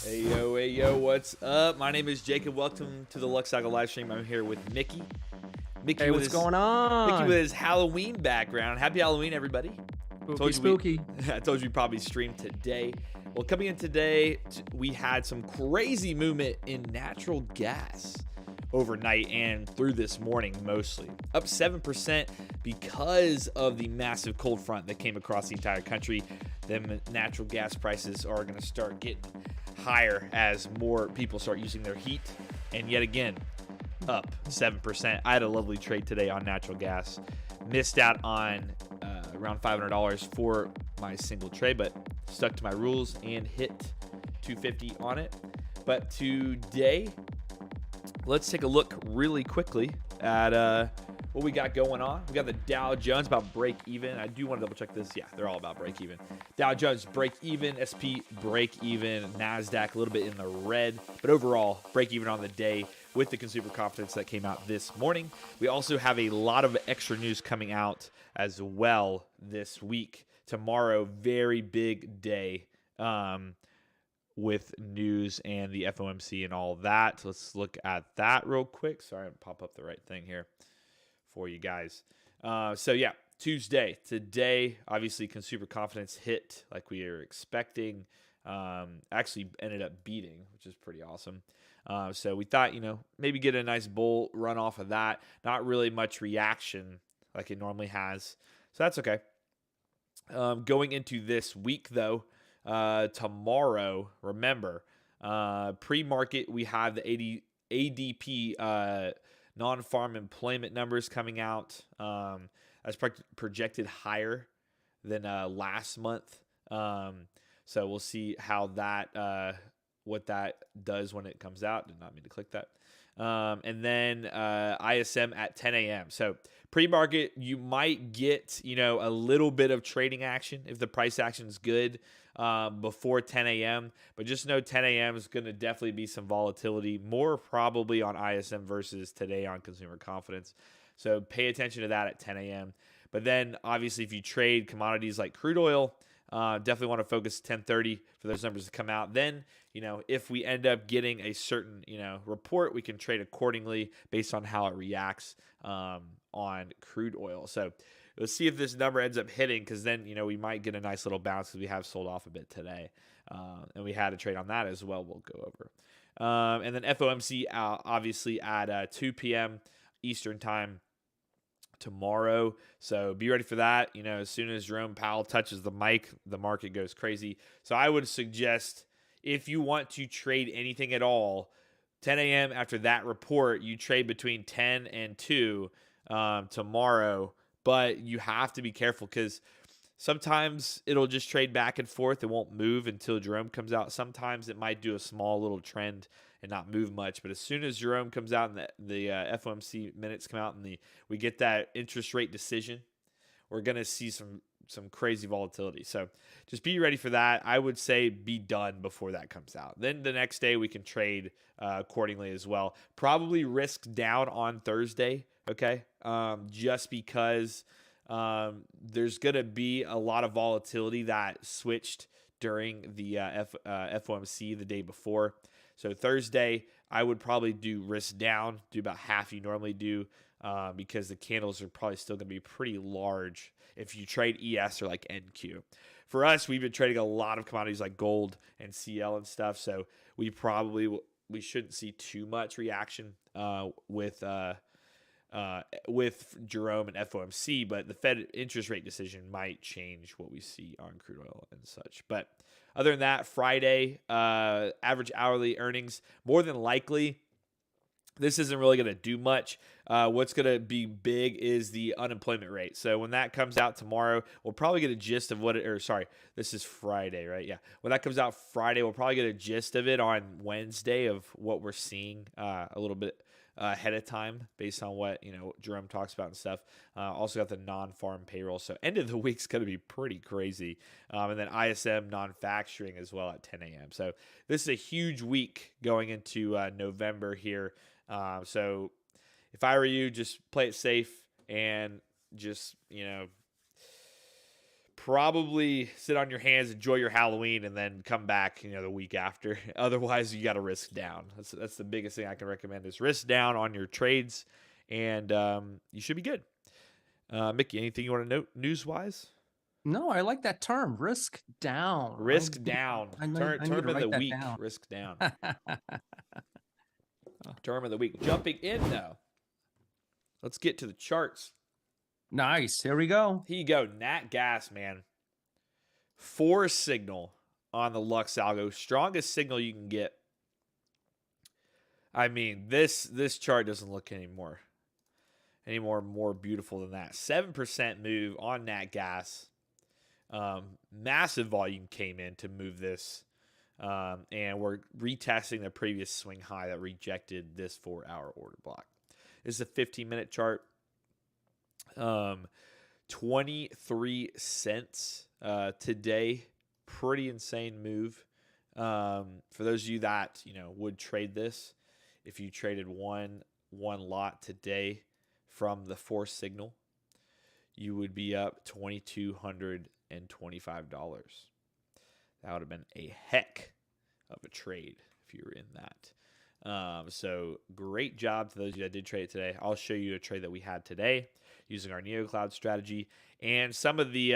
Hey yo, what's up? My name is Jacob. Welcome to the Lux Cycle live stream. I'm here with Mickey. Hey, what's going Mickey on? with his Halloween background. Happy Halloween, everybody. Spooky. I told you we'd probably stream today. Well, coming in today, we had some crazy movement in natural gas overnight and through this morning mostly. Up 7% because of the massive cold front that came across the entire country. Then natural gas prices are going to start getting higher as more people start using their heat. And yet again, up 7%. I had a lovely trade today on natural gas. Missed out on around $500 for my single trade, but stuck to my rules and hit 250 on it. But today, let's take a look really quickly at what we got going on. We got the Dow Jones about break even. I do want to double check this. Yeah, they're all about break even. Dow Jones break even, SP break even, NASDAQ a little bit in the red, but overall break even on the day with the consumer confidence that came out this morning. We also have a lot of extra news coming out as well this week. Tomorrow, very big day with news and the FOMC and all that. Let's look at that real quick. Sorry, I'm pop up the right thing here for you guys. So yeah, Tuesday. Today, obviously, consumer confidence hit like we were expecting. Actually ended up beating, which is pretty awesome. So we thought, maybe get a nice bull run off of that. Not really much reaction like it normally has. So that's okay. Going into this week, though, tomorrow, remember, pre-market, we have the ADP non-farm employment numbers coming out as projected higher than last month. So we'll see how that what that does when it comes out. Did not mean to click that. And then ISM at 10 a.m. So pre-market, you might get a little bit of trading action if the price action is good before 10 a.m. But just know 10 a.m. is going to definitely be some volatility, more probably on ISM versus today on consumer confidence. So pay attention to that at 10 a.m. But then obviously if you trade commodities like crude oil, definitely want to focus 10:30 for those numbers to come out. Then, if we end up getting a certain, report, we can trade accordingly based on how it reacts on crude oil. So let's see if this number ends up hitting, because then, we might get a nice little bounce because we have sold off a bit today. And we had a trade on that as well we'll go over. And then FOMC obviously at 2 p.m. Eastern time tomorrow. So be ready for that. As soon as Jerome Powell touches the mic, the market goes crazy. So I would suggest, if you want to trade anything at all, 10 a.m. after that report, you trade between 10 and 2 tomorrow. But you have to be careful because sometimes it'll just trade back and forth. It won't move until Jerome comes out. Sometimes it might do a small little trend and not move much. But as soon as Jerome comes out and the FOMC minutes come out and we get that interest rate decision, we're going to see some crazy volatility. So just be ready for that. I would say be done before that comes out. Then the next day we can trade accordingly as well. Probably risk down on Thursday, okay? Just because there's going to be a lot of volatility that switched during the FOMC the day before. So Thursday, I would probably do risk down, do about half you normally do, because the candles are probably still going to be pretty large if you trade ES or like NQ. For us, we've been trading a lot of commodities like gold and CL and stuff, so we shouldn't see too much reaction with Jerome and FOMC, but the Fed interest rate decision might change what we see on crude oil and such. But other than that, Friday, average hourly earnings, more than likely, this isn't really going to do much. What's going to be big is the unemployment rate. So when that comes out tomorrow, we'll probably get a gist of this is Friday, right? Yeah. When that comes out Friday, we'll probably get a gist of it on Wednesday of what we're seeing a little bit ahead of time based on what Jerome talks about and stuff. Also got the non-farm payroll, so end of the week's going to be pretty crazy. And then ISM non-facturing as well at 10 a.m. So this is a huge week going into November here. So if I were you, just play it safe and just probably sit on your hands, enjoy your Halloween, and then come back, the week after. Otherwise, you got to risk down. That's the biggest thing I can recommend is risk down on your trades, and you should be good. Mickey, anything you want to note news-wise? No, I like that term, risk down. Risk down. Term of the week, down. risk down. Term of the week. Jumping in, though. Let's get to the charts. Nice. Here we go. Here you go. Nat gas, man. 4 signal on the Lux algo. Strongest signal you can get. I mean, this chart doesn't look any more beautiful than that. 7% move on Nat gas. Massive volume came in to move this. And we're retesting the previous swing high that rejected this 4-hour order block. This is a 15-minute chart. 23 cents today. Pretty insane move. For those of you that would trade this, if you traded one lot today from the 4 signal, you would be up $2,225. That would have been a heck of a trade if you were in that. So great job to those of you that did trade it today. I'll show you a trade that we had today using our NeoCloud strategy and some of the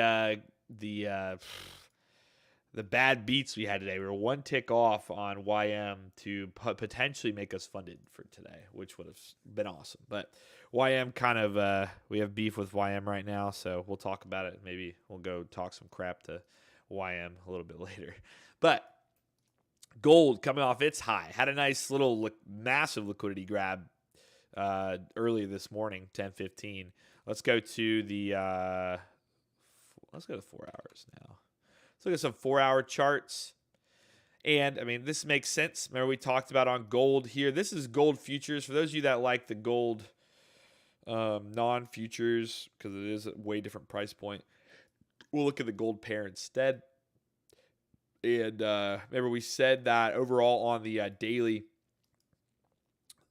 bad beats we had today. We were 1 tick off on YM to potentially make us funded for today, which would have been awesome. But YM kind of, we have beef with YM right now, so we'll talk about it. Maybe we'll go talk some crap to YM a little bit later. But gold coming off its high. Had a nice little massive liquidity grab earlier this morning, 10:15. Let's go to the 4 hours now. Let's look at some 4-hour charts. And, I mean, this makes sense. Remember we talked about on gold here. This is gold futures. For those of you that like the gold non-futures, because it is a way different price point, we'll look at the gold pair instead. And remember we said that overall on the daily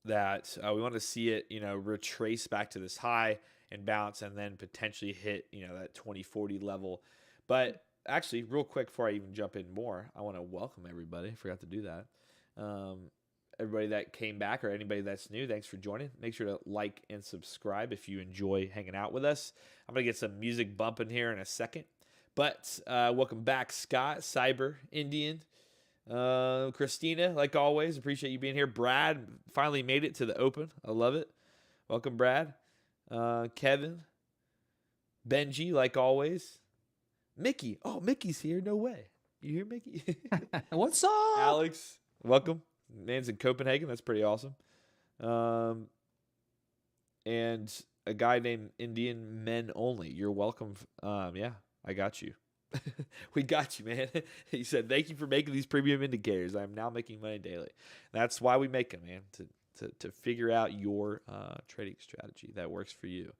that we want to see it, retrace back to this high and bounce and then potentially hit, that 2040 level. But actually, real quick before I even jump in more, I want to welcome everybody. I forgot to do that. Everybody that came back or anybody that's new, thanks for joining. Make sure to like and subscribe if you enjoy hanging out with us. I'm going to get some music bumping here in a second. But welcome back, Scott, Cyber, Indian, Christina, like always. Appreciate you being here. Brad finally made it to the open. I love it. Welcome, Brad. Kevin, Benji, like always. Mickey. Oh, Mickey's here. No way. You hear Mickey? What's up? Alex, welcome. Man's in Copenhagen. That's pretty awesome. And a guy named Indian Men Only. You're welcome. Yeah. I got you. We got you, man. He said, thank you for making these premium indicators. I'm now making money daily. That's why we make them, man, to figure out your trading strategy that works for you.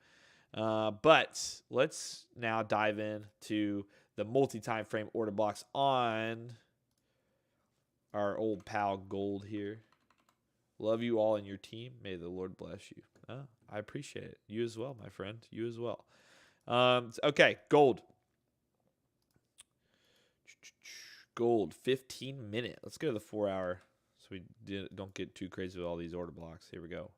But let's now dive in to the multi-time frame order blocks on our old pal Gold here. Love you all and your team. May the Lord bless you. I appreciate it. You as well, my friend. You as well. Okay, gold. Gold, 15-minute. Let's go to the 4-hour so we don't get too crazy with all these order blocks. Here we go.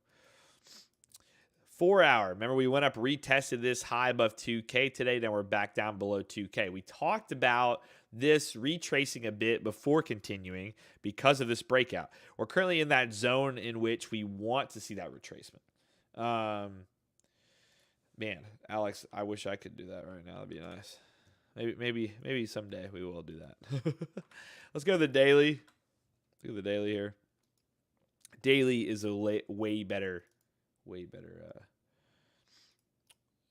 4-hour. Remember, we went up, retested this high above 2K today. Then we're back down below 2K. We talked about this retracing a bit before continuing because of this breakout. We're currently in that zone in which we want to see that retracement. Man, Alex, I wish I could do that right now. That'd be nice. Maybe someday we will do that. Let's go to the daily. Look at the daily here. Daily is a way better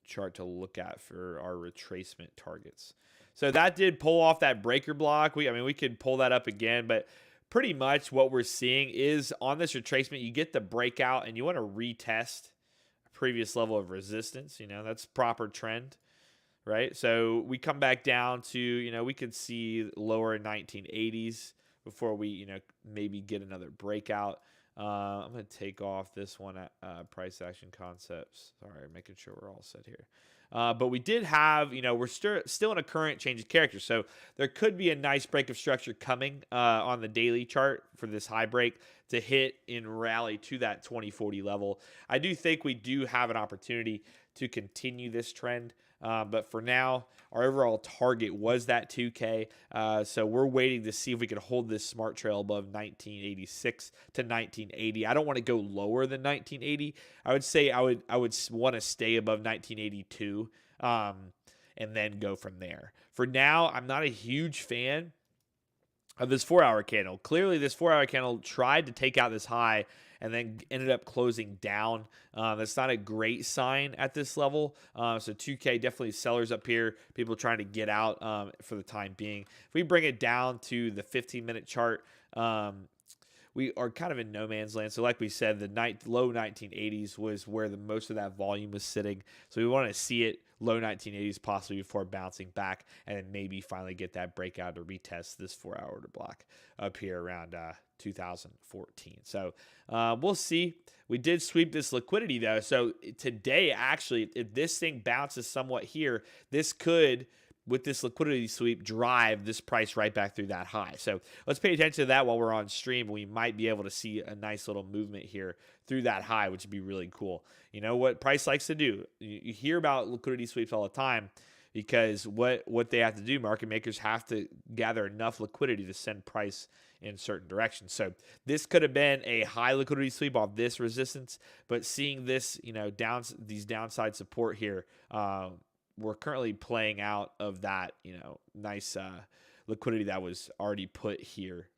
chart to look at for our retracement targets. So that did pull off that breaker block. We could pull that up again, but pretty much what we're seeing is on this retracement, you get the breakout and you want to retest a previous level of resistance. That's proper trend. Right, so we come back down to, we could see lower 1980s before we, maybe get another breakout. I'm going to take off this one at price action concepts. Sorry, making sure we're all set here. But we did have, we're still in a current change of character. So there could be a nice break of structure coming on the daily chart for this high break to hit and rally to that 2040 level. I do think we do have an opportunity to continue this trend. But for now, our overall target was that 2K. So we're waiting to see if we can hold this smart trail above 1986 to 1980. I don't want to go lower than 1980. I would say I would want to stay above 1982 and then go from there. For now, I'm not a huge fan of this 4-hour candle. Clearly, this 4-hour candle tried to take out this high and then ended up closing down. That's not a great sign at this level. So 2K, definitely sellers up here, people trying to get out for the time being. If we bring it down to the 15-minute chart, we are kind of in no man's land. So like we said, the low 1980s was where the most of that volume was sitting. So we want to see it low 1980s possibly before bouncing back and then maybe finally get that breakout to retest this 4-hour order block up here around 2014. So we'll see. We did sweep this liquidity though. So today, actually, if this thing bounces somewhat here, this could, with this liquidity sweep, drive this price right back through that high. So let's pay attention to that while we're on stream. We might be able to see a nice little movement here through that high, which would be really cool. You know what price likes to do? You hear about liquidity sweeps all the time because what they have to do, market makers have to gather enough liquidity to send price in certain directions. So this could have been a high liquidity sweep off this resistance, but seeing this, these downside support here, we're currently playing out of that, nice liquidity that was already put here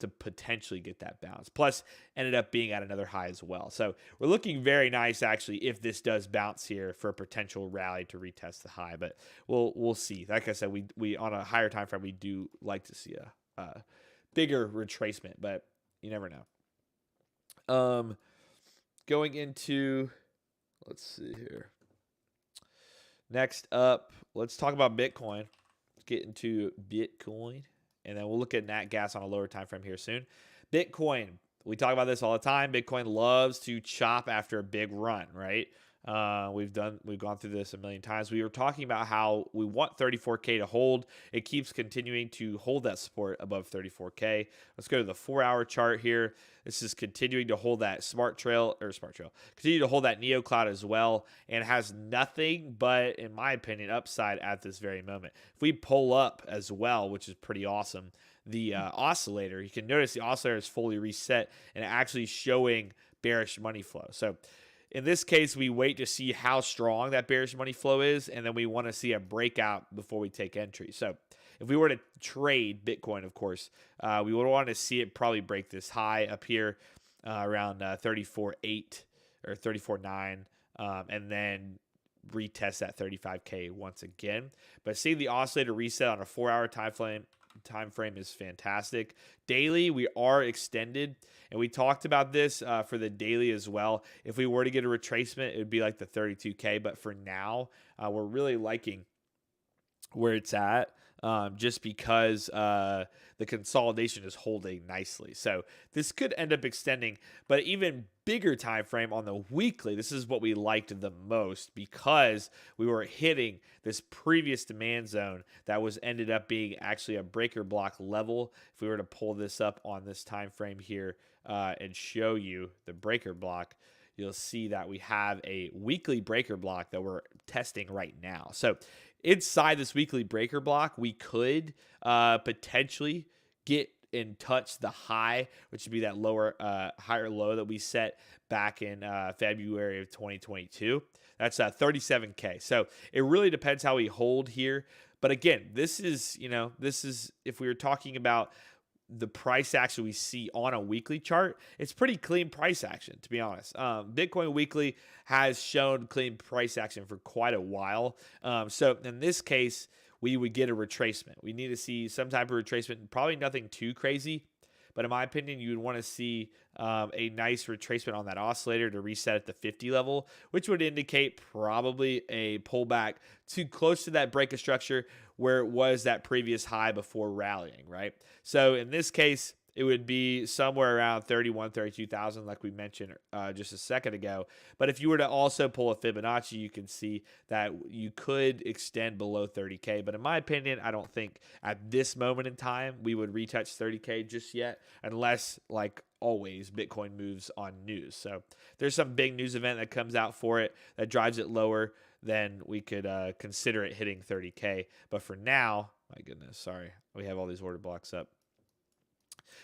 to potentially get that bounce. Plus, ended up being at another high as well. So we're looking very nice, actually, if this does bounce here for a potential rally to retest the high. But we'll see. Like I said, we on a higher time frame, we do like to see a bigger retracement, but you never know. Going into, let's see here. Next up, let's talk about Bitcoin. Let's get into Bitcoin, and then we'll look at Nat Gas on a lower time frame here soon. Bitcoin, we talk about this all the time. Bitcoin loves to chop after a big run, right? We've gone through this a million times. We were talking about how we want 34K to hold. It keeps continuing to hold that support above 34K. Let's go to the 4-hour chart here. This is continuing to hold that continue to hold that Neo Cloud as well, and has nothing but, in my opinion, upside at this very moment. If we pull up as well, which is pretty awesome, the oscillator, you can notice the oscillator is fully reset and actually showing bearish money flow. So in this case, we wait to see how strong that bearish money flow is, and then we want to see a breakout before we take entry. So if we were to trade Bitcoin, of course, we would want to see it probably break this high up here around 34.8 or 34.9, and then retest that 35K once again. But seeing the oscillator reset on a 4-hour time frame is fantastic. Daily, we are extended, and we talked about this for the daily as well. If we were to get a retracement, it would be like the 32K, but for now, we're really liking where it's at, just because the consolidation is holding nicely. So this could end up extending, but even bigger time frame on the weekly, this is what we liked the most because we were hitting this previous demand zone that was ended up being actually a breaker block level. If we were to pull this up on this time frame here and show you the breaker block, you'll see that we have a weekly breaker block that we're testing right now. So inside this weekly breaker block, we could potentially get and touch the high, which would be that higher low that we set back in February of 2022. That's 37K. So it really depends how we hold here. But again, this is if we were talking about the price action we see on a weekly chart, it's pretty clean price action, to be honest. Bitcoin weekly has shown clean price action for quite a while. So in this case, we would get a retracement. We need to see some type of retracement, probably nothing too crazy. But in my opinion, you would want to see a nice retracement on that oscillator to reset at the 50 level, which would indicate probably a pullback too close to that break of structure where it was that previous high before rallying, right? So in this case, it would be somewhere around 31, 32,000, like we mentioned just a second ago. But if you were to also pull a Fibonacci, you can see that you could extend below 30K. But in my opinion, I don't think at this moment in time we would retouch 30K just yet, unless, like always, Bitcoin moves on news. So if there's some big news event that comes out for it that drives it lower, then we could consider it hitting 30K. But for now, my goodness, sorry, we have all these order blocks up.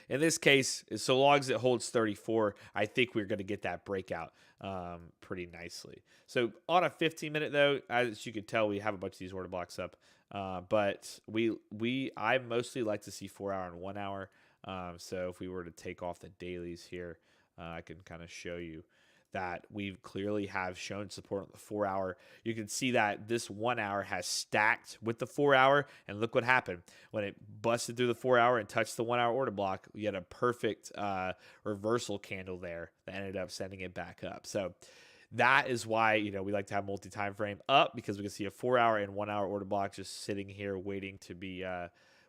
In this case, so long as it holds 34, I think we're going to get that breakout pretty nicely. So on a 15-minute, though, as you can tell, we have a bunch of these order blocks up. But I mostly like to see 4-hour and 1 hour. So if we were to take off the dailies here, I can kind of show you that we clearly have shown support on the 4-hour. You can see that this 1 hour has stacked with the 4-hour, and look what happened. When it busted through the 4-hour and touched the 1 hour order block, we had a perfect reversal candle there that ended up sending it back up. So that is why, we like to have multi-time frame up, because we can see a 4-hour and 1 hour order block just sitting here waiting to be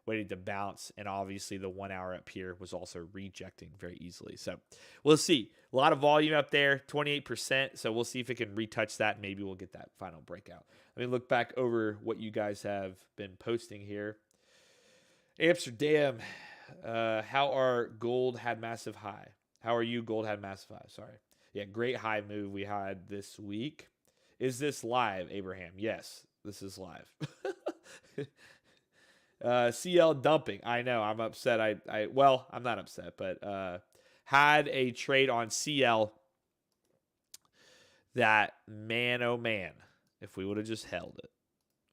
waiting to bounce, and obviously the 1 hour up here was also rejecting very easily. So we'll see. A lot of volume up there, 28%. So we'll see if it can retouch that. Maybe we'll get that final breakout. Let me look back over what you guys have been posting here. Amsterdam, how are gold had massive high? How are you? Gold had massive high. Sorry. Yeah, great high move we had this week. Is this live, Abraham? Yes, this is live. CL dumping. I know. I'm upset. Well, I'm not upset, but had a trade on CL that, man, oh man, if we would have just held it,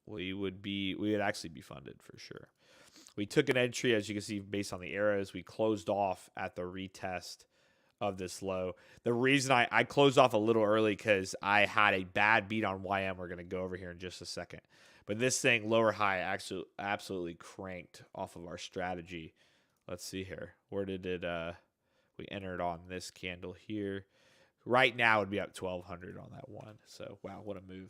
we would actually be funded for sure. We took an entry, as you can see, based on the arrows. We closed off at the retest of this low. The reason I closed off a little early because I had a bad beat on YM. We're going to go over here in just a second. But this thing, lower high, actually absolutely cranked off of our strategy. Let's see here. Where did it, we entered on this candle here. Right now, it would be up 1,200 on that one. So, wow, what a move.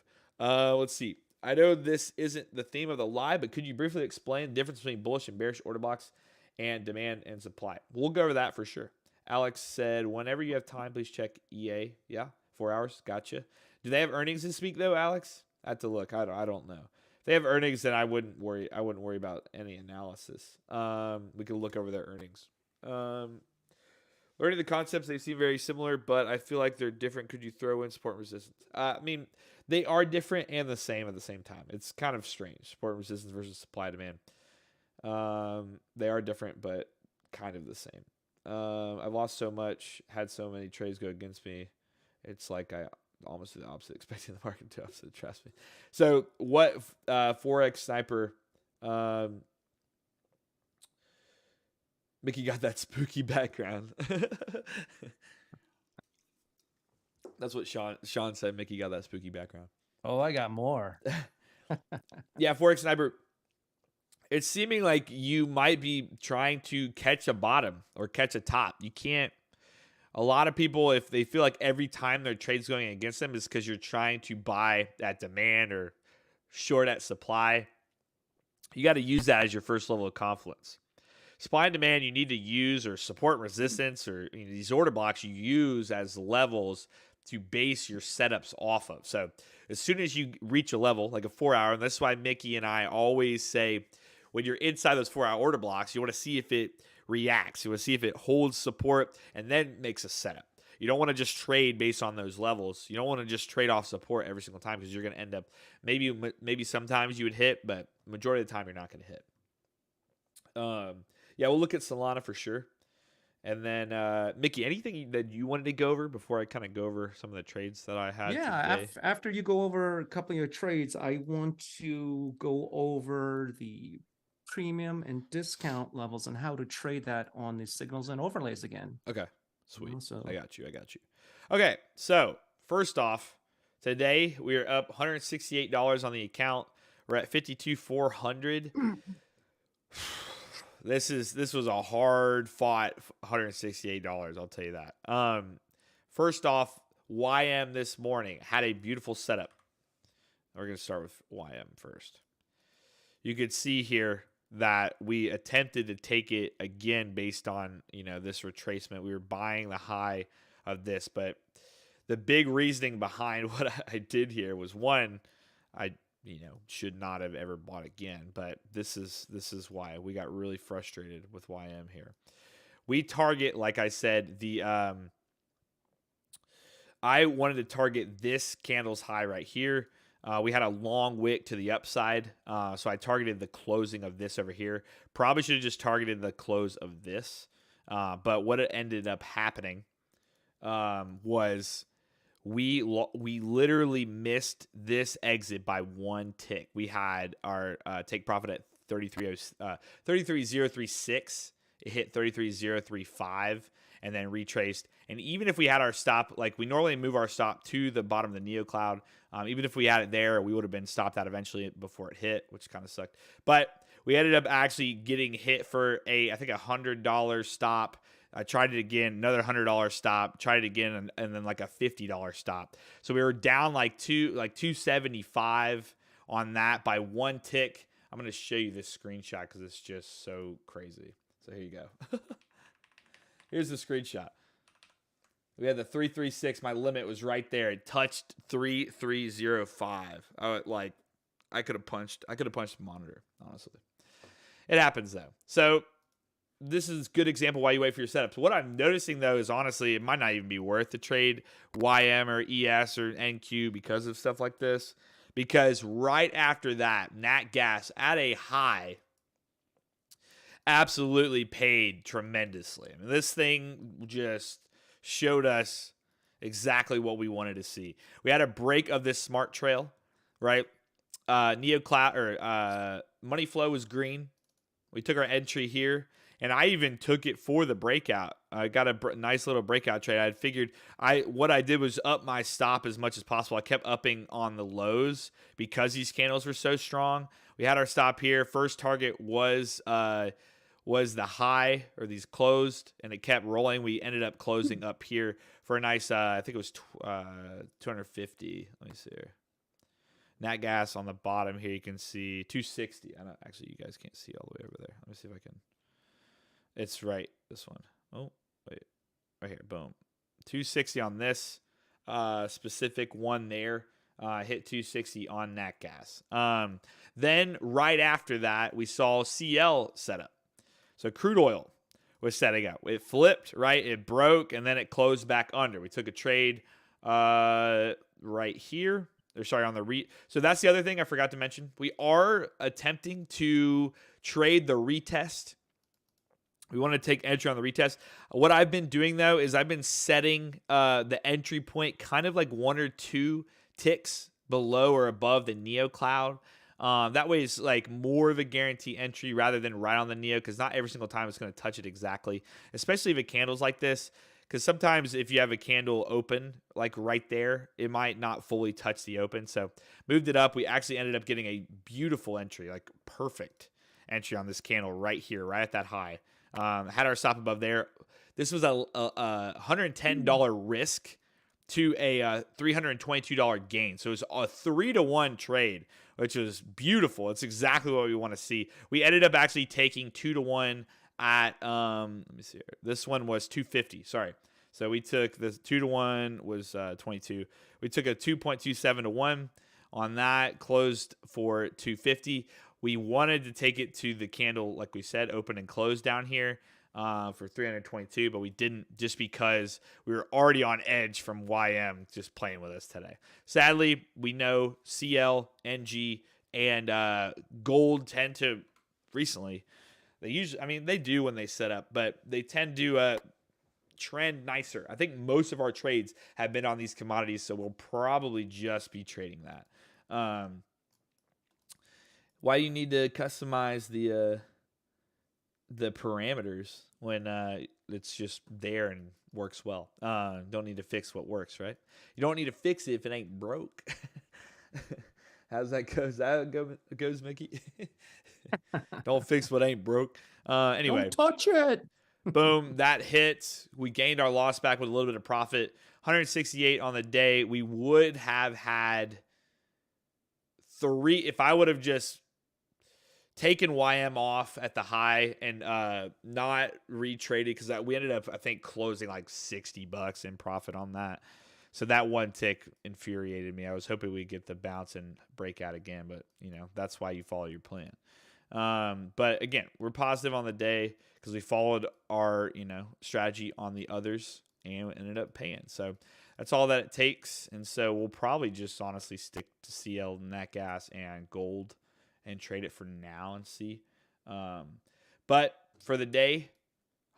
Let's see. I know this isn't the theme of the live, but could you briefly explain the difference between bullish and bearish order blocks and demand and supply? We'll go over that for sure. Alex said, whenever you have time, please check EA. Yeah, 4 hours. Gotcha. Do they have earnings this week, though, Alex? I have to look. I don't know. If they have earnings, then I wouldn't worry about any analysis. We can look over their earnings. Learning the concepts, they seem very similar, but I feel like they're different. Could you throw in support and resistance? I mean, they are different and the same at the same time. It's kind of strange. Support and resistance versus supply demand. They are different, but kind of the same. I've lost so much, had so many trades go against me. It's like I almost the opposite, expecting the market to opposite. Trust me. So what Forex Sniper, Mickey got that spooky background. That's what Sean said. Mickey got that spooky background. Oh, I got more. Yeah, Forex Sniper. It's seeming like you might be trying to catch a bottom or catch a top. You can't. A lot of people, if they feel like every time their trade's going against them, is because you're trying to buy at demand or short at supply. You got to use that as your first level of confidence. Supply and demand, you need to use, or support and resistance, or these order blocks you use as levels to base your setups off of. So as soon as you reach a level, like a 4 hour, and that's why Mickey and I always say, when you're inside those 4 hour order blocks, you want to see if it reacts. You want to see if it holds support and then makes a setup. You don't want to just trade based on those levels. You don't want to just trade off support every single time, because you're going to end up, maybe sometimes you would hit, but majority of the time you're not going to hit. Yeah, we'll look at Solana for sure. And then, Mickey, anything that you wanted to go over before I kind of go over some of the trades that I had today? After you go over a couple of your trades, I want to go over the premium and discount levels and how to trade that on the signals and overlays again. Okay, sweet. So I got you. Okay, so first off, today we are up $168 on the account. We're at 52,400. This was a hard fought $168. I'll tell you that. First off, YM this morning had a beautiful setup. We're going to start with YM first. You could see here that we attempted to take it again based on, this retracement. We were buying the high of this, but the big reasoning behind what I did here was, one, I should not have ever bought again, but this is why we got really frustrated with YM here. We target, like I said, I wanted to target this candle's high right here. We had a long wick to the upside, so I targeted the closing of this over here. Probably should have just targeted the close of this, but what it ended up happening was we literally missed this exit by one tick. We had our take profit at 33.036. It hit 33.035 and then retraced. And even if we had our stop, like we normally move our stop to the bottom of the Neo Cloud, even if we had it there, we would have been stopped out eventually before it hit, which kind of sucked. But we ended up actually getting hit for I think $100 stop. I tried it again, another $100 stop, tried it again, and then like a $50 stop. So we were down like 275 on that by one tick. I'm going to show you this screenshot because it's just so crazy. So here you go. Here's the screenshot. We had the 336. My limit was right there. It touched 3305. I could have punched the monitor, honestly. It happens though. So this is a good example why you wait for your setups. What I'm noticing though is, honestly, it might not even be worth to trade YM or ES or NQ because of stuff like this. Because right after that, Nat Gas at a high absolutely paid tremendously. I mean, this thing just showed us exactly what we wanted to see. We had a break of this smart trail, right? Neo Cloud or money flow was green. We took our entry here, and I even took it for the breakout. I got a nice little breakout trade. I had figured what I did was up my stop as much as possible. I kept upping on the lows because these candles were so strong. We had our stop here. First target was the high, or these closed, and it kept rolling. We ended up closing up here for a nice, I think it was 250. Let me see here. Nat Gas on the bottom here, you can see 260. Actually, you guys can't see all the way over there. Let me see if I can. It's right, this one. Oh, wait. Right here, boom. 260 on this specific one there. Hit 260 on Nat Gas. Then right after that, we saw CL set up. So crude oil was setting up. It flipped, right? It broke, and then it closed back under. We took a trade right here. On the So that's the other thing I forgot to mention. We are attempting to trade the retest. We want to take entry on the retest. What I've been doing, though, is I've been setting the entry point kind of like 1 or 2 ticks below or above the Neo Cloud. That way it's like more of a guarantee entry rather than right on the Neo, because not every single time it's going to touch it exactly, especially if it candles like this. Because sometimes if you have a candle open, like right there, it might not fully touch the open. So moved it up. We actually ended up getting a beautiful entry, like perfect entry on this candle right here, right at that high. Had our stop above there. This was a $110 risk to a $322 gain. So it was a 3-to-1 trade, which was beautiful. It's exactly what we want to see. We ended up actually taking 2-to-1 at let me see here. This one was 250. Sorry. So we took this 2-to-1 was 22. We took a 2.27 to 1 on that, closed for 250. We wanted to take it to the candle, like we said, open and close down here for 322, but we didn't, just because we were already on edge from YM just playing with us today. Sadly, we know CL, NG, and gold tend to recently. They usually, they do when they set up, but they tend to trend nicer. I think most of our trades have been on these commodities, so we'll probably just be trading that. Why you need to customize the parameters when it's just there and works well? Don't need to fix what works, right? You don't need to fix it if it ain't broke. How's that goes? That goes, Mickey? Don't fix what ain't broke. Anyway. Don't touch it. Boom. That hit. We gained our loss back with a little bit of profit. 168 on the day. We would have had 3. If I would have just taken YM off at the high and not retraded because we ended up, I think, closing like $60 in profit on that. So that one tick infuriated me. I was hoping we'd get the bounce and break out again, but that's why you follow your plan. But again, we're positive on the day because we followed our strategy on the others and ended up paying. So that's all that it takes. And so we'll probably just honestly stick to CL, nat gas, and gold and trade it for now and see. But for the day,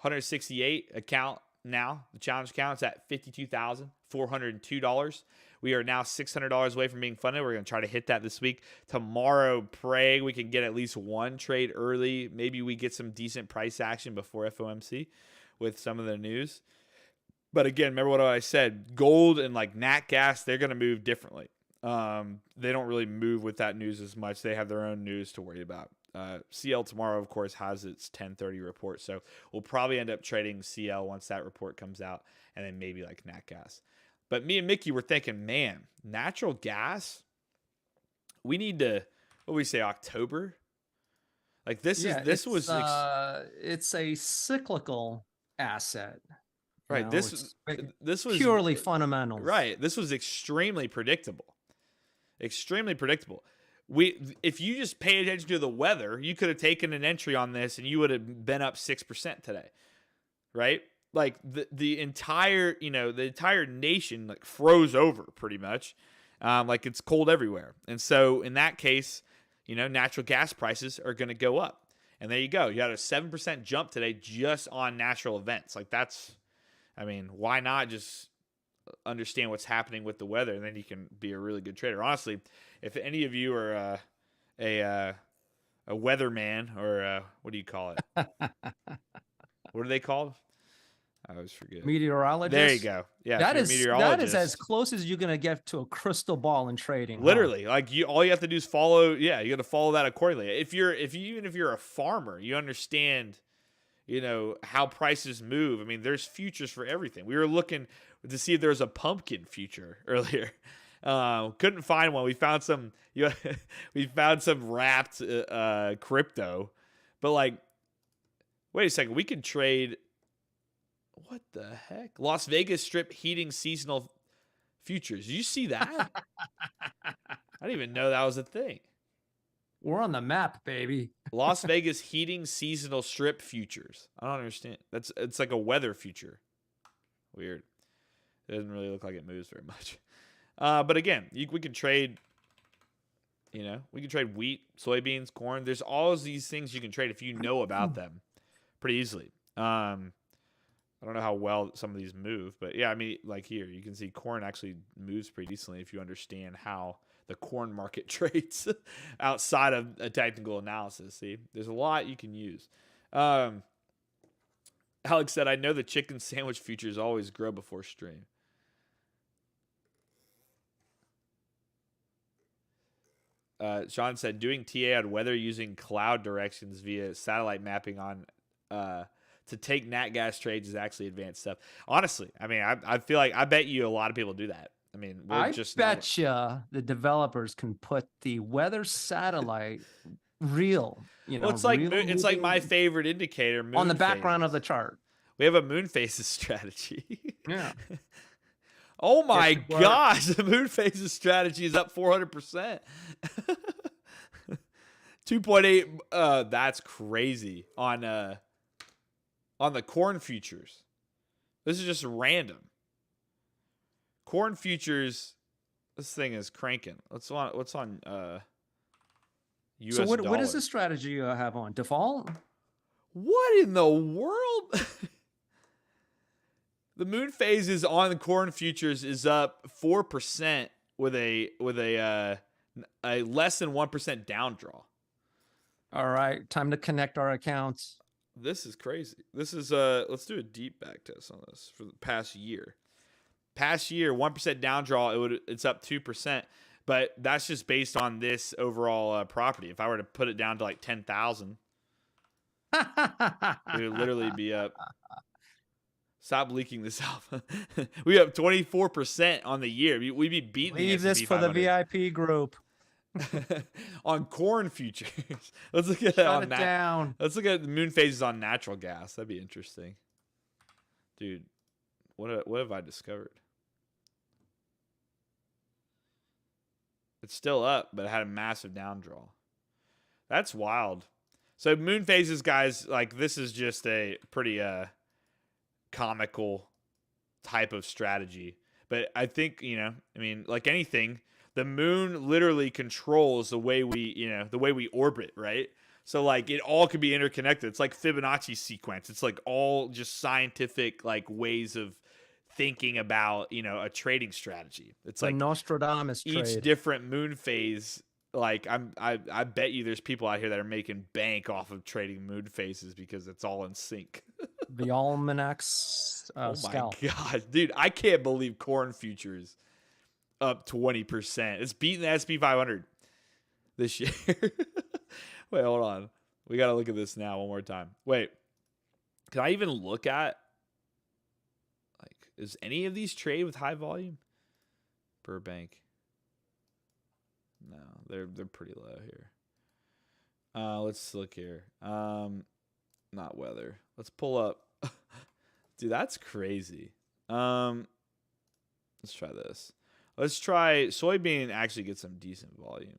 168 account now. The challenge count's at $52,402. We are now $600 away from being funded. We're going to try to hit that this week. Tomorrow, pray we can get at least one trade early. Maybe we get some decent price action before FOMC with some of the news. But again, remember what I said. Gold and like nat gas, they're going to move differently. They don't really move with that news as much. They have their own news to worry about. CL tomorrow, of course, has its 10:30 report. So we'll probably end up trading CL once that report comes out, and then maybe like nat gas. But me and Mickey were thinking, man, natural gas, we need to, what do we say, October? Like it's a cyclical asset. Right. This was purely fundamental. Right. This was extremely predictable. Extremely predictable. If you just pay attention to the weather, you could have taken an entry on this and you would have been up 6% today. Right? Like the entire nation like froze over pretty much. Like it's cold everywhere. And so in that case, natural gas prices are going to go up. And there you go. You got a 7% jump today just on natural events. Like why not just understand what's happening with the weather, and then you can be a really good trader. Honestly, if any of you are a weatherman or what do you call it? What are they called? I always forget. Meteorologist. There you go. Yeah, that is as close as you're gonna get to a crystal ball in trading. Literally, like all you have to do is follow. Yeah, you got to follow that accordingly. Even if you're a farmer, you understand. How prices move. I mean, there's futures for everything. We were looking to see if there was a pumpkin future earlier. Couldn't find one. We found some. We found some wrapped crypto, but like, wait a second. We could trade. What the heck? Las Vegas Strip heating seasonal futures. Did you see that? I didn't even know that was a thing. We're on the map, baby. Las Vegas heating seasonal strip futures. I don't understand. It's like a weather future. Weird. It doesn't really look like it moves very much. But again, we can trade. We can trade wheat, soybeans, corn. There's all of these things you can trade if you know about them pretty easily. I don't know how well some of these move, but yeah, I mean, like here, you can see corn actually moves pretty decently if you understand how the corn market trades outside of a technical analysis. See, there's a lot you can use. Alex said, I know the chicken sandwich futures always grow before stream. Sean said, doing TA on weather using cloud directions via satellite mapping on to take nat gas trades is actually advanced stuff. Honestly, I mean, I feel like I bet you a lot of people do that. I mean, I bet you the developers can put the weather satellite real. It's like my favorite indicator on the background of the chart. We have a moon phases strategy. Yeah. Oh my gosh, the moon phases strategy is up 400%. 2.8. That's crazy on the corn futures. This is just random. Corn futures, this thing is cranking. What's on US So what dollar? is the strategy you have on? Default? What in the world? The moon phases on the corn futures is up 4% with a less than 1% down draw. All right, time to connect our accounts. This is crazy. This is let's do a deep back test on this for the past year. Past year, 1% down draw, it's up 2%, but that's just based on this overall property. If I were to put it down to like 10,000, it would literally be up. Stop leaking this out. We have 24% on the year. We'd be beating. Leave this for the VIP group. on corn futures. Let's look at Shut it down. Let's look at the moon phases on natural gas. That'd be interesting, dude. What have I discovered? It's still up, but it had a massive down draw. That's wild. So moon phases, guys, like this is just a pretty comical type of strategy. But I think, I mean, like anything, the moon literally controls the way we orbit, right? So like it all could be interconnected. It's like Fibonacci sequence. It's like all just scientific like ways of thinking about, a trading strategy. It's The like Nostradamus each trade. different moon phase. Like I bet you there's people out here that are making bank off of trading moon phases because it's all in sync. The almanac's Oh my scalp. god, dude! I can't believe corn futures up 20%. It's beating the SP 500 this year. Wait, hold on. We gotta look at this now one more time. Wait, can I even look at is any of these trade with high volume per bank? No, they're pretty low here. Let's look here. Not weather. Let's pull up. Dude, that's crazy. Let's try this. Let's try soybean. Actually, get some decent volumes.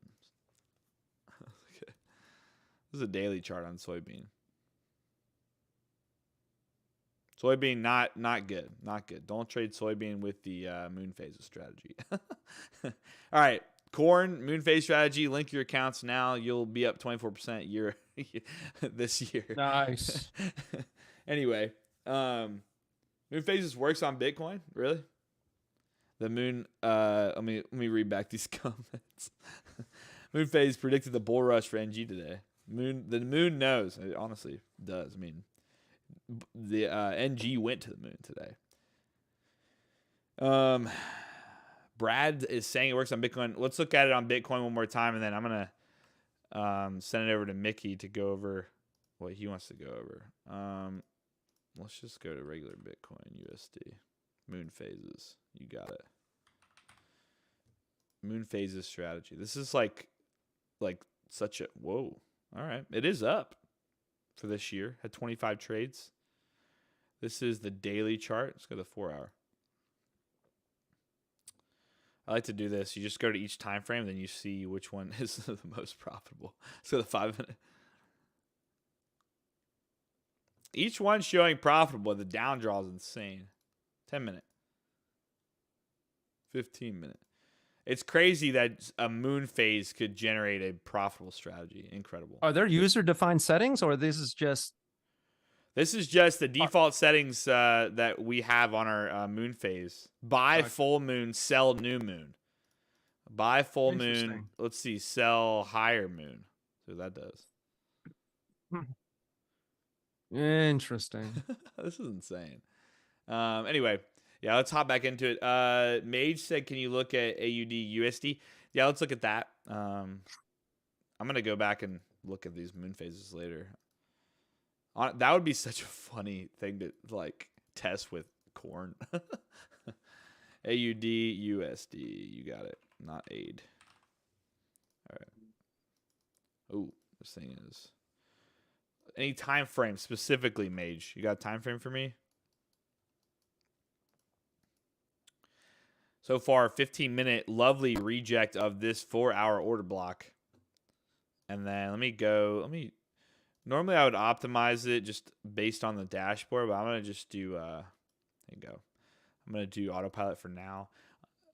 Okay. This is a daily chart on soybean. Soybean not good. Not good. Don't trade soybean with the moon phases strategy. All right. Corn, moon phase strategy. Link your accounts now. You'll be up 24% year this year. Nice. Anyway, moon phases works on Bitcoin. Really? The moon. Let me read back these comments. Moon phase predicted the bull rush for NG today. The moon knows. It honestly does. I mean, the NG went to the moon today. Brad is saying it works on Bitcoin. Let's look at it on Bitcoin one more time, and then I'm gonna send it over to Mickey to go over what he wants to go over. Let's just go to regular Bitcoin USD. Moon phases. You got it. Moon phases strategy. This is like such a whoa. All right, it is up for this year. Had 25 trades. This is the daily chart. Let's go to the 4-hour. I like to do this. You just go to each time frame, then you see which one is the most profitable. So the 5-minute. Each one showing profitable. The down draw is insane. 10-minute. 15-minute. It's crazy that a moon phase could generate a profitable strategy. Incredible. Are there user-defined settings, or this is just the default settings that we have on our moon phase. Buy full moon, sell new moon. Buy full moon. Let's see, sell higher moon. So that does. Interesting. This is insane. Anyway, yeah, let's hop back into it. Mage said, "Can you look at AUD USD?" Yeah, let's look at that. I'm gonna go back and look at these moon phases later. That would be such a funny thing to like test with corn. AUD USD, you got it. Not AID. All right. Oh, this thing is. Any time frame specifically, Mage? You got a time frame for me? So far, 15-minute lovely reject of this 4-hour order block. And then normally I would optimize it just based on the dashboard, but I'm going to just do, there you go. I'm going to do autopilot for now.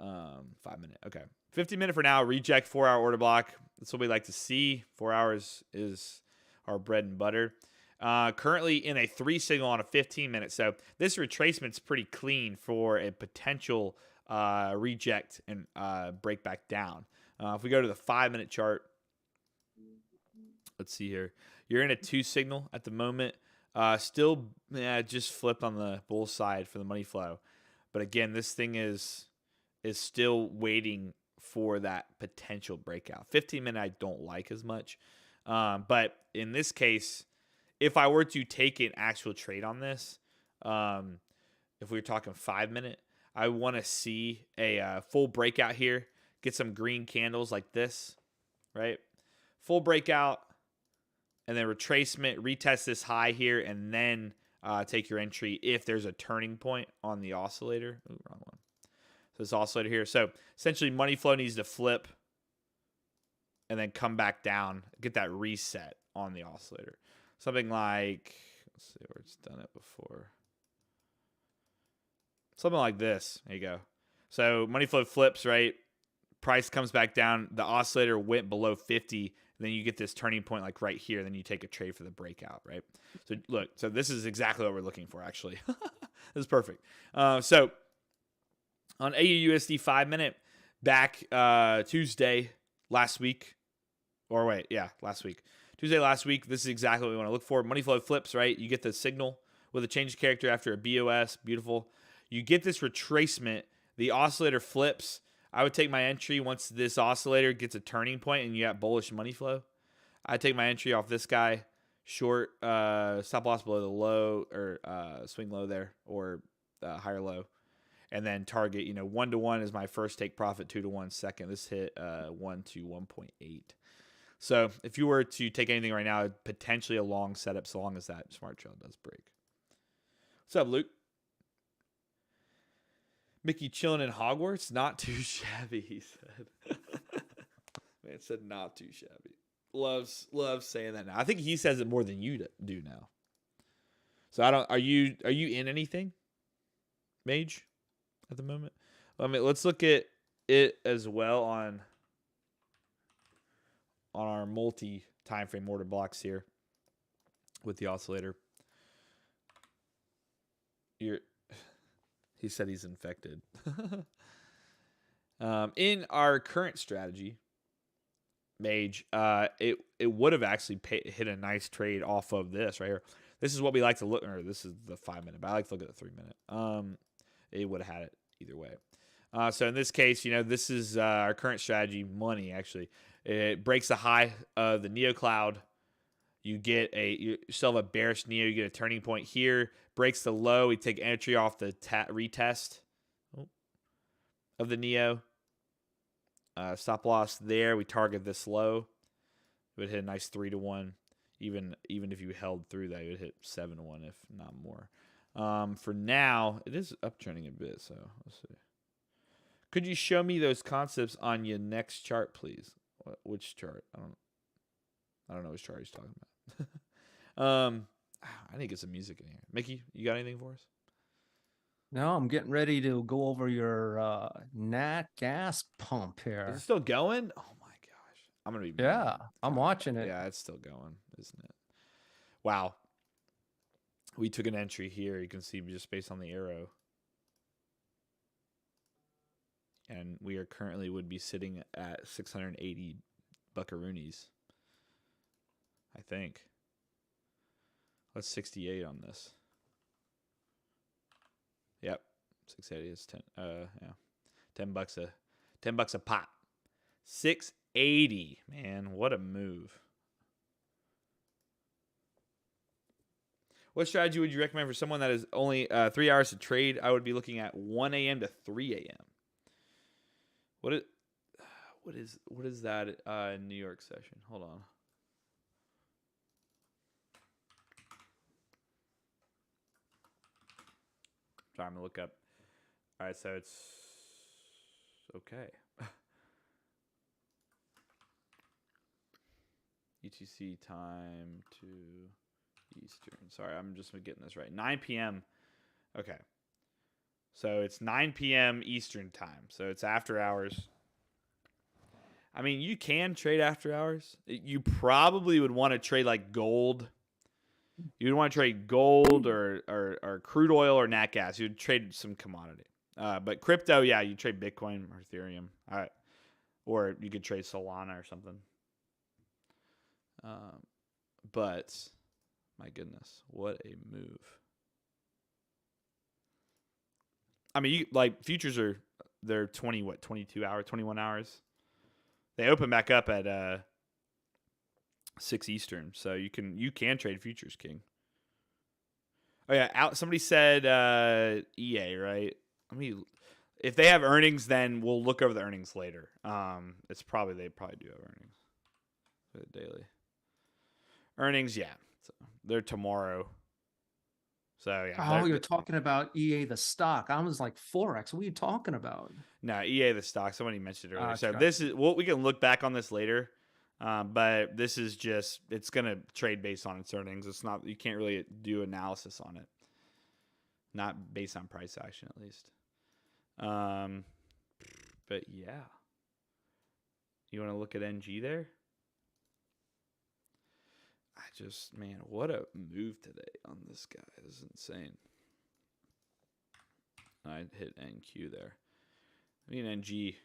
5-minute. Okay. 15-minute for now, reject 4-hour order block. That's what we like to see. 4 hours is our bread and butter. Currently in a 3 signal on a 15-minute. So this retracement's pretty clean for a potential reject and break back down. If we go to the 5-minute chart, let's see here. You're in a 2 signal at the moment. Still just flipped on the bull side for the money flow. But again, this thing is still waiting for that potential breakout. 15-minute I don't like as much. But in this case, if I were to take an actual trade on this, if we were talking 5-minute, I want to see a full breakout here, get some green candles like this, right? Full breakout, and then retracement, retest this high here, and then take your entry if there's a turning point on the oscillator. Ooh, wrong one. So this oscillator here. So essentially money flow needs to flip and then come back down, get that reset on the oscillator. Something like, let's see where it's done it before. Something like this. There you go. So money flow flips, right? Price comes back down. The oscillator went below 50. Then you get this turning point like right here. Then you take a trade for the breakout, right? So look, so this is exactly what we're looking for, actually. This is perfect. So on AUUSD 5-minute, back Tuesday last week. Or wait, yeah, last week. Tuesday last week, this is exactly what we want to look for. Money flow flips, right? You get the signal with a change of character after a BOS. Beautiful. You get this retracement. The oscillator flips. I would take my entry once this oscillator gets a turning point and you got bullish money flow. I take my entry off this guy, short, stop loss below the low, or swing low there, or higher low. And then target, 1-to-1 is my first take profit, 2-to-1 second. This hit 1 to 1.8. So if you were to take anything right now, potentially a long setup, so long as that smart trail does break. What's up, Luke? Mickey chilling in Hogwarts? Not too shabby, he said. Man said not too shabby. Loves saying that now. I think he says it more than you do now. So are you in anything, Mage, at the moment? Let's look at it as well on our multi time frame order blocks here with the oscillator. He said he's infected. In our current strategy, Mage, it would have actually hit a nice trade off of this right here. This is what we like to look, or this is the 5-minute, but I like to look at the 3-minute. It would have had it either way. So in this case, this is our current strategy, money actually. It breaks the high of the Neo Cloud. You still have a bearish Neo. You get a turning point here. Breaks the low. We take entry off the retest of the Neo. Stop loss there. We target this low. It would hit a nice 3-to-1. Even if you held through that, it would hit 7-to-1, if not more. For now, it is uptrending a bit. So let's see. Could you show me those concepts on your next chart, please? Which chart? I don't know which chart he's talking about. I need to get some music in here. Mickey, you got anything for us? No, I'm getting ready to go over your NAT gas pump here. Is it still going? Oh my gosh. I'm going to be mad. I'm watching it. Yeah, it's still going, isn't it? Wow. We took an entry here. You can see just based on the arrow. And we are currently would be sitting at 680 buckaroonies. I think. What's 68 on this? Yep. 680 is 10. Yeah. $10 a pop. 680. Man, what a move. What strategy would you recommend for someone that is only 3 hours to trade? I would be looking at 1 a.m. to 3 a.m. What is that New York session? Hold on. Trying to look up. All right, so it's okay. UTC time to Eastern. Sorry, I'm just getting this right. 9 p.m. Okay. So it's 9 p.m. Eastern time. So it's after hours. I mean, you can trade after hours. You probably would want to trade like gold. You would want to trade gold or crude oil or nat gas. You'd trade some commodity. But crypto, yeah, you trade Bitcoin or Ethereum. All right. Or you could trade Solana or something. But my goodness, what a move. I mean, futures they're 22 hours, 21 hours. They open back up at 6 Eastern, so you can trade futures, King. Oh yeah, somebody said EA, right? If they have earnings, then we'll look over the earnings later. They probably do have earnings. Look at the daily earnings. Yeah, so they're tomorrow. So yeah. Oh, you're talking about EA the stock. I was like Forex. What are you talking about? No, EA the stock. Somebody mentioned it earlier. So Gotcha. this is we can look back on this later, but this is just it's gonna trade based on its earnings. It's not you can't really do analysis on it, not based on price action at least. But yeah, you want to look at NG there? Man, what a move today on this guy. This is insane. I hit NQ there. I mean, NG.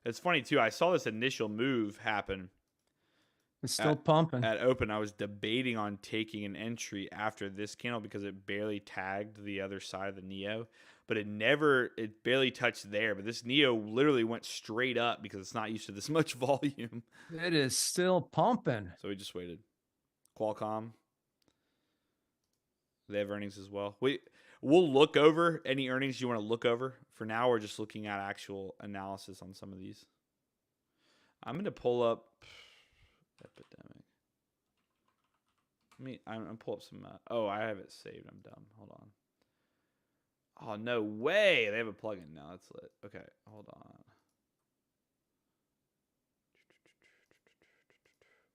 It's funny, too. I saw this initial move happen. It's still pumping. At open, I was debating on taking an entry after this candle because it barely tagged the other side of the Neo. But it barely touched there. But this Neo literally went straight up because it's not used to this much volume. It is still pumping. So we just waited. Qualcomm. They have earnings as well. We'll look over any earnings you want to look over. For now, we're just looking at actual analysis on some of these. I'm going to pull up Epidemic. I'm pull up some. I have it saved. I'm dumb. Hold on. Oh, no way. They have a plugin now. That's lit. Okay, hold on.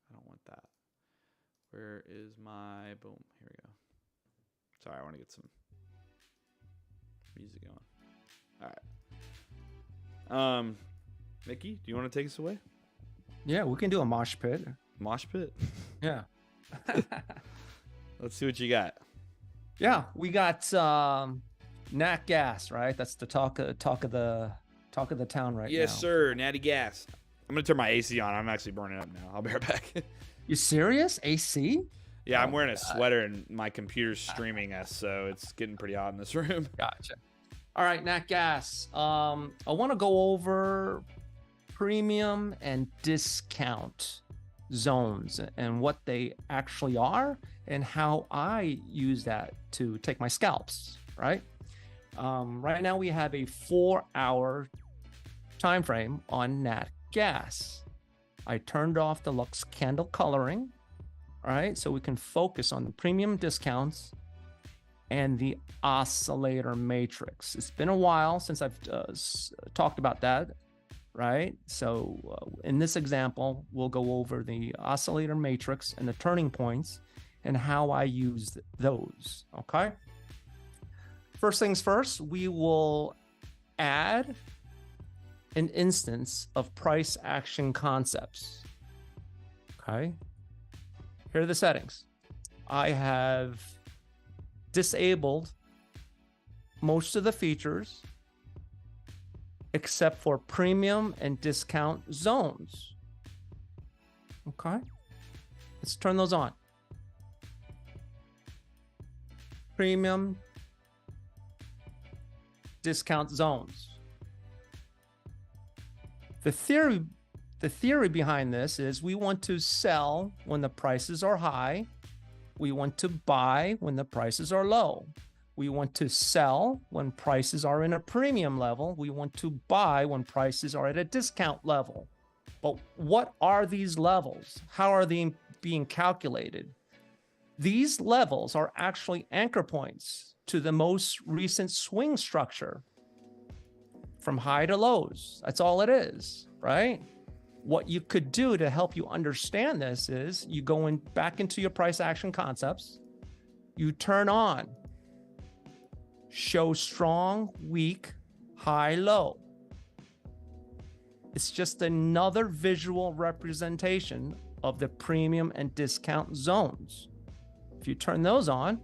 I don't want that. Where is my... Boom. Here we go. Sorry, I want to get some music going. All right. Mickey, do you want to take us away? Yeah, we can do a mosh pit. Mosh pit? Yeah. Let's see what you got. Yeah, we got Nat Gas, right? That's the talk of the town right now. Yes, sir. Natty Gas. I'm gonna turn my AC on. I'm actually burning up now. I'll be right back. You serious? AC? Yeah, I'm wearing a sweater and my computer's streaming us, so it's getting pretty hot in this room. Gotcha. All right, Nat Gas. I want to go over premium and discount zones and what they actually are and how I use that to take my scalps, right? Right now we have a 4-hour time frame on Nat Gas. I turned off the Lux candle coloring, all right, so we can focus on the premium discounts and the oscillator matrix. It's been a while since I've talked about that, right? So in this example, we'll go over the oscillator matrix and the turning points and how I use those, okay? First things first, we will add an instance of price action concepts, okay? Here are the settings. I have disabled most of the features except for premium and discount zones. Okay, let's turn those on. Premium, discount zones. The theory behind this is we want to sell when the prices are high. We want to buy when the prices are low. We want to sell when prices are in a premium level. We want to buy when prices are at a discount level. But what are these levels? How are they being calculated? These levels are actually anchor points to the most recent swing structure from high to lows. That's all it is, right? What you could do to help you understand this is you go back into your price action concepts, you turn on show strong, weak, high, low. It's just another visual representation of the premium and discount zones. If you turn those on,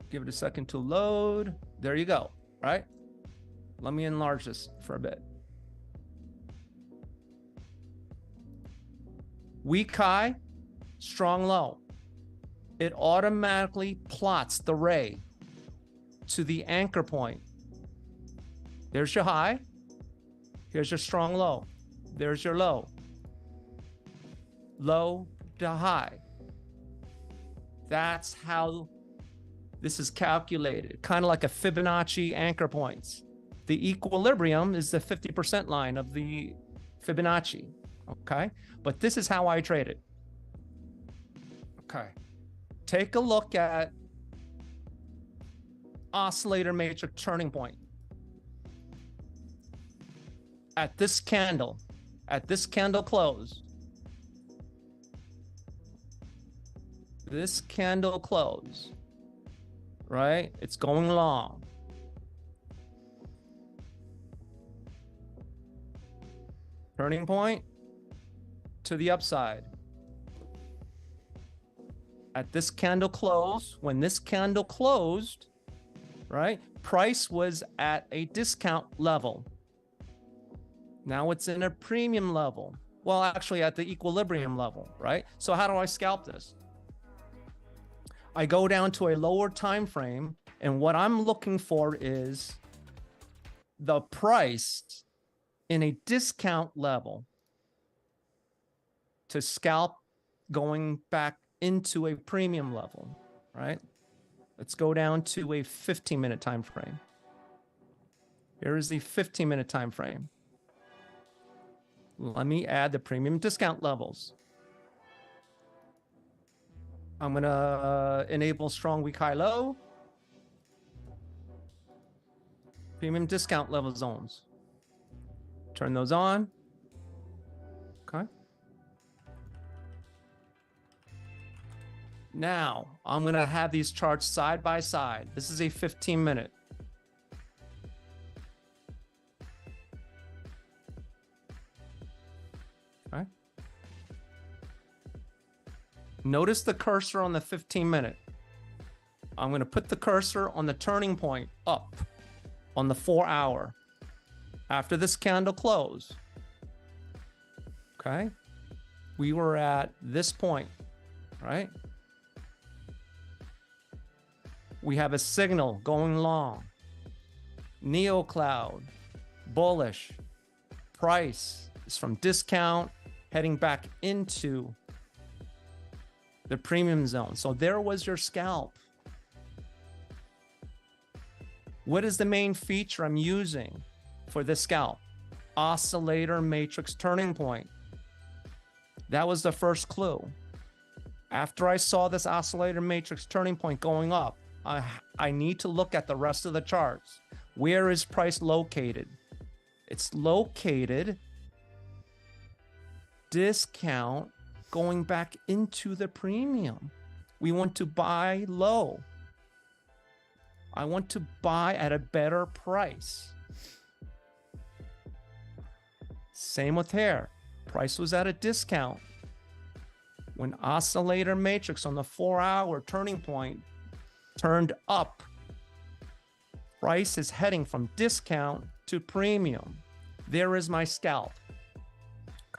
give it a second to load. There you go, right? Let me enlarge this for a bit. Weak high, strong low. It automatically plots the ray to the anchor point. There's your high. Here's your strong low. There's your low. Low to high. That's how this is calculated, kind of like a Fibonacci anchor points. The equilibrium is the 50% line of the Fibonacci, okay? But this is how I trade it. Okay, take a look at oscillator matrix turning point. At this candle close, this candle close, right? It's going long. Turning point to the upside. At this candle close, when this candle closed, right? Price was at a discount level. Now it's in a premium level. Well, actually at the equilibrium level, right? So how do I scalp this? I go down to a lower time frame, and what I'm looking for is the price in a discount level to scalp going back into a premium level, right? Let's go down to a 15-minute time frame. Here is the 15-minute time frame. Let me add the premium discount levels. I'm going to enable strong weak high low. Premium discount level zones. Turn those on. Okay. Now, I'm going to have these charts side by side. This is a 15-minute. Okay. Notice the cursor on the 15-minute. I'm going to put the cursor on the turning point up on the 4-hour. After this candle close, okay, we were at this point, right? We have a signal going long. Neo cloud, bullish. Price is from discount heading back into the premium zone. So there was your scalp. What is the main feature I'm using for this scalp? Oscillator matrix turning point. That was the first clue. After I saw this oscillator matrix turning point going up, I need to look at the rest of the charts. Where is price located? It's located discount going back into the premium. We want to buy low. I want to buy at a better price. Same with here. Price was at a discount. When oscillator matrix on the 4-hour turning point turned up, price is heading from discount to premium. There is my scalp.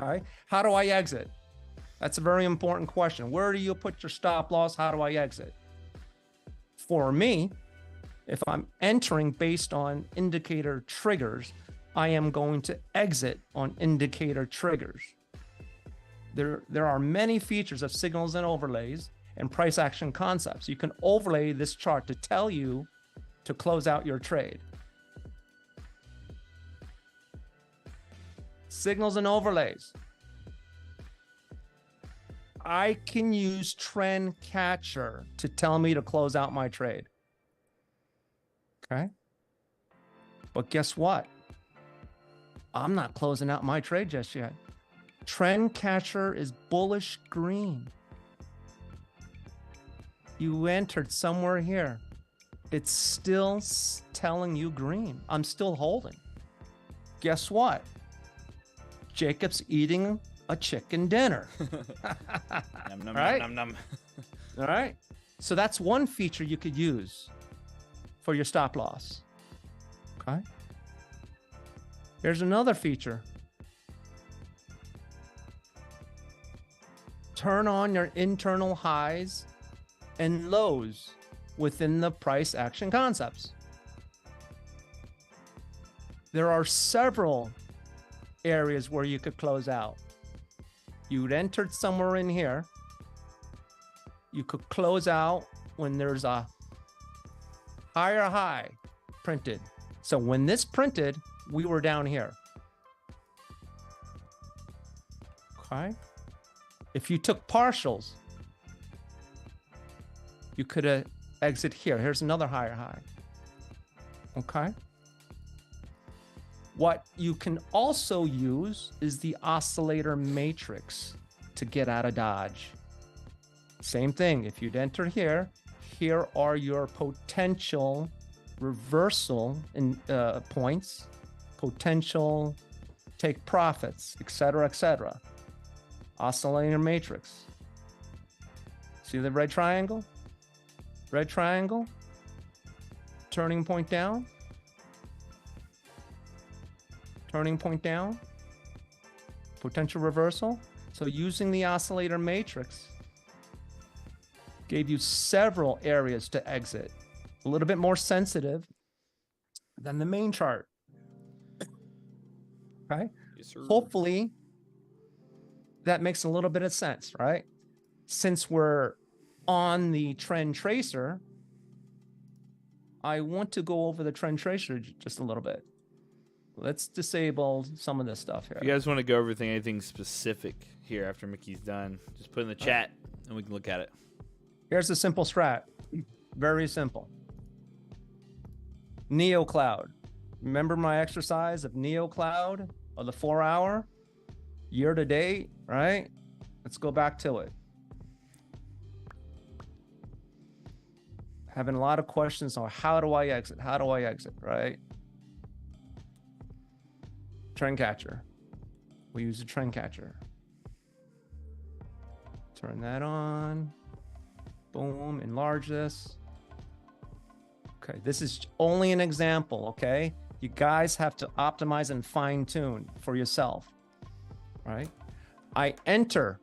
Okay. How do I exit? That's a very important question. Where do you put your stop loss? How do I exit? For me, if I'm entering based on indicator triggers, I am going to exit on indicator triggers. There are many features of signals and overlays and price action concepts. You can overlay this chart to tell you to close out your trade. Signals and overlays. I can use trend catcher to tell me to close out my trade. Okay. But guess what? I'm not closing out my trade just yet. Trend catcher is bullish green. You entered somewhere here. It's still telling you green. I'm still holding. Guess what? Jacob's eating a chicken dinner. Num, num, right? num, num, num. All right. So that's one feature you could use for your stop loss. Okay. Here's another feature. Turn on your internal highs and lows within the price action concepts. There are several areas where you could close out. You'd entered somewhere in here. You could close out when there's a higher high printed. So when this printed, we were down here. Okay. If you took partials, you could exit here. Here's another higher high. Okay. What you can also use is the oscillator matrix to get out of Dodge. Same thing. If you'd enter here, here are your potential reversal in points, potential take profits, etc., etc. Oscillator matrix. See the red triangle? Red triangle. Turning point down. Turning point down. Potential reversal. So using the oscillator matrix gave you several areas to exit. A little bit more sensitive than the main chart. Okay. Yes, sir. Hopefully that makes a little bit of sense, right? Since we're on the trend tracer, I want to go over the trend tracer just a little bit. Let's disable some of this stuff here. If you guys want to go over anything specific here after Mickey's done, just put in the chat and we can look at it. Here's a simple strat. Very simple. Neo Cloud. Remember my exercise of Neo Cloud of the 4 hour year to date, right? Let's go back to it. Having a lot of questions on how do I exit? How do I exit, right? Trend catcher. We use a trend catcher. Turn that on. Boom, enlarge this. Okay, this is only an example, okay? You guys have to optimize and fine tune for yourself, right? I enter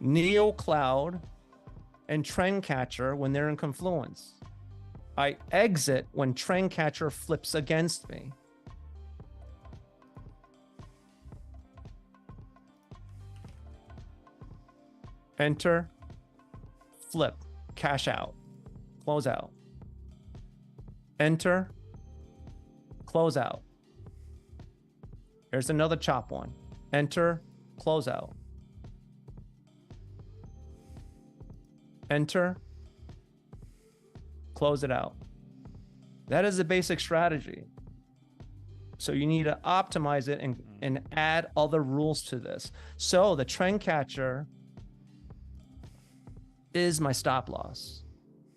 Neo Cloud and trend catcher when they're in confluence. I exit when trend catcher flips against me. Enter, flip, cash out, close out. Enter, close out. Here's another chop one. Enter, close out. Enter, close it out. That is a basic strategy. So you need to optimize it and add other rules to this. So the trend catcher is my stop loss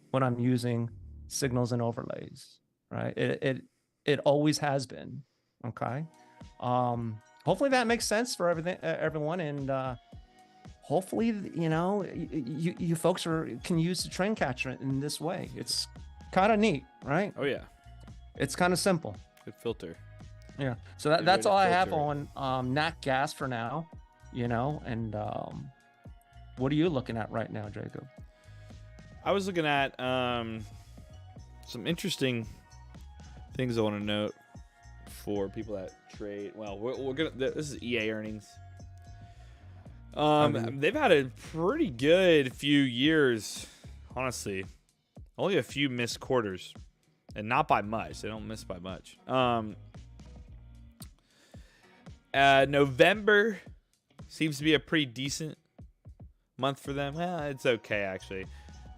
when I'm using signals and overlays, right? It always has been, okay? Hopefully that makes sense for everyone, and hopefully, you know, you folks can use the trend catcher in this way. It's kind of neat, right? Oh yeah, it's kind of simple. good filter. Yeah. So that's all I have on NAT gas for now, you know. And what are you looking at right now, Jacob? I was looking at some interesting things I want to note for people that trade. Well, we're gonna. This is EA earnings. They've had a pretty good few years, honestly. Only a few missed quarters, and not by much. They don't miss by much. November seems to be a pretty decent month for them. It's okay actually.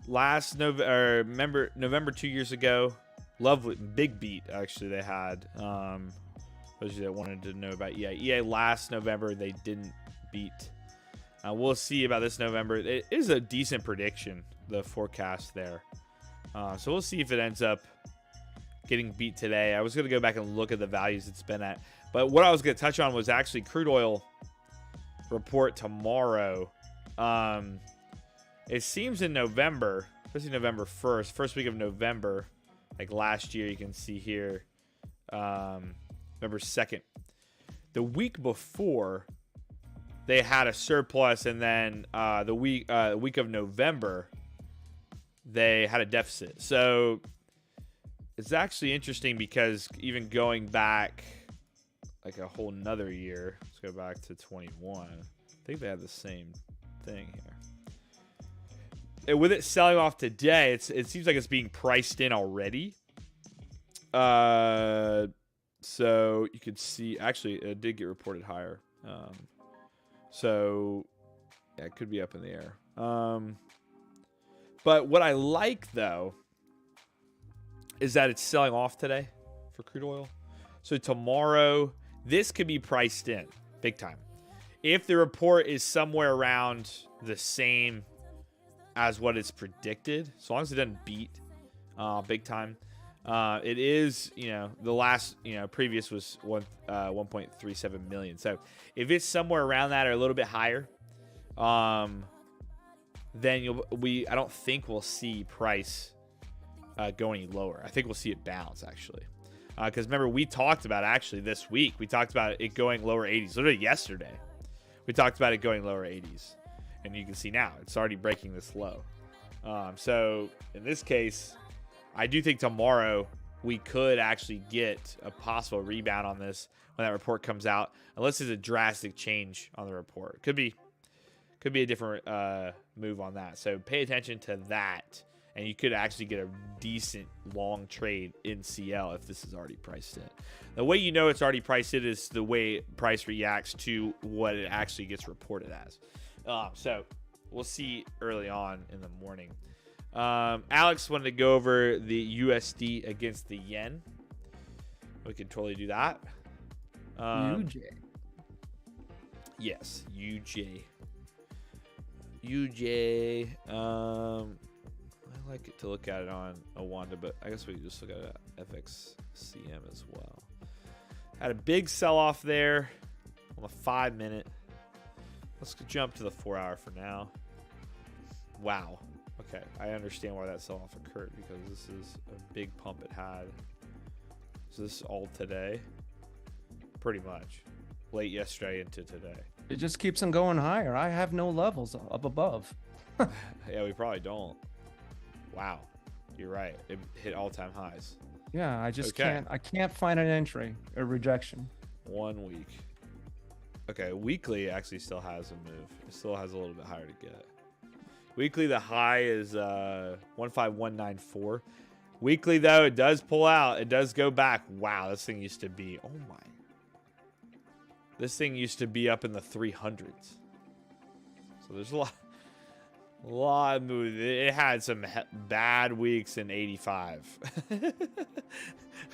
Last November 2 years ago, lovely big beat actually they had. Those of you that wanted to know about EA. EA last November they didn't beat. We'll see about this November. It is a decent prediction, the forecast there. So we'll see if it ends up getting beat today. I was going to go back and look at the values it's been at. But what I was going to touch on was actually crude oil report tomorrow. It seems in November, especially November 1st, first week of November, like last year, you can see here, November 2nd. The week before, they had a surplus, and then the week of November, they had a deficit. So it's actually interesting because even going back like a whole nother year, let's go back to 21. I think they had the same thing here. And with it selling off today, it seems like it's being priced in already. So you could see, actually, it did get reported higher. So yeah, it could be up in the air. But what I like though is that it's selling off today for crude oil. So tomorrow, this could be priced in big time. If the report is somewhere around the same as what it's predicted, as long as it doesn't beat big time, it is, the last, previous was 1.37 million. So if it's somewhere around that or a little bit higher, then I don't think we'll see price go any lower. I think we'll see it bounce actually. Because remember, we talked about actually this week, we talked about it going lower 80s. Literally yesterday, we talked about it going lower 80s. And you can see now, it's already breaking this low. So in this case, I do think tomorrow we could actually get a possible rebound on this when that report comes out, unless there's a drastic change on the report. Could be a different move on that. So pay attention to that. And you could actually get a decent long trade in CL if this is already priced in. The way you know it's already priced in is the way price reacts to what it actually gets reported as. So we'll see early on in the morning. Alex wanted to go over the USD against the yen. We can totally do that. UJ. Yes, UJ. UJ. I like it to look at it on a Wanda, but I guess we can just look at it at FXCM as well. Had a big sell-off there on the 5-minute. Let's jump to the 4-hour for now. Wow. Okay, I understand why that sell-off occurred, because this is a big pump it had. So this is all today? Pretty much. Late yesterday into today. It just keeps on going higher. I have no levels up above. Yeah, we probably don't. Wow, you're right. It hit all-time highs. Yeah, I just can't find an entry or rejection. 1 week. Okay, weekly actually still has a move. It still has a little bit higher to get. Weekly, the high is 15194. Weekly, though, it does pull out. It does go back. Wow, this thing used to be, oh my. This thing used to be up in the 300s. So there's a lot of moves. It had some bad weeks in 85.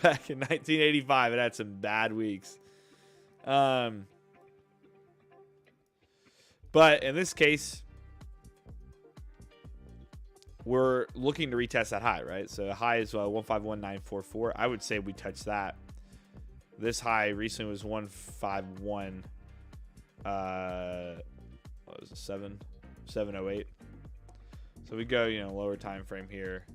Back in 1985, it had some bad weeks. But in this case, we're looking to retest that high, right? So the high is 151,944. I would say we touch that. This high recently was 151. What was it? 708. So we go, lower time frame here.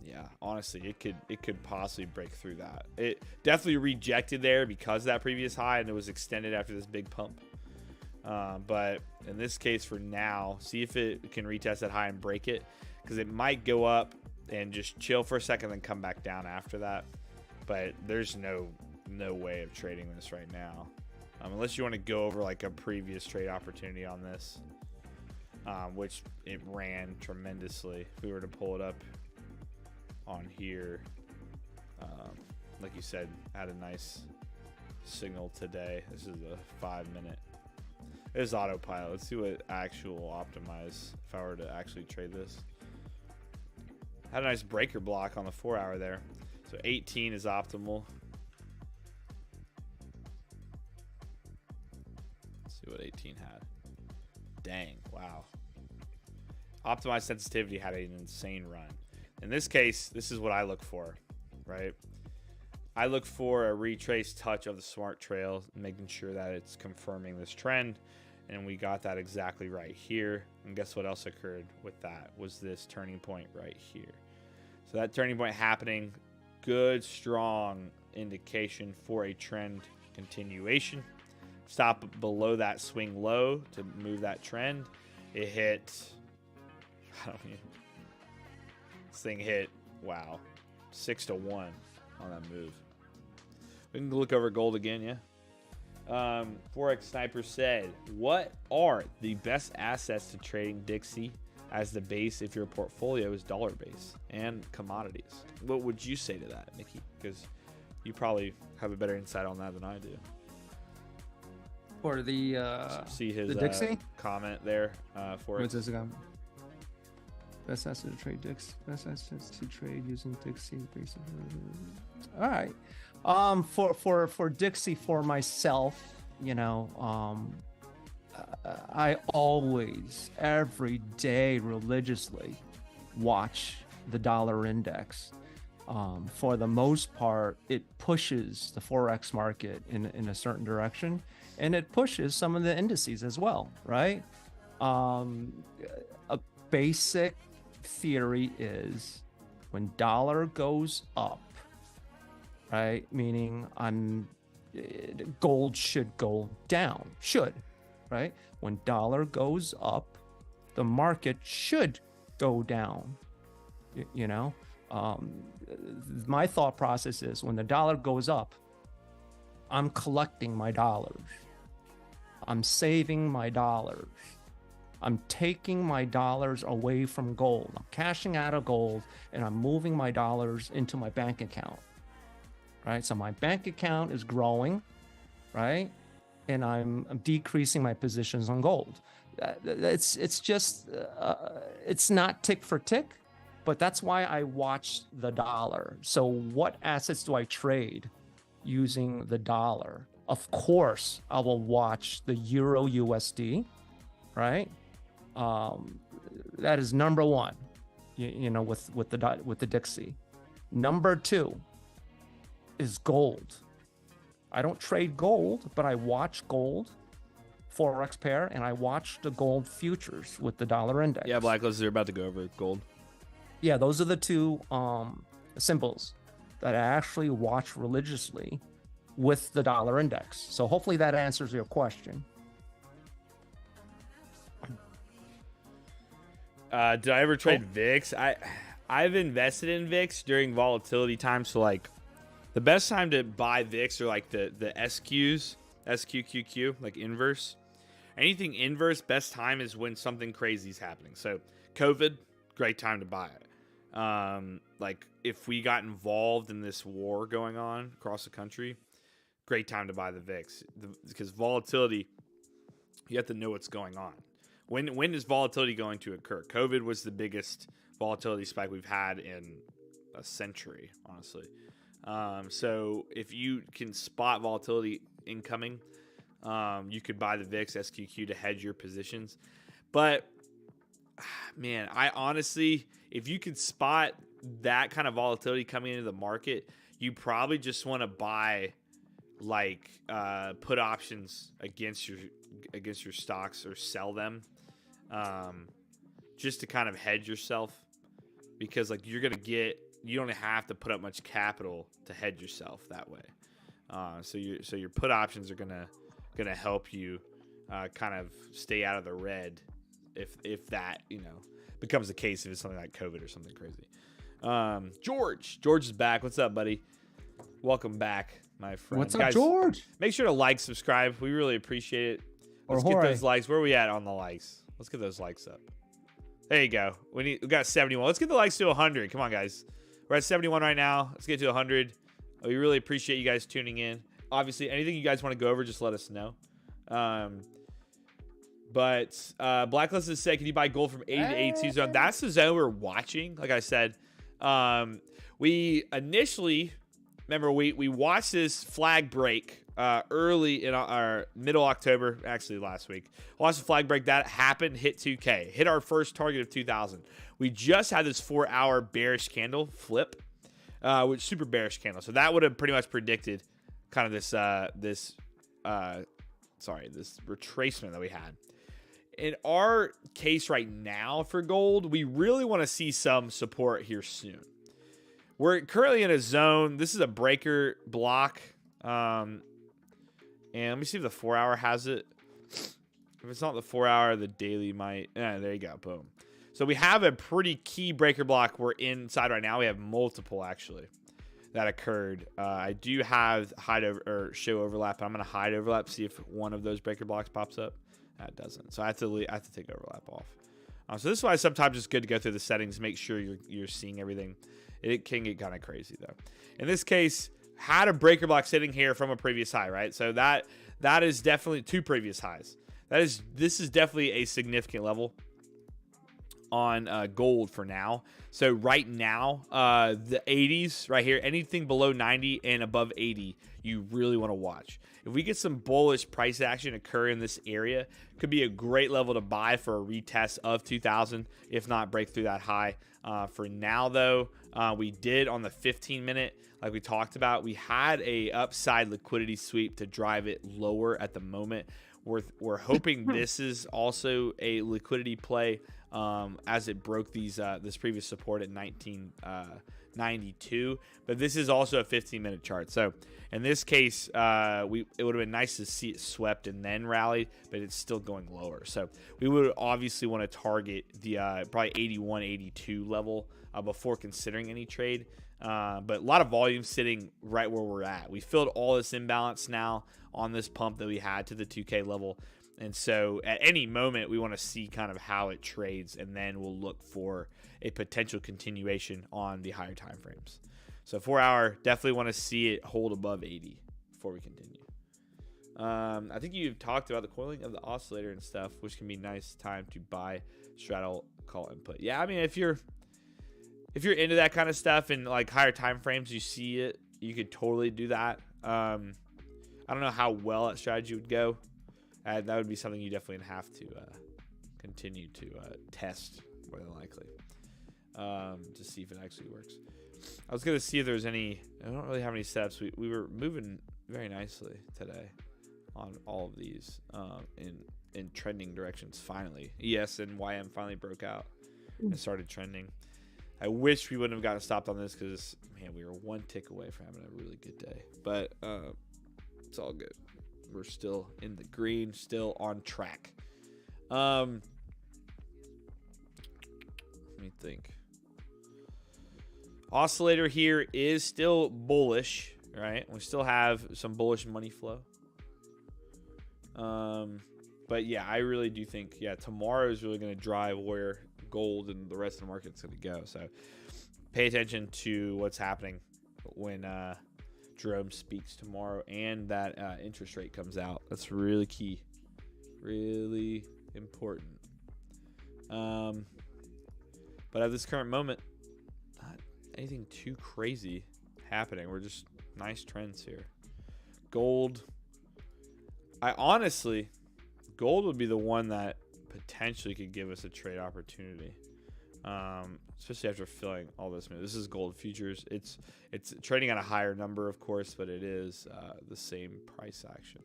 Yeah, honestly, it could possibly break through that. It definitely rejected there because of that previous high, and it was extended after this big pump. But in this case, for now, see if it can retest that high and break it, because it might go up and just chill for a second, then come back down after that. But there's no way of trading this right now, unless you want to go over like a previous trade opportunity on this. Which it ran tremendously. If we were to pull it up on here, like you said, had a nice signal today. This is a 5-minute. It is autopilot. Let's see what actual optimize if I were to actually trade this. Had a nice breaker block on the 4-hour there. So 18 is optimal. Let's see what 18 had. Dang, wow. Optimized sensitivity had an insane run. In this case, this is what I look for, right? I look for a retrace touch of the smart trail, making sure that it's confirming this trend. And we got that exactly right here. And guess what else occurred with that? Was this turning point right here. So that turning point happening, good, strong indication for a trend continuation. Stop below that swing low to move that trend. It hit, this thing hit, wow, 6 to 1 on that move. We can look over gold again, yeah. Forex Sniper said, what are the best assets to trading Dixie as the base if your portfolio is dollar base and commodities? What would you say to that, Nikki? Because you probably have a better insight on that than I do. For the See his Dixie comment there for what's it. this again? Best asset to trade Dix. Best assets to trade using Dixie. All right. For Dixie, for myself, you know, I always, every day, religiously watch the dollar index. For the most part, it pushes the Forex market in a certain direction, and it pushes some of the indices as well, right? A basic theory is when dollar goes up, right? Meaning gold should go down, right? When dollar goes up, the market should go down, you know? My thought process is when the dollar goes up, I'm collecting my dollars. I'm saving my dollars. I'm taking my dollars away from gold. I'm cashing out of gold and I'm moving my dollars into my bank account, right? So my bank account is growing, right? And I'm decreasing my positions on gold. It's just, it's not tick for tick, but that's why I watch the dollar. So what assets do I trade using the dollar? Of course, I will watch the Euro USD, right? That is number one, you know, with the Dixie. Number two is gold. I don't trade gold, but I watch gold, Forex pair, and I watch the gold futures with the dollar index. Yeah, Blacklist, they're about to go over gold. Yeah, those are the two symbols that I actually watch religiously with the dollar index. So hopefully that answers your question. Did I ever trade VIX? I've invested in VIX during volatility times. So like the best time to buy VIX are like the SQs, SQQQ, like inverse. Anything inverse, best time is when something crazy is happening. So COVID, great time to buy it. Like if we got involved in this war going on across the country, great time to buy the VIX because volatility, you have to know what's going on. When is volatility going to occur? COVID was the biggest volatility spike we've had in a century, honestly. So if you can spot volatility incoming, you could buy the VIX SQQ to hedge your positions. But man, I honestly, if you could spot that kind of volatility coming into the market, you probably just want to buy like put options against your stocks or sell them, just to kind of hedge yourself, because like you don't have to put up much capital to hedge yourself that way. So your put options are gonna help you kind of stay out of the red if that, you know, becomes the case, if it's something like COVID or something crazy. George is back. What's up, buddy? Welcome back, my friend. What's up, guys, George? Make sure to like, subscribe. We really appreciate it. Let's get those likes. Where are we at on the likes? Let's get those likes up. There you go. We got 71. Let's get the likes to 100. Come on, guys. We're at 71 right now. Let's get to 100. We really appreciate you guys tuning in. Obviously, anything you guys want to go over, just let us know. But Blacklisted said, can you buy gold from 80 to 82 zone? That's the zone we're watching. Like I said, we initially, remember, we watched this flag break early in our middle October, actually last week. Watched the flag break. That happened, hit 2K, hit our first target of 2,000. We just had this 4-hour bearish candle flip, which super bearish candle. So that would have pretty much predicted kind of this retracement that we had. In our case right now for gold, we really want to see some support here soon. We're currently in a zone. This is a breaker block. And let me see if the 4-hour has it. If it's not the 4-hour, the daily might. Yeah, there you go. Boom. So we have a pretty key breaker block we're inside right now. We have multiple, actually, that occurred. I do have show overlap. I'm going to hide overlap, see if one of those breaker blocks pops up. That doesn't. So I have to take overlap off. So this is why sometimes it's good to go through the settings, make sure you're seeing everything. It can get kind of crazy though. In this case, had a breaker block sitting here from a previous high, right? So that that is definitely 2 previous highs. This is definitely a significant level on gold for now. So right now, the 80s right here, anything below 90 and above 80, you really want to watch. If we get some bullish price action occur in this area, could be a great level to buy for a retest of 2000, if not break through that high. For now, though, we did on the 15-minute, like we talked about, we had a upside liquidity sweep to drive it lower at the moment. We're hoping this is also a liquidity play as it broke this previous support at 1992, but this is also a 15-minute chart. So in this case, it would have been nice to see it swept and then rallied, but it's still going lower. So we would obviously want to target the probably 81, 82 level before considering any trade. But a lot of volume sitting right where we're at. We filled all this imbalance now on this pump that we had to the 2K level. And so at any moment, we want to see kind of how it trades, and then we'll look for a potential continuation on the higher time frames. So 4 hour, definitely want to see it hold above 80 before we continue. I think you've talked about the coiling of the oscillator and stuff, which can be a nice time to buy straddle call input. Yeah, I mean, if you're into that kind of stuff and like higher time frames, you see it, you could totally do that. I don't know how well that strategy would go. That would be something you definitely have to continue to test, more than likely, to see if it actually works. I was going to see if there's any. I don't really have any setups. We were moving very nicely today on all of these in trending directions. Finally, ES and YM finally broke out and started trending. I wish we wouldn't have gotten stopped on this because, man, we were one tick away from having a really good day. But it's all good. We're still in the green, still on track. Let me think. Oscillator here is still bullish, right? We still have some bullish money flow. But yeah, I really do think, tomorrow is really going to drive where gold and the rest of the market's going to go. So pay attention to what's happening when Jerome speaks tomorrow and that interest rate comes out. That's really key, really important. But at this current moment, not anything too crazy happening. We're just nice trends here. Gold, gold would be the one that potentially could give us a trade opportunity, especially after filling all this. This is gold futures. It's trading at a higher number, of course, but it is the same price action.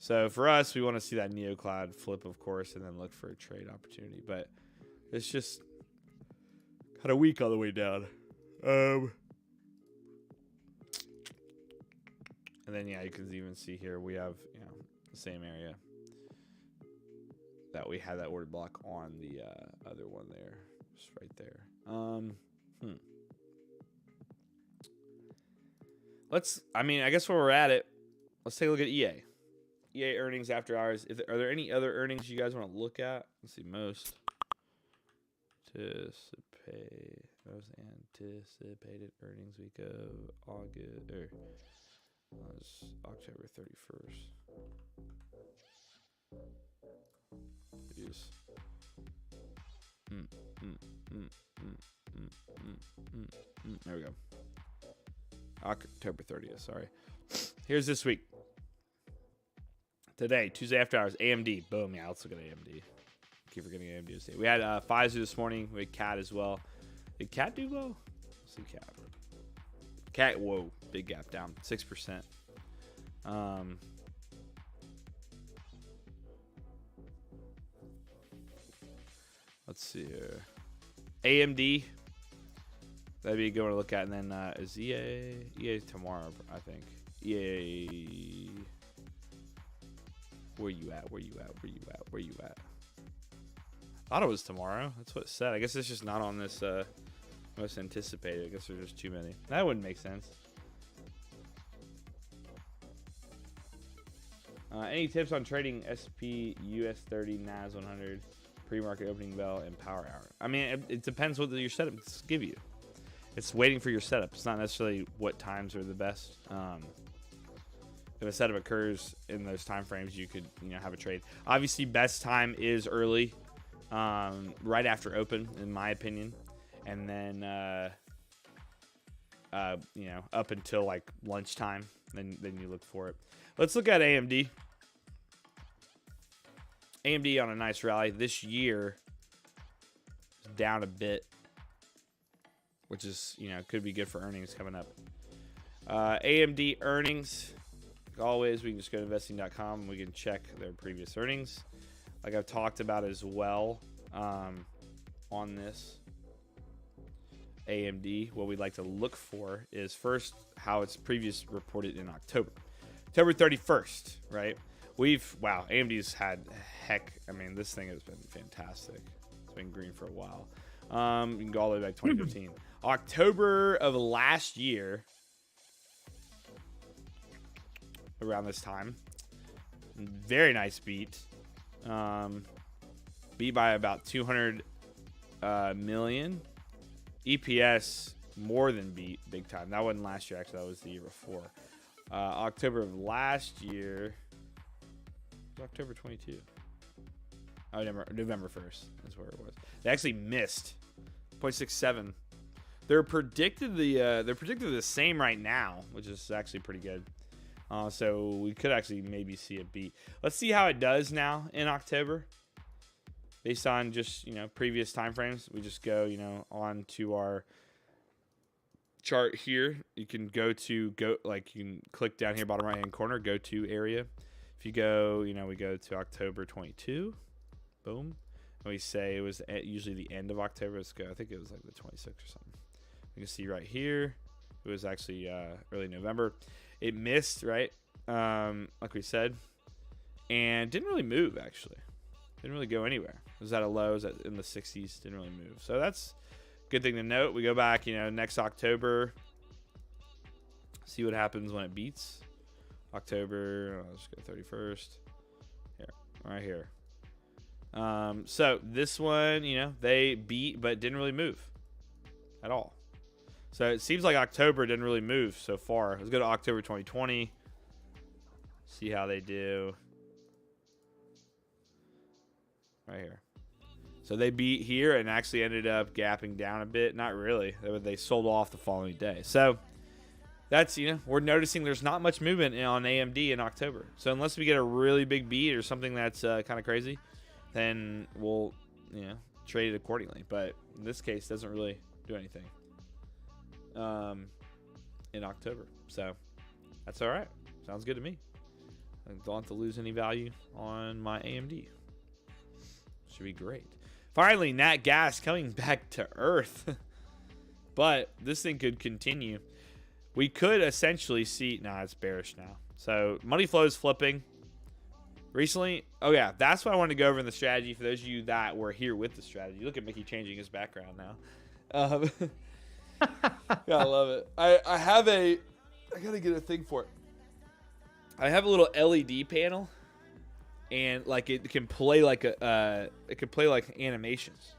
So for us, we want to see that neocloud flip, of course, and then look for a trade opportunity. But it's just kind of weak all the way down. And then you can even see here we have the same area that we had that order block on the other one there, just right there. I guess while we're at it, let's take a look at EA. EA earnings after hours. Are there any other earnings you guys want to look at? Let's see, most anticipated earnings week of October 31st. There we go. October 30th, sorry. Here's this week. Today, Tuesday after hours, AMD. Boom, yeah, let's look at AMD. Keep forgetting AMD today. We had Pfizer this morning. We had CAT as well. Did CAT do well? Let's see CAT. CAT, whoa, big gap down, 6%. Let's see here. AMD. That'd be a good one to look at. And then is EA tomorrow, I think. EA. Where you at? I thought it was tomorrow. That's what it said. I guess it's just not on this most anticipated. I guess there's just too many. That wouldn't make sense. Any tips on trading SP, US 30, NAS 100, pre-market opening bell, and power hour? I mean, it depends what your setups give you. It's waiting for your setup. It's not necessarily what times are the best. if a setup occurs in those time frames, you could have a trade. Obviously, best time is early, right after open, in my opinion, and then up until like lunchtime. Then you look for it. Let's look at AMD. AMD on a nice rally this year, down a bit, which is could be good for earnings coming up. AMD earnings, like always, we can just go to investing.com and we can check their previous earnings, like I've talked about as well. On this AMD, what we'd like to look for is first how it's previous reported in October 31st, right? Wow, AMD's had this thing has been fantastic. It's been green for a while. You can go all the way back to 2015. October of last year, around this time, very nice beat. Beat by about 200 million. EPS more than beat big time. That wasn't last year, actually. That was the year before. October of last year, October 22. Oh, November 1st is where it was. They actually missed 0.67. They're predicted the same right now, which is actually pretty good. So we could actually maybe see it beat. Let's see how it does now in October. Based on just previous time frames, we just go on to our chart here. You can you can click down here bottom right hand corner, go to area. If you go, we go to October 22, boom, and we say it was usually the end of October. Let's go. I think it was like the 26th or something. You can see right here, it was actually early November. It missed, right, like we said, and didn't really move actually. Didn't really go anywhere. It was at a low, it was in the 60s, didn't really move. So that's a good thing to note. We go back, next October, see what happens when it beats. October, I'll just go 31st. Here, right here. So this one, they beat, but didn't really move at all. So it seems like October didn't really move so far. Let's go to October 2020. See how they do. Right here. So they beat here and actually ended up gapping down a bit. Not really. They sold off the following day. So that's, we're noticing there's not much movement on AMD in October. So unless we get a really big beat or something that's kind of crazy, then we'll, trade it accordingly. But in this case, it doesn't really do anything in October. So that's all right. Sounds good to me. I don't have to lose any value on my AMD. Should be great. Finally, Nat Gas coming back to earth. But this thing could continue. We could essentially see... Nah, it's bearish now. So money flow is flipping. Recently... Oh, yeah. That's what I wanted to go over in the strategy. For those of you that were here with the strategy. Look at Mickey changing his background now. Yeah, I love it. I have a... I got to get a thing for it. I have a little LED panel. And like it can play like animations.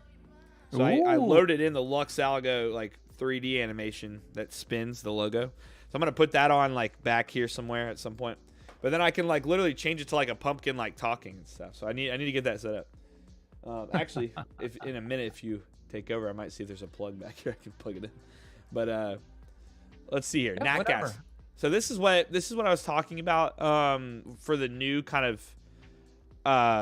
So I loaded in the Lux Algo like 3D animation that spins the logo. So I'm gonna put that on like back here somewhere at some point. But then I can like literally change it to like a pumpkin like talking and stuff. So I need to get that set up. Actually, if in a minute if you take over, I might see if there's a plug back here I can plug it in. But let's see here. Yeah, NatGas. So this is what I was talking about for the new kind of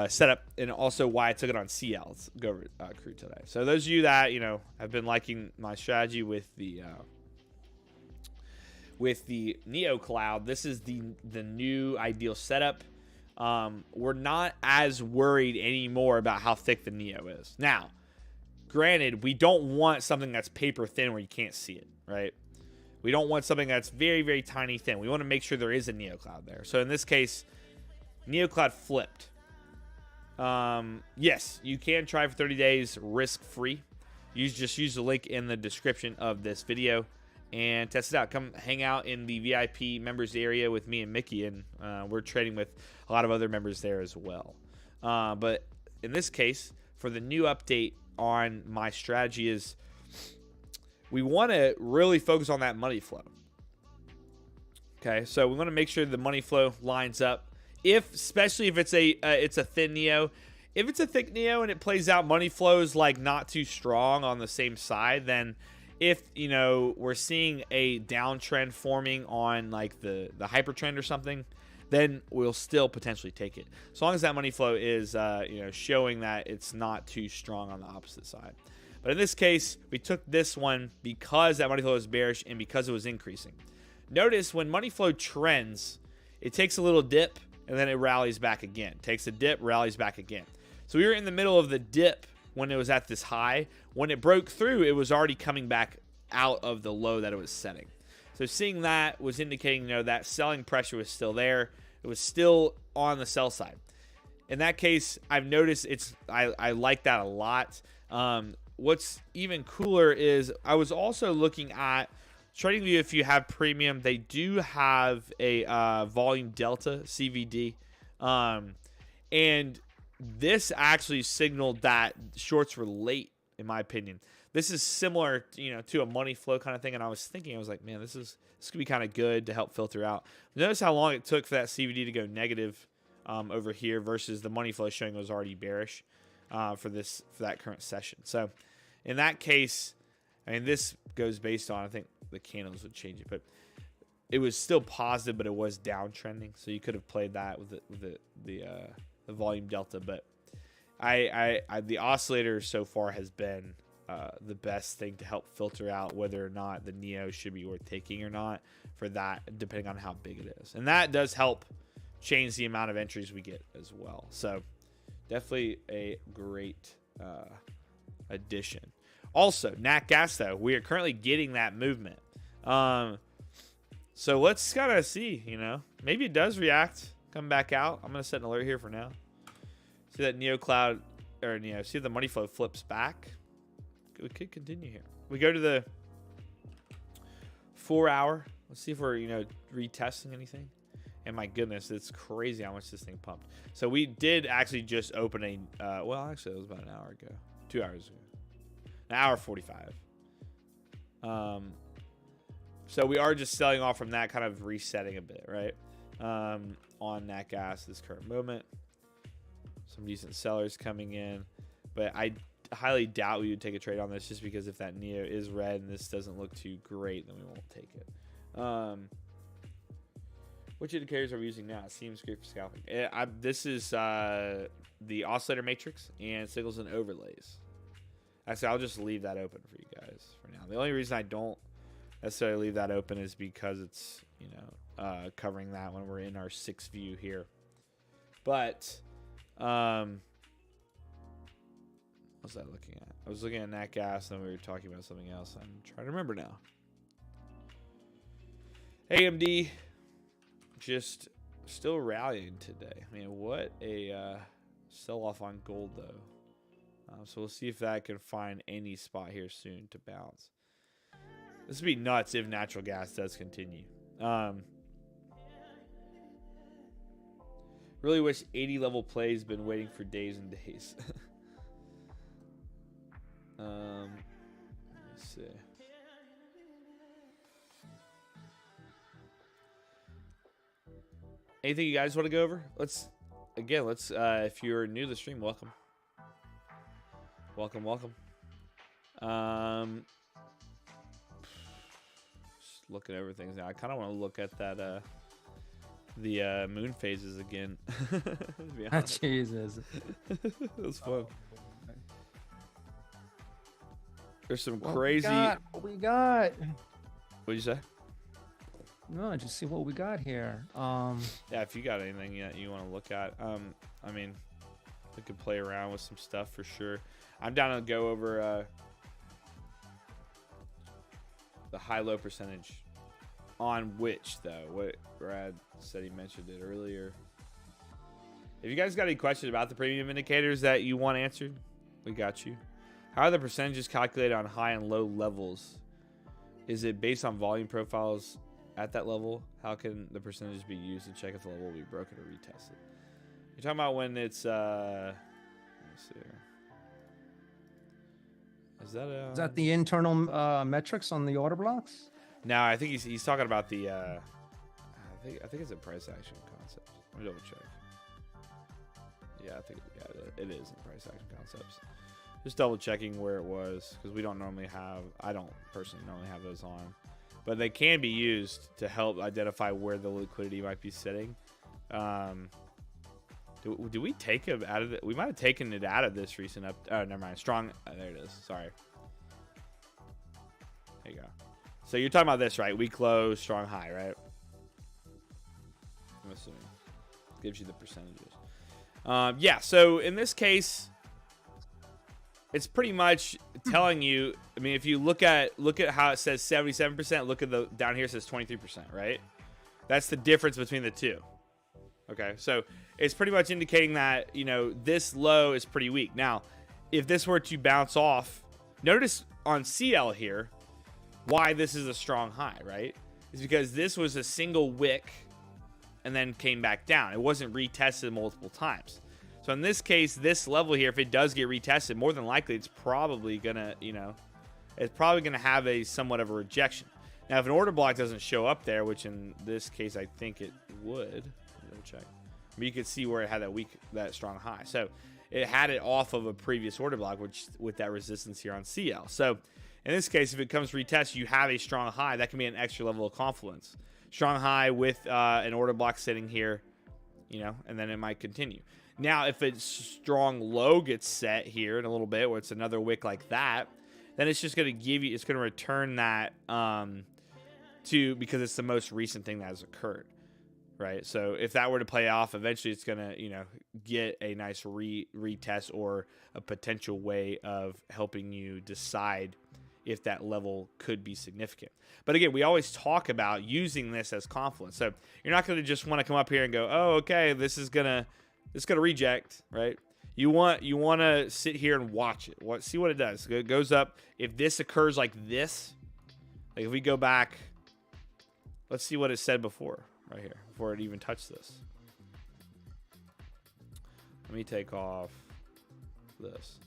setup, and also why I took it on CL. Let's go over crude today. So those of you that have been liking my strategy with the Neo Cloud, this is the new ideal setup. We're not as worried anymore about how thick the Neo is. Now, granted, we don't want something that's paper thin where you can't see it, right? We don't want something that's very, very tiny thin. We want to make sure there is a Neo Cloud there. So in this case, Neo Cloud flipped. Yes, you can try for 30 days risk-free. Just use the link in the description of this video and test it out. Come hang out in the VIP members area with me and Mickey, and we're trading with a lot of other members there as well. But in this case, for the new update on my strategy is we want to really focus on that money flow. Okay, so we want to make sure the money flow lines up. Especially if it's a thin neo. If it's a thick neo and it plays out money flows like not too strong on the same side, then if we're seeing a downtrend forming on like the hyper trend or something, then we'll still potentially take it, as long as that money flow is showing that it's not too strong on the opposite side. But in this case, we took this one because that money flow was bearish and because it was increasing. Notice when money flow trends, it takes a little dip and then it rallies back again. Takes a dip, rallies back again. So we were in the middle of the dip when it was at this high. When it broke through, it was already coming back out of the low that it was setting. So seeing that was indicating, that selling pressure was still there. It was still on the sell side. In that case, I've noticed I like that a lot. What's even cooler is I was also looking at TradingView. If you have premium, they do have a volume delta CVD, and this actually signaled that shorts were late, in my opinion. This is similar, to a money flow kind of thing. And I was like, man, this could be kind of good to help filter out. Notice how long it took for that CVD to go negative over here versus the money flow showing it was already bearish for that current session. So in that case, I mean, this goes based on, I think the candles would change it, but it was still positive, but it was downtrending. So you could have played that with the volume delta. But the oscillator so far has been the best thing to help filter out whether or not the neo should be worth taking or not, for that, depending on how big it is. And that does help change the amount of entries we get as well. So definitely a great addition. Also, Nat Gas, though, we are currently getting that movement. So let's kind of see, maybe it does react, come back out. I'm going to set an alert here for now. See that Neo Cloud, or see if the money flow flips back. We could continue here. We go to the 4 hour. Let's see if we're, retesting anything. And my goodness, it's crazy how much this thing pumped. So we did actually just open a, well, actually, it was about an hour ago. 2 hours ago. An hour 45. So we are just selling off from that, kind of resetting a bit, right? On Nat Gas this current moment. Some decent sellers coming in. But I highly doubt we would take a trade on this, just because if that Neo is red and this doesn't look too great, then we won't take it. Which indicators are we using now? Seems great for scalping. This is the oscillator matrix and signals and overlays. Actually, I'll just leave that open for you guys for now. The only reason I don't necessarily leave that open is because it's, covering that when we're in our 6th view here. But, what was I looking at? I was looking at Nat Gas, and then we were talking about something else. I'm trying to remember now. AMD just still rallying today. I mean, what a sell-off on gold, though. So we'll see if that can find any spot here soon to bounce. This would be nuts if natural gas does continue. Really wish 80 level plays been waiting for days and days. Let's see. Anything you guys want to go over? Let's if you're new to the stream, welcome. Welcome. Just looking over things now. I kind of want to look at that the moon phases again. Jesus. It was fun. There's some crazy. What we got? What'd you say? No, just see what we got here. Yeah, if you got anything you want to look at, I mean, we could play around with some stuff for sure. I'm down to go over the high-low percentage. On which, though? What Brad said, he mentioned it earlier. If you guys got any questions about the premium indicators that you want answered, we got you. How are the percentages calculated on high and low levels? Is it based on volume profiles at that level? How can the percentages be used to check if the level will be broken or retested? You're talking about when it's let me see here. Is that the internal metrics on the order blocks? No, I think he's talking about the I think it's a price action concept. Let me double check. Yeah, I think it is in price action concepts. Just double checking where it was, because we don't normally have, I don't personally normally have those on, but they can be used to help identify where the liquidity might be sitting. Do we take it out of it? We might have taken it out of this recent up. Oh, never mind. Strong. There it is. Sorry. There you go. So you're talking about this, right? Weak low, strong high, right? I'm assuming. Gives you the percentages. Yeah. So in this case, it's pretty much telling you. I mean, if you look at how it says 77%, look at the down here it says 23%, right? That's the difference between the two. Okay, so it's pretty much indicating that, you know, this low is pretty weak. Now, if this were to bounce off, notice on CL here why this is a strong high, right? It's because this was a single wick and then came back down. It wasn't retested multiple times. So in this case, this level here, if it does get retested, more than likely it's probably gonna, you know, it's probably gonna have a somewhat of a rejection. Now, if an order block doesn't show up there, which in this case I think it would, check. I mean, you could see where it had that strong high. So it had it off of a previous order block, which with that resistance here on CL. So in this case, if it comes retest, you have a strong high. That can be an extra level of confluence. Strong high with an order block sitting here, you know, and then it might continue. Now, if a strong low gets set here in a little bit, where it's another wick like that, then it's just going to give you, it's going to return that because it's the most recent thing that has occurred. Right, so if that were to play off, eventually it's gonna, you know, get a nice retest or a potential way of helping you decide if that level could be significant. But again, we always talk about using this as confluence. So you're not gonna just want to come up here and go, oh, okay, this is gonna reject, right? You want to sit here and watch it. See what it does. It goes up. If this occurs like this, like if we go back, let's see what it said before. Right here, before it even touched this. Let me take off this.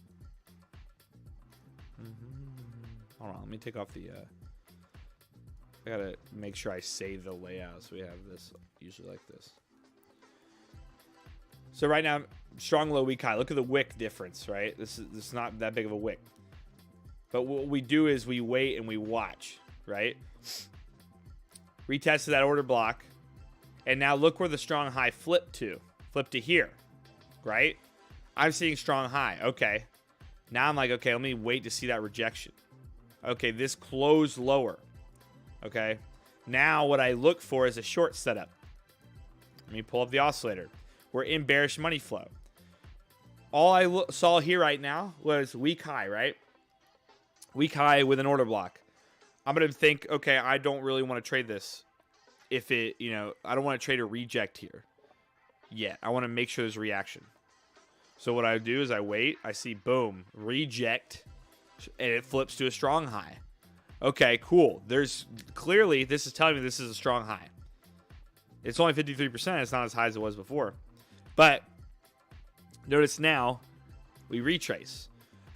Hold on, let me take off the, I gotta make sure I save the layout so we have this usually like this. So right now, strong, low, weak, high. Look at the wick difference, right? This is not that big of a wick. But what we do is we wait and we watch, right? Retested that order block. And now look where the strong high flipped to. Flipped to here, right? I'm seeing strong high. Okay. Now I'm like, okay, let me wait to see that rejection. Okay, this closed lower. Okay. Now what I look for is a short setup. Let me pull up the oscillator. We're in bearish money flow. All I saw here right now was weak high, right? Weak high with an order block. I'm going to think, okay, I don't really want to trade this. If it, you know, I don't want to trade a reject here yet. I want to make sure there's a reaction. So what I do is I wait. I see, boom, reject, and it flips to a strong high. Okay, cool. There's clearly, this is telling me this is a strong high. It's only 53%. It's not as high as it was before. But notice now we retrace.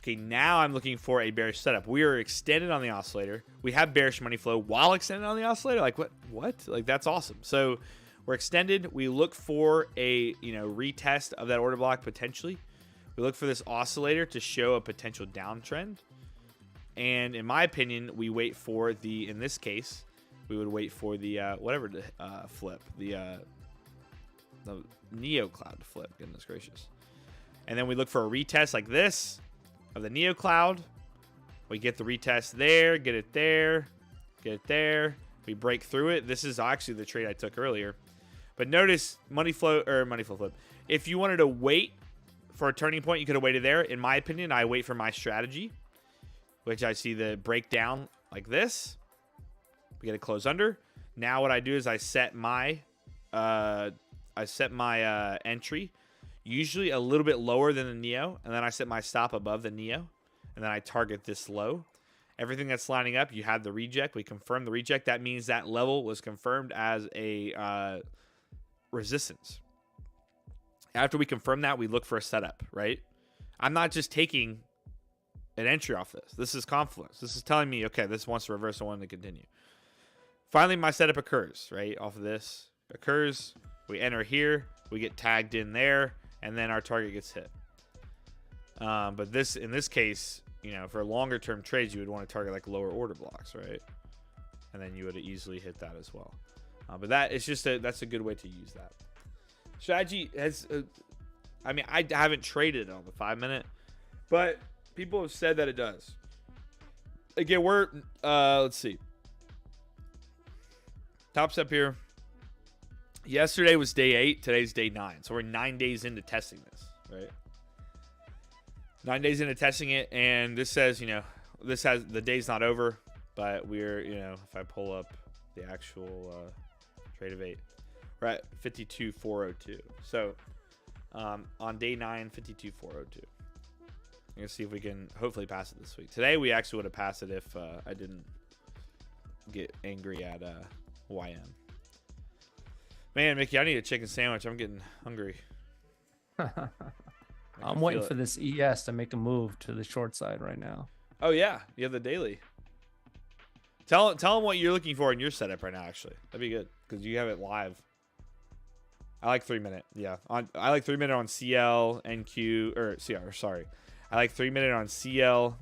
Okay, now I'm looking for a bearish setup. We are extended on the oscillator. We have bearish money flow while extended on the oscillator. Like what? Like that's awesome. So we're extended. We look for a, you know, retest of that order block potentially. We look for this oscillator to show a potential downtrend. And in my opinion, we wait for the, in this case, we would wait for the whatever to flip, the Neo cloud to flip. Goodness gracious. And then we look for a retest like this of the Neo cloud. We get the retest there, get it there, get it there. We break through it. This is actually the trade I took earlier. But notice money flow flip. If you wanted to wait for a turning point, you could have waited there. In my opinion, I wait for my strategy, which I see the breakdown like this. We get a close under. Now what I do is I set my entry usually a little bit lower than the Neo, and then I set my stop above the Neo, and then I target this low. Everything that's lining up, you have the reject. We confirm the reject. That means that level was confirmed as a resistance. After we confirm that, we look for a setup, right? I'm not just taking an entry off this. This is confluence. This is telling me, okay, this wants to reverse. I want to continue. Finally, my setup occurs, right? Off of this. occurs, we enter here, we get tagged in there, and then our target gets hit. But in this case, for longer term trades, you would want to target like lower order blocks, right? And then you would easily hit that as well. But that's a good way to use that. Strategy has, I haven't traded on the 5-minute, but people have said that it does. Again, let's see. Top step here. Yesterday was day 8. Today's day 9. So we're 9 days into testing this, right? 9 days into testing it, and this says, the day's not over, but we're, if I pull up the actual trade of 8, we're at 52,402. So on day 9, 52,402. I'm going to see if we can hopefully pass it this week. Today, we actually would have passed it if I didn't get angry at YM. Man, Mickey, I need a chicken sandwich. I'm getting hungry. I'm waiting for this ES to make a move to the short side right now. Oh, yeah. You have the daily. Tell them what you're looking for in your setup right now, actually. That'd be good because you have it live. I like 3-minute. Yeah. I like 3-minute on CL, NQ, or CR, sorry. I like 3-minute on CL,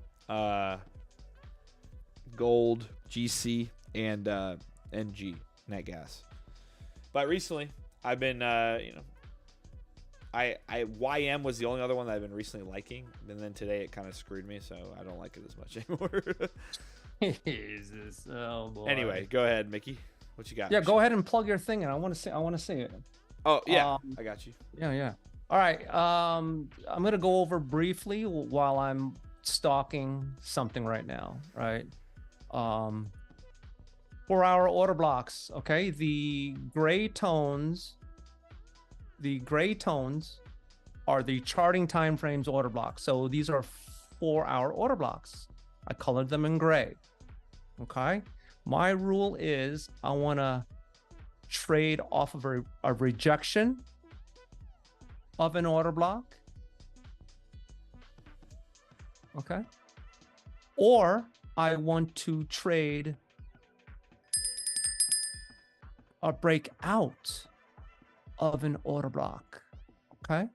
gold, GC, and NG, net gas. But recently, I've been, YM was the only other one that I've been recently liking. And then today it kind of screwed me, so I don't like it as much anymore. Jesus. Oh, boy. Anyway, go ahead, Mickey. What you got? Yeah, go ahead and plug your thing in. I want to see it. Oh, yeah. I got you. Yeah. All right. I'm going to go over briefly while I'm stalking something right now, right? 4-hour order blocks, okay? The gray tones are the charting time frames order blocks. So these are 4-hour order blocks. I colored them in gray, okay? My rule is I want to trade off of a rejection of an order block, okay? Or I want to trade a breakout of an order block, okay?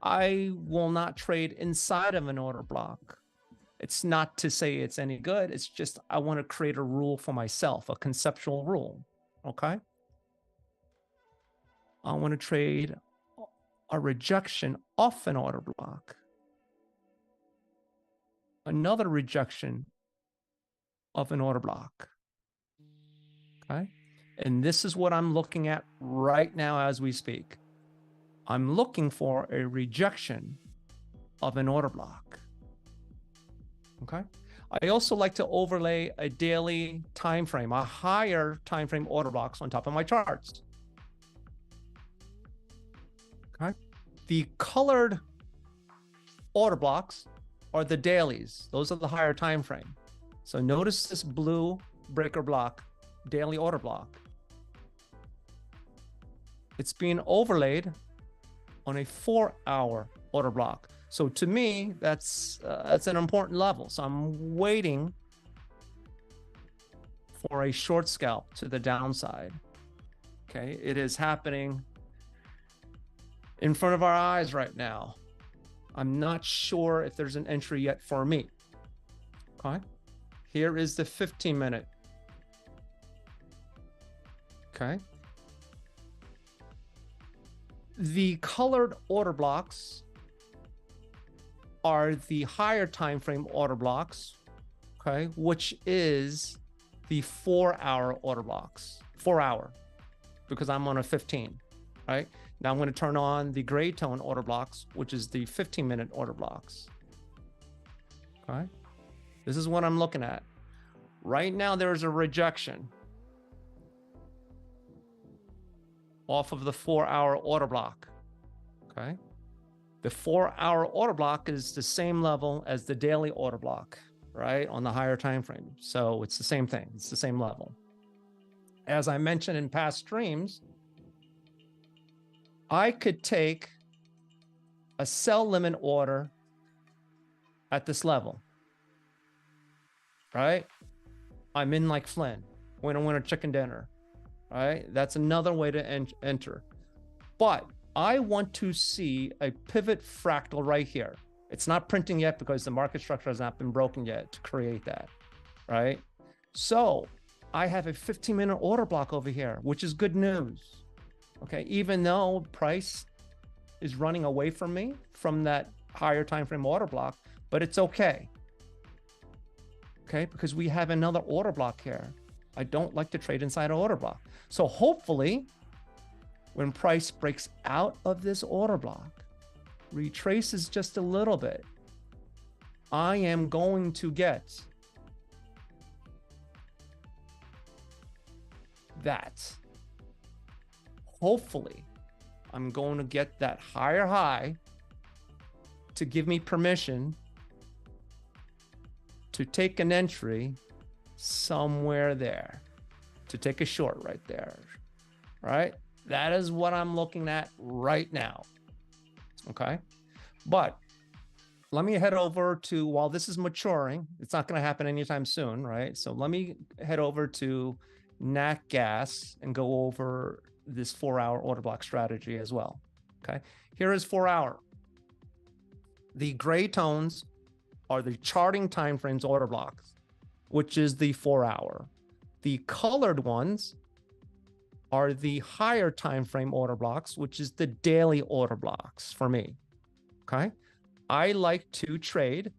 I will not trade inside of an order block. It's not to say it's any good. It's just I want to create a rule for myself, a conceptual rule, okay? I want to trade a rejection off an order block, another rejection of an order block, okay? And this is what I'm looking at right now as we speak. I'm looking for a rejection of an order block, okay? I also like to overlay a daily time frame, a higher time frame order blocks on top of my charts. Okay. The colored order blocks are the dailies. Those are the higher time frame. So notice this blue breaker block, daily order block. It's being overlaid on a 4-hour order block. So to me, that's an important level. So I'm waiting for a short scalp to the downside. Okay, it is happening in front of our eyes right now. I'm not sure if there's an entry yet for me. Okay, here is the 15-minute. Okay. The colored order blocks are the higher time frame order blocks, okay, which is the 4-hour order blocks, 4-hour, because I'm on a 15, right? Now I'm going to turn on the gray tone order blocks, which is the 15-minute order blocks. Okay, this is what I'm looking at. Right now, there's a rejection off of the 4-hour order block, okay? The 4-hour order block is the same level as the daily order block, right? On the higher time frame. So it's the same thing. It's the same level. As I mentioned in past streams, I could take a sell limit order at this level, right? I'm in like Flynn, winner, winner, chicken dinner. right? That's another way to enter. But I want to see a pivot fractal right here. It's not printing yet because the market structure has not been broken yet to create that, right? So I have a 15-minute order block over here, which is good news. Okay, even though price is running away from me from that higher time frame order block, but it's okay. Okay, because we have another order block here. I don't like to trade inside an order block. So hopefully, when price breaks out of this order block, retraces just a little bit, I am going to get that. Hopefully, I'm going to get that higher high to give me permission to take an entry somewhere there, to take a short right there, right? That is what I'm looking at right now, okay? But let me head over to, while this is maturing, it's not gonna happen anytime soon, right? So let me head over to NAT gas and go over this 4-hour order block strategy as well, okay? Here is 4-hour. The gray tones are the charting timeframes order blocks, which is the 4-hour. The colored ones are the higher time frame order blocks, which is the daily order blocks for me. Okay, I like to trade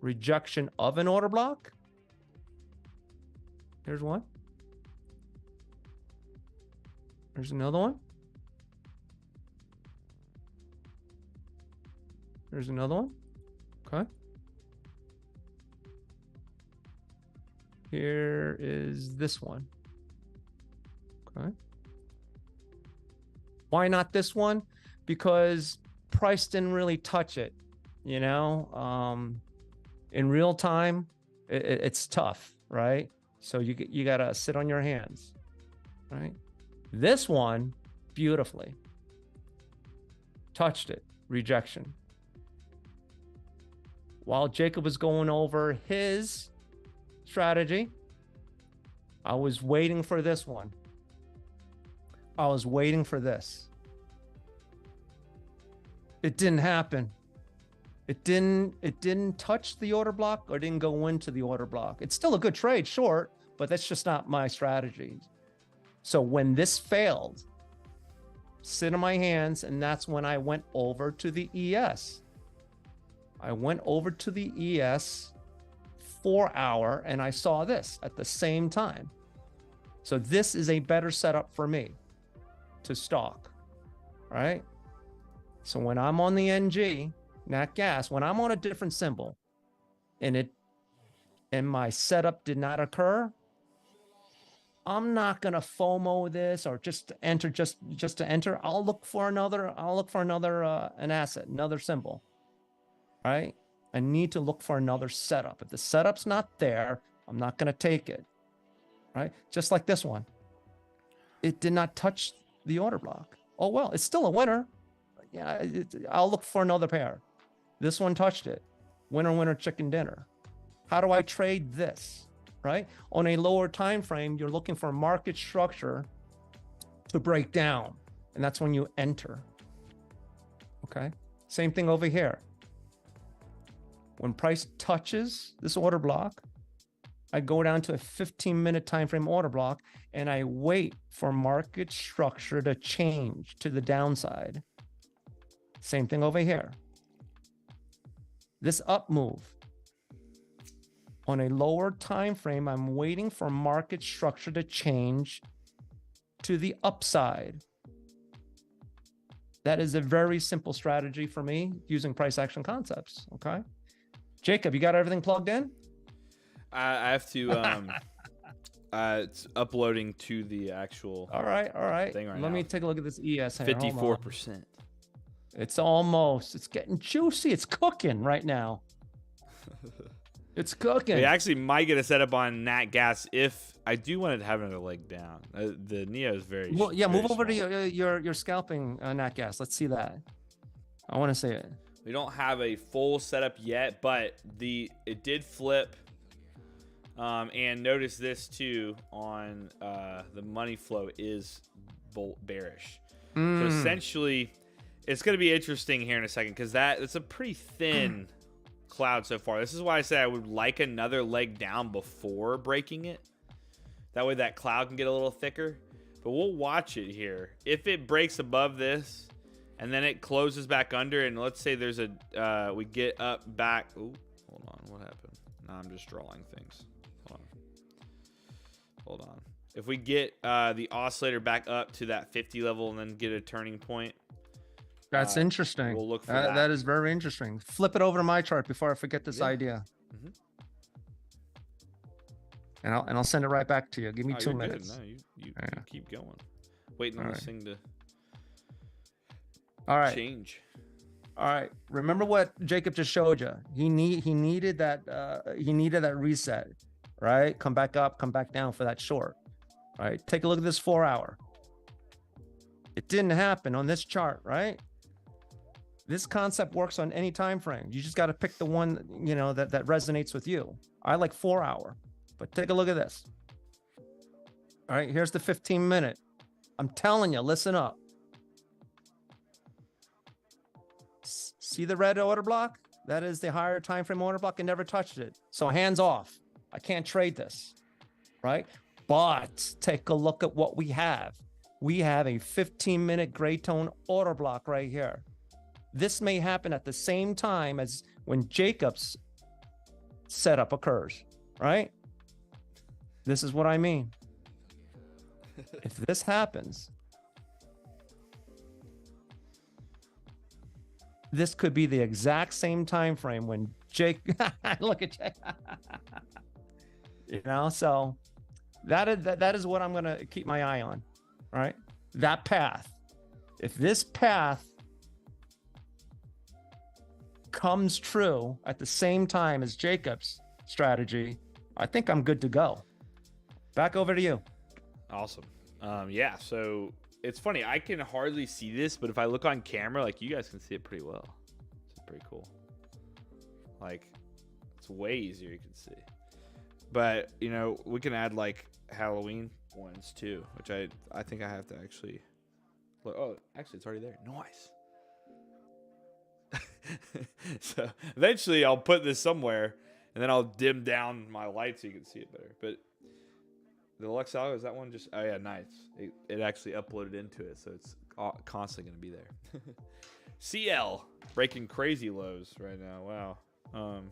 rejection of an order block. Here's one. There's another one. There's another one. Okay. Here is this one. Okay. Why not this one? Because price didn't really touch it, you know? In real time, it's tough, right? So you gotta sit on your hands, right? This one, beautifully. Touched it, rejection. While Jacob was going over his strategy, I was waiting for this one. I was waiting for this. It didn't happen. It didn't touch the order block or didn't go into the order block. It's still a good trade short, but that's just not my strategy. So when this failed, sit on my hands, and that's when I went over to the ES. I went over to the ES 4-hour and I saw this at the same time. So this is a better setup for me to stalk, right? So when I'm on the NG, Nat gas, when I'm on a different symbol and my setup did not occur, I'm not gonna FOMO this or just to enter, just to enter. I'll look for another an asset, another symbol. Right? I need to look for another setup. If the setup's not there, I'm not going to take it. Right? Just like this one. It did not touch the order block. Oh, well, it's still a winner. Yeah, I'll look for another pair. This one touched it. Winner, winner, chicken dinner. How do I trade this? Right? On a lower time frame, you're looking for market structure to break down. And that's when you enter. Okay? Same thing over here. When price touches this order block, I go down to a 15-minute time frame order block and I wait for market structure to change to the downside. Same thing over here. This up move. On a lower time frame, I'm waiting for market structure to change to the upside. That is a very simple strategy for me using price action concepts, okay? Jacob, you got everything plugged in? I have to. It's uploading to the actual. All right. Thing right Let now. me take a look at this ES here. 54%. It's almost. It's getting juicy. It's cooking right now. It's cooking. We actually might get a setup on Nat gas if I do want to have another leg down. The Neo is very. Well, yeah, very move over small. to your scalping Nat gas. Let's see that. I want to see it. We don't have a full setup yet, but it did flip And notice this too on the money flow is bearish. So essentially, it's going to be interesting here in a second because it's a pretty thin cloud so far. This is why I say I would like another leg down before breaking it. That way that cloud can get a little thicker. But we'll watch it here. If it breaks above this and then it closes back under, and let's say there's we get up back. Ooh, hold on. What happened? No, I'm just drawing things. Hold on. If we get the oscillator back up to that 50 level and then get a turning point. That's interesting. We'll look for that. That is very interesting. Flip it over to my chart before I forget this idea. Mm-hmm. And I'll send it right back to you. Give me 2 minutes. No, you keep going. Waiting on this thing to change. All right. Remember what Jacob just showed you. He needed that reset, right? Come back up, come back down for that short. Right? Take a look at this 4 hour. It didn't happen on this chart, right? This concept works on any time frame. You just got to pick the one, that resonates with you. I like 4 hour, but take a look at this. All right, here's the 15-minute. I'm telling you, listen up. See the red order block? That is the higher time frame order block. I never touched it. So hands off. I can't trade this, right? But take a look at what we have. We have a 15-minute gray tone order block right here. This may happen at the same time as when Jacob's setup occurs, right? This is what I mean. If this happens, this could be the exact same time frame when Jake look at Jake. So that is what I'm going to keep my eye on, right? That path. If this path comes true at the same time as Jacob's strategy, I think I'm good to go. Back over to you. Awesome. Yeah, so it's funny. I can hardly see this, but if I look on camera, like you guys can see it pretty well. It's pretty cool. Like, it's way easier you can see. But, we can add like Halloween ones too, which I think I have to actually look. Oh, actually it's already there. Nice. So eventually I'll put this somewhere and then I'll dim down my light so you can see it better. But the Lux Algo, is that one just, oh yeah, nice. It actually uploaded into it, so it's constantly going to be there. CL breaking crazy lows right now. Wow. I'm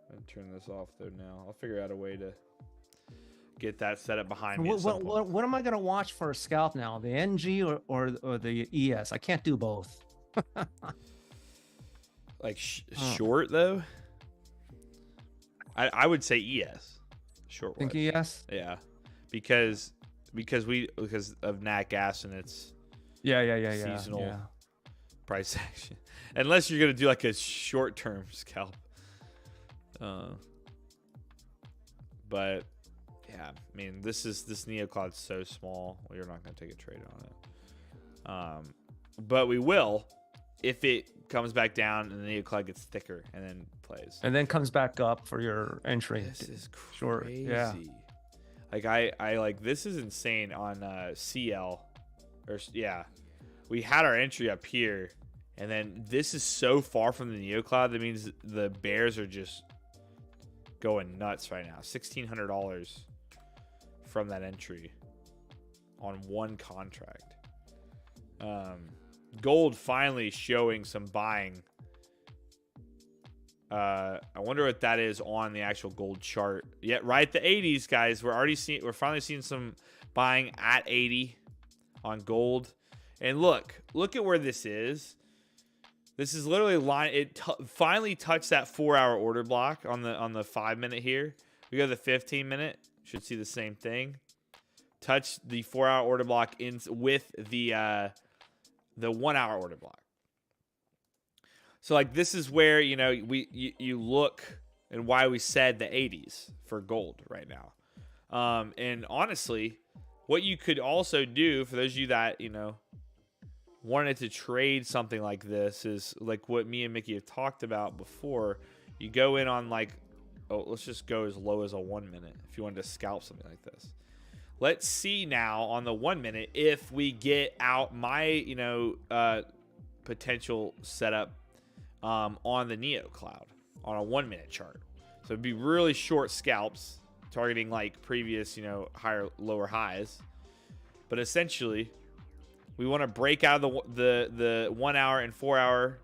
going to turn this off though now. I'll figure out a way to get that set up behind me. What am I going to watch for a scalp now? The NG or the ES? I can't do both. Like short though? I would say ES. Short. Think ES? Yeah. Because of nat gas and its seasonal price action. Unless you're gonna do like a short term scalp. But yeah, I mean this neocloud's so small, you're not gonna take a trade on it. But we will if it comes back down and the neocloud gets thicker and then plays. And then comes back up for your entry. This is crazy. Short. Yeah. Like I like this is insane on CL. We had our entry up here, and then this is so far from the neocloud that means the bears are just going nuts right now. $1,600 from that entry on one contract. Gold finally showing some buying. I wonder what that is on the actual gold chart. Yeah, right at the 80s, guys. We're finally seeing some buying at 80 on gold. And look at where this is. This is literally it finally touched that 4 hour order block on the 5 minute here. We go to the 15 minute. Should see the same thing. Touch the 4 hour order block in with the 1 hour order block. So like this is where you look and why we said the 80s for gold right now. And honestly, what you could also do for those of you that wanted to trade something like this is like what me and Mickey have talked about before. You go in on like let's just go as low as a 1 minute if you wanted to scalp something like this. Let's see now on the 1 minute if we get out my, potential setup on the Neo cloud on a 1 minute chart. So it'd be really short scalps targeting like previous, higher, lower highs. But essentially, we want to break out of the 1 hour and 4 hour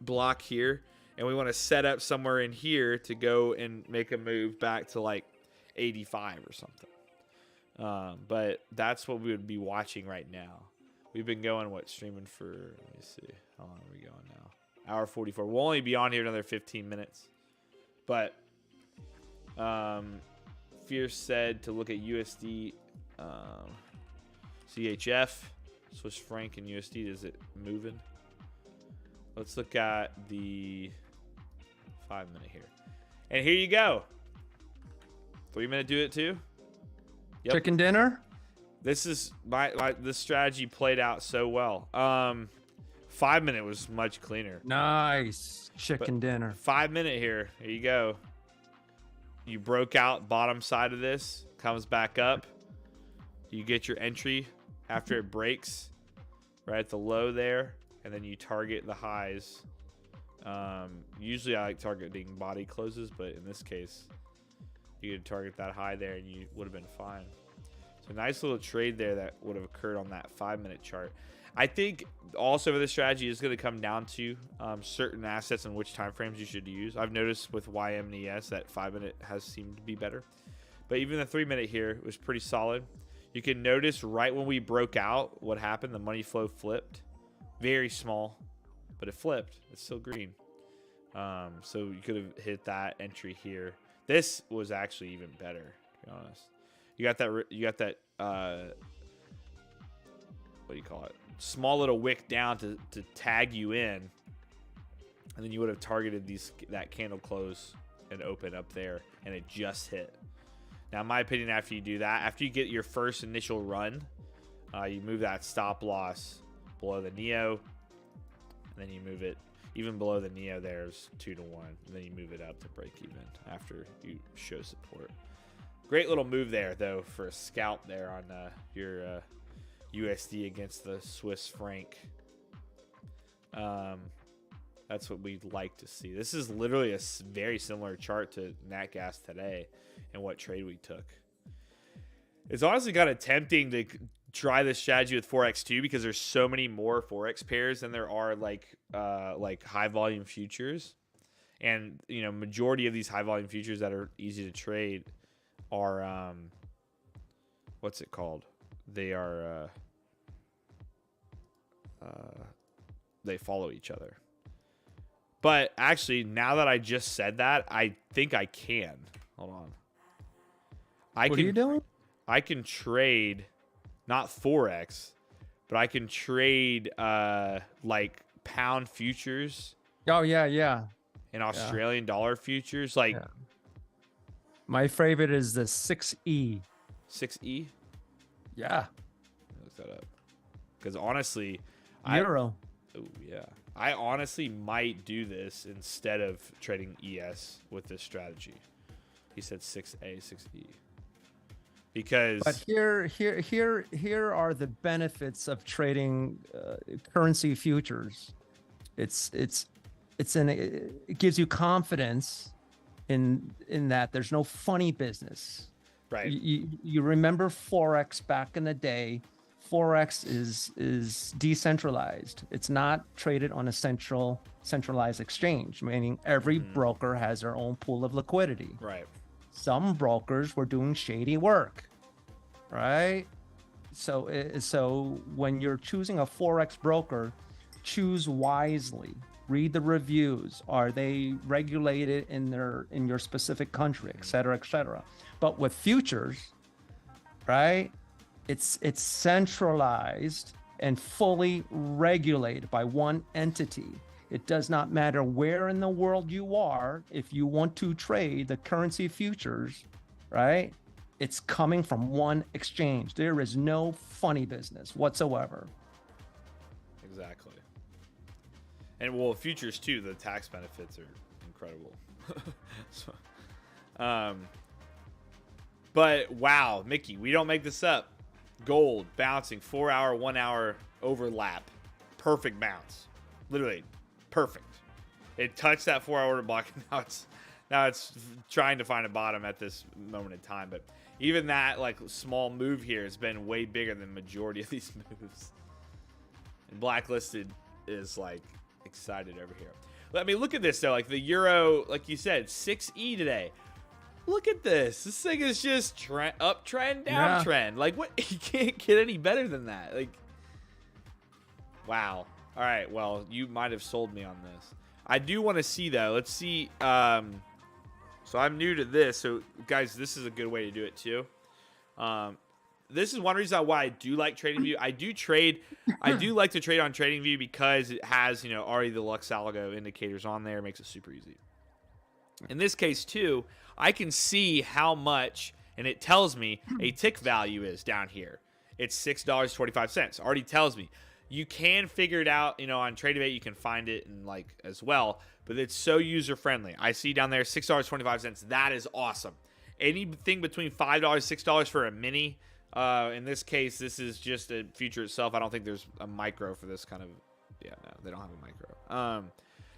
block here. And we want to set up somewhere in here to go and make a move back to like 85 or something. But that's what we would be watching right now. We've been going, streaming for, let me see. How long are we going now? Hour 44. We'll only be on here another 15 minutes. But Fierce said to look at USD, CHF, Swiss franc, and USD. Is it moving? Let's look at the 5 minute here. And here you go. 3 minute do it too. Yep. Chicken dinner. This is this strategy played out so well. 5 minute was much cleaner. Nice chicken dinner. 5 minute here. Here you go. You broke out bottom side of this, comes back up. You get your entry after it breaks right at the low there, and then you target the highs. Usually I like targeting body closes, but in this case, you could target that high there and you would have been fine. So nice little trade there that would have occurred on that 5 minute chart. I think also this strategy is going to come down to certain assets and which time frames you should use. I've noticed with YM and ES that 5 minute has seemed to be better. But even the 3 minute here was pretty solid. You can notice right when we broke out what happened. The money flow flipped. Very small, but it flipped. It's still green. So you could have hit that entry here. This was actually even better, to be honest. You got that what do you call it? Small little wick down to tag you in, and then you would have targeted that candle close and open up there, and it just hit. Now, in my opinion, after you do that, after you get your first initial run, you move that stop loss below the Neo, and then you move it even below the Neo. There's 2 to 1, and then you move it up to break even after you show support. Great little move there, though, for a scalp there on your USD against the Swiss franc. That's what we'd like to see. This is literally a very similar chart to Nat Gas today and what trade we took. It's honestly kind of tempting to try this strategy with Forex too, because there's so many more Forex pairs than there are like high volume futures. And majority of these high volume futures that are easy to trade are what's it called? They are they follow each other. But actually, now that I just said that, I think I can. Hold on. What are you doing? I can trade, not Forex, but I can trade like pound futures. Oh yeah. And Australian dollar futures. Like my favorite is the 6E. 6E? Yeah. Look that up. Because honestly, Euro. I honestly might do this instead of trading ES with this strategy. He said 6A, 6E. Because but here are the benefits of trading currency futures. It gives you confidence in that there's no funny business. Right. You remember Forex back in the day. Forex is decentralized. It's not traded on a centralized exchange, meaning every broker has their own pool of liquidity. Right. Some brokers were doing shady work, right? So when you're choosing a Forex broker, choose wisely. Read the reviews. Are they regulated in your specific country, et cetera, et cetera. But with futures, right? It's centralized and fully regulated by one entity. It does not matter where in the world you are. If you want to trade the currency futures, right? It's coming from one exchange. There is no funny business whatsoever. Exactly. And well, futures too, the tax benefits are incredible. So, But wow, Mickey, we don't make this up. Gold bouncing 4 hour, 1 hour overlap. Perfect bounce. Literally perfect. It touched that 4 hour order block. And now it's trying to find a bottom at this moment in time. But even that like small move here has been way bigger than the majority of these moves. And Blacklisted is like excited over here. I mean, look at this though. Like the euro, like you said, 6E today. Look at this. This thing is just uptrend, downtrend. Like what? You can't get any better than that. Like, wow. All right. Well, you might have sold me on this. I do want to see though. Let's see. So I'm new to this. So guys, this is a good way to do it too. This is one reason why I do like TradingView. I do like to trade on TradingView because it has, already the Lux Algo indicators on there. It makes it super easy. In this case too, I can see how much, and it tells me a tick value is down here. It's $6.25. Already tells me. You can figure it out, on TradeAvate. You can find it and as well, but it's so user friendly. I see down there $6.25. That is awesome. Anything between $5, $6 for a mini. In this case, this is just a future itself. I don't think there's a micro for this kind of. Yeah, no, they don't have a micro.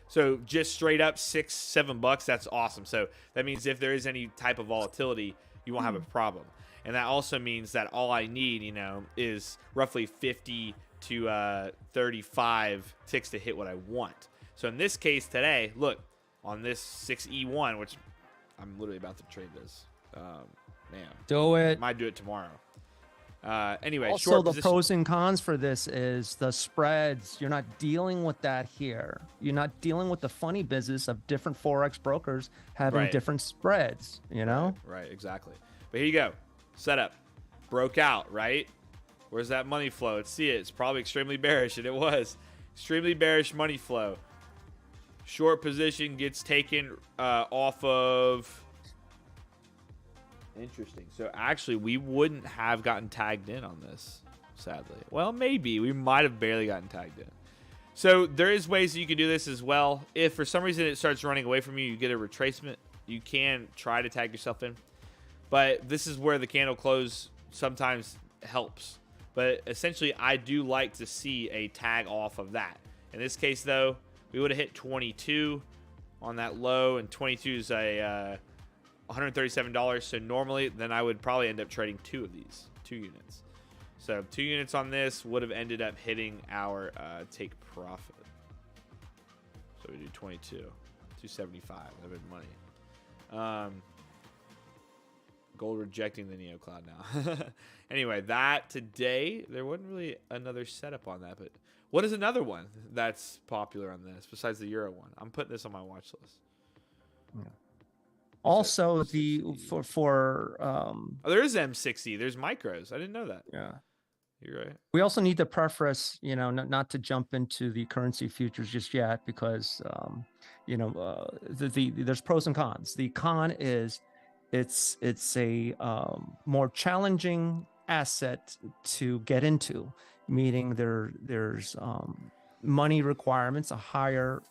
So just straight up $6-7, that's awesome. So that means if there is any type of volatility, you won't have a problem. And that also means that all I need, is roughly 50 to 35 ticks to hit what I want. So in this case today, look, on this 6E1, which I'm literally about to trade this. Man. Do it. Might do it tomorrow. Anyway, also short the position. pros and cons for this is the spreads. You're not dealing with that here. You're not dealing with the funny business of different Forex brokers having different spreads, Right, exactly. But here you go. Setup. Broke out, right? Where's that money flow? Let's see it. It's probably extremely bearish, and it was. Extremely bearish money flow. Short position gets taken off of... Interesting. So actually, we wouldn't have gotten tagged in on this, sadly. Well, maybe. We might have barely gotten tagged in. So there is ways that you can do this as well. If for some reason it starts running away from you, you get a retracement. You can try to tag yourself in. But this is where the candle close sometimes helps. But essentially, I do like to see a tag off of that. In this case, though, we would have hit 22 on that low, and 22 is a... $137. So normally then I would probably end up trading 2 of these 2 units. So 2 units on this would have ended up hitting our take profit. So we do 22, 275. That would have been money. Gold rejecting the NeoCloud now. Anyway, that today there wasn't really another setup on that, but what is another one that's popular on this besides the Euro one? I'm putting this on my watch list. Yeah. Also, oh, there is M6E. There's micros. I didn't know that. Yeah, you're right. We also need to preface, not to jump into the currency futures just yet because, there's pros and cons. The con is it's a more challenging asset to get into, meaning there's money requirements, a higher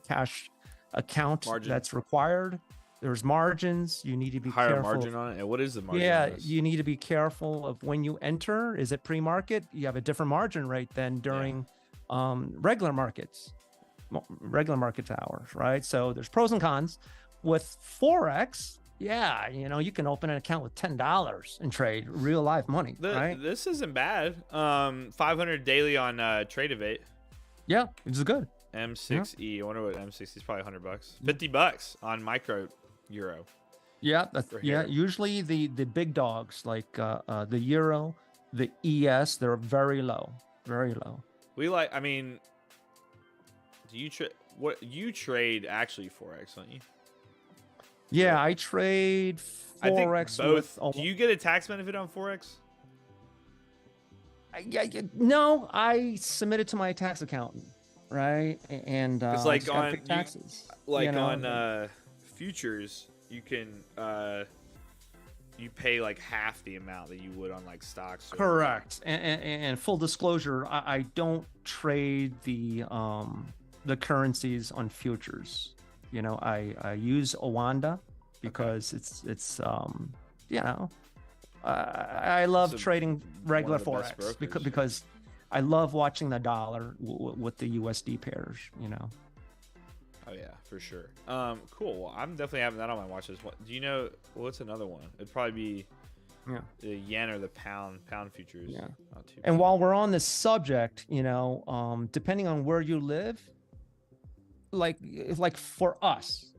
cash account margin that's required. There's margins. You need to be higher careful. Margin on it. And what is the margin? Yeah, you need to be careful of when you enter. Is it pre-market? You have a different margin rate than during regular market hours, right? So there's pros and cons. With Forex, you can open an account with $10 and trade real live money, right? This isn't bad. 500 daily on TradeAvate. Yeah, it's good. M6E. I wonder what M6E is. Probably $100. $50 on micro euro. Yeah, usually the big dogs like the euro, the ES, they're very low. Do you trade actually Forex, don't you? Yeah, I trade Forex. Both. Do you get a tax benefit on Forex? No, I submit it to my tax accountant, right? And it's like on taxes. On futures, you can you pay like half the amount that you would on like stocks. Correct. And full disclosure, I don't trade the currencies on futures. I use Owanda because it's you know, I love trading regular forex because I love watching the dollar with the USD pairs, you know. Oh yeah, for sure. Cool. Well, I'm definitely having that on my watch list. Do you know what's another one? It'd probably be the yen or the pound futures. Yeah. Not too And bad. while we're on this subject, you know, depending on where you live, like for us,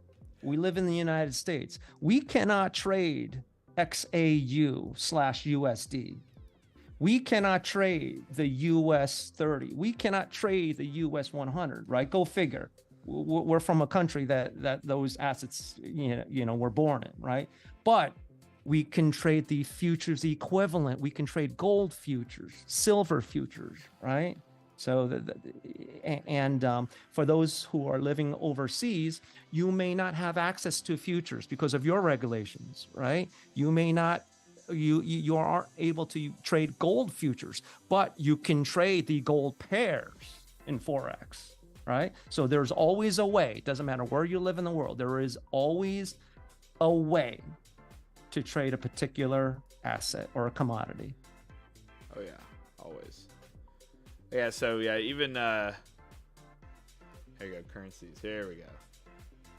we live in the United States. We cannot trade XAU/USD. We cannot trade the US 30. We cannot trade the US 100, right? Go figure. We're from a country that those assets, you know, were born in, right? But we can trade the futures equivalent. We can trade gold futures, silver futures, right? So, for those who are living overseas, you may not have access to futures because of your regulations, right? You may not, you aren't able to trade gold futures, but you can trade the gold pairs in Forex, right? So there's always a way. It doesn't matter where you live in the world. There is always a way to trade a particular asset or a commodity. Oh yeah, always. Yeah, so yeah, even here you go, currencies. Here we go.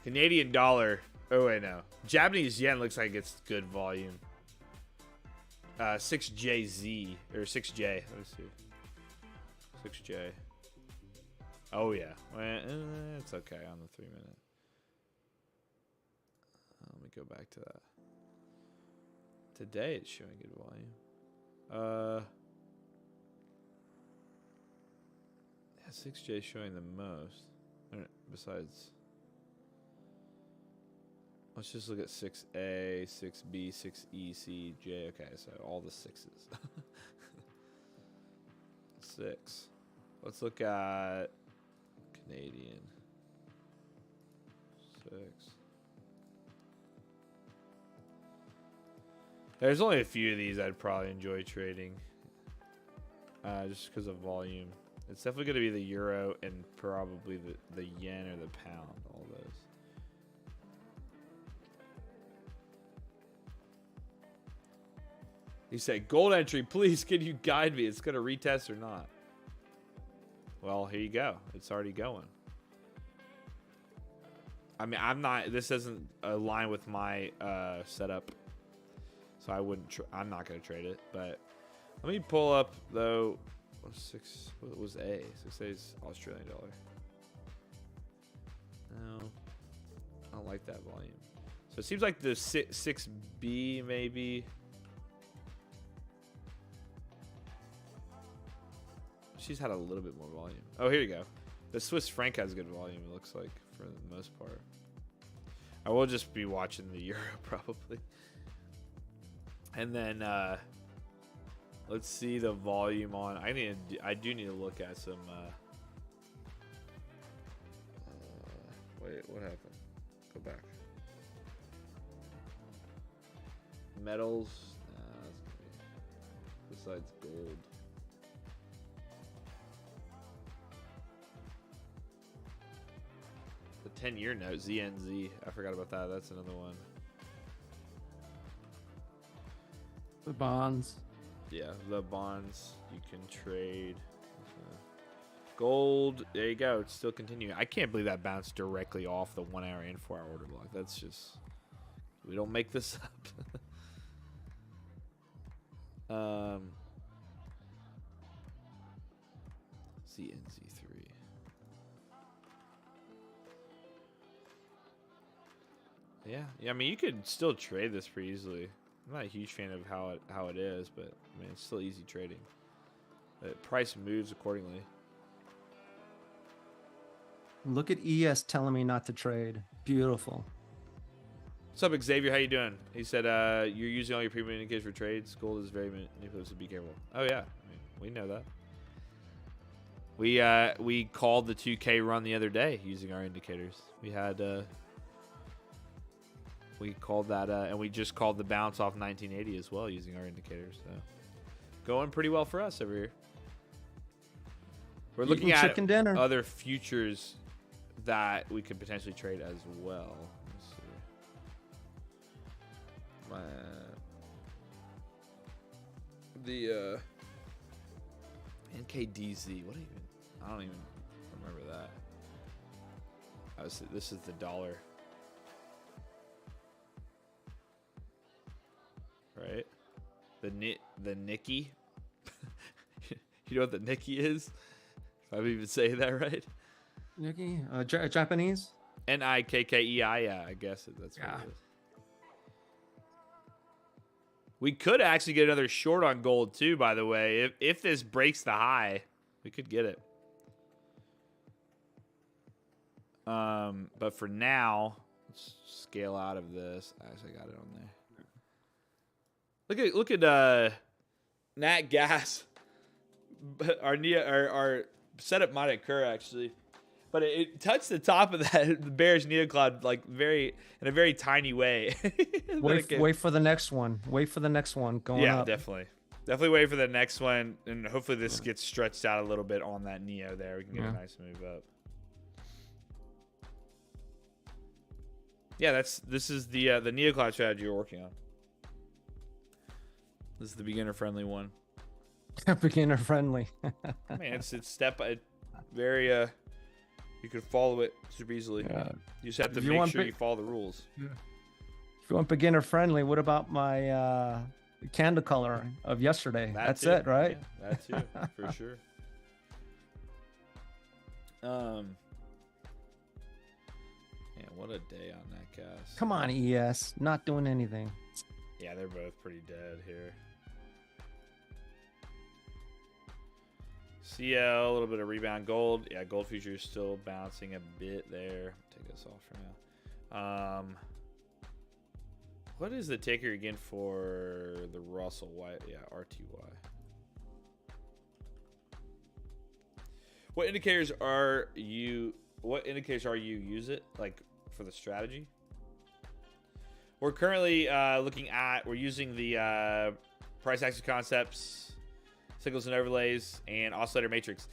Canadian dollar. Oh wait, no. Japanese yen looks like it's good volume. 6JZ or 6J. Let me see. 6J. Oh yeah. Well, it's okay on the 3 minute. Let me go back to that. Today it's showing good volume. Yeah, 6J is showing the most. Besides, let's just look at 6A, 6B, 6E, C, J. Okay, so all the sixes. 6. Let's look at Canadian. 6. There's only a few of these I'd probably enjoy trading, just because of volume. It's definitely going to be the euro and probably the yen or the pound, all those. He said, gold entry, please, can you guide me? It's going to retest or not? Well, here you go. It's already going. I mean, this doesn't align with my setup. So I wouldn't. I'm not gonna trade it. But let me pull up though. What was A? 6A is Australian dollar. No, I don't like that volume. So it seems like the 6B maybe. She's had a little bit more volume. Oh, here you go. The Swiss franc has good volume. It looks like for the most part. I will just be watching the euro probably. And then let's see the volume on. I do need to look at some. Wait, what happened? Go back. Metals. Besides gold. The 10-year note, ZNZ. I forgot about that. That's another one. The bonds. Yeah, the bonds you can trade. Gold, there you go. It's still continuing. I can't believe that bounced directly off the 1 hour and 4 hour order block. That's just, we don't make this up. CNZ3. Yeah, I mean, you could still trade this pretty easily. I'm not a huge fan of how it is, but I mean, it's still easy trading. The price moves accordingly. Look at ES telling me not to trade. Beautiful. What's up, Xavier? How you doing? He said you're using all your premium indicators for trades. Gold is very manipulative, so be careful. Oh yeah, I mean, we know that. We called the 2K run the other day using our indicators. We had we called that, and we just called the bounce off 1980 as well using our indicators. So going pretty well for us over here. We're looking at other futures that we could potentially trade as well. Let's see. my the NKDZ. What even? I don't even remember that. This is the dollar, right? The Nikki. You know what the Nikki is? If I'm even saying that right. Nikki, Japanese. Nikkei. Yeah, I guess that's what it is. We could actually get another short on gold too, by the way. If this breaks the high, we could get it. But for now, let's scale out of this. I actually got it on there. Look at Nat Gas. Our setup might occur actually, but it touched the top of that the bearish neocloud like in a very tiny way. Wait for the next one. Wait for the next one going up. Yeah, definitely wait for the next one, and hopefully this gets stretched out a little bit on that neo there. We can get a nice move up. Yeah, this is the neocloud strategy you're working on. This is the beginner friendly one. Beginner friendly. Man, it's very you can follow it super easily. Yeah. You just have to make sure you follow the rules. Yeah. If you want beginner friendly, what about my candle color of yesterday? That's it, right? Yeah, that too, for sure. Man, what a day on that gas. Come on, ES, not doing anything. Yeah, they're both pretty dead here. CL, a little bit of rebound. Gold, yeah, gold futures still bouncing a bit there. Take this off for now. What is the ticker again for the Russell? Yeah, RTY. What indicators are you use it like for the strategy? We're currently we're using the price action concepts, signals and overlays, and oscillator matrix.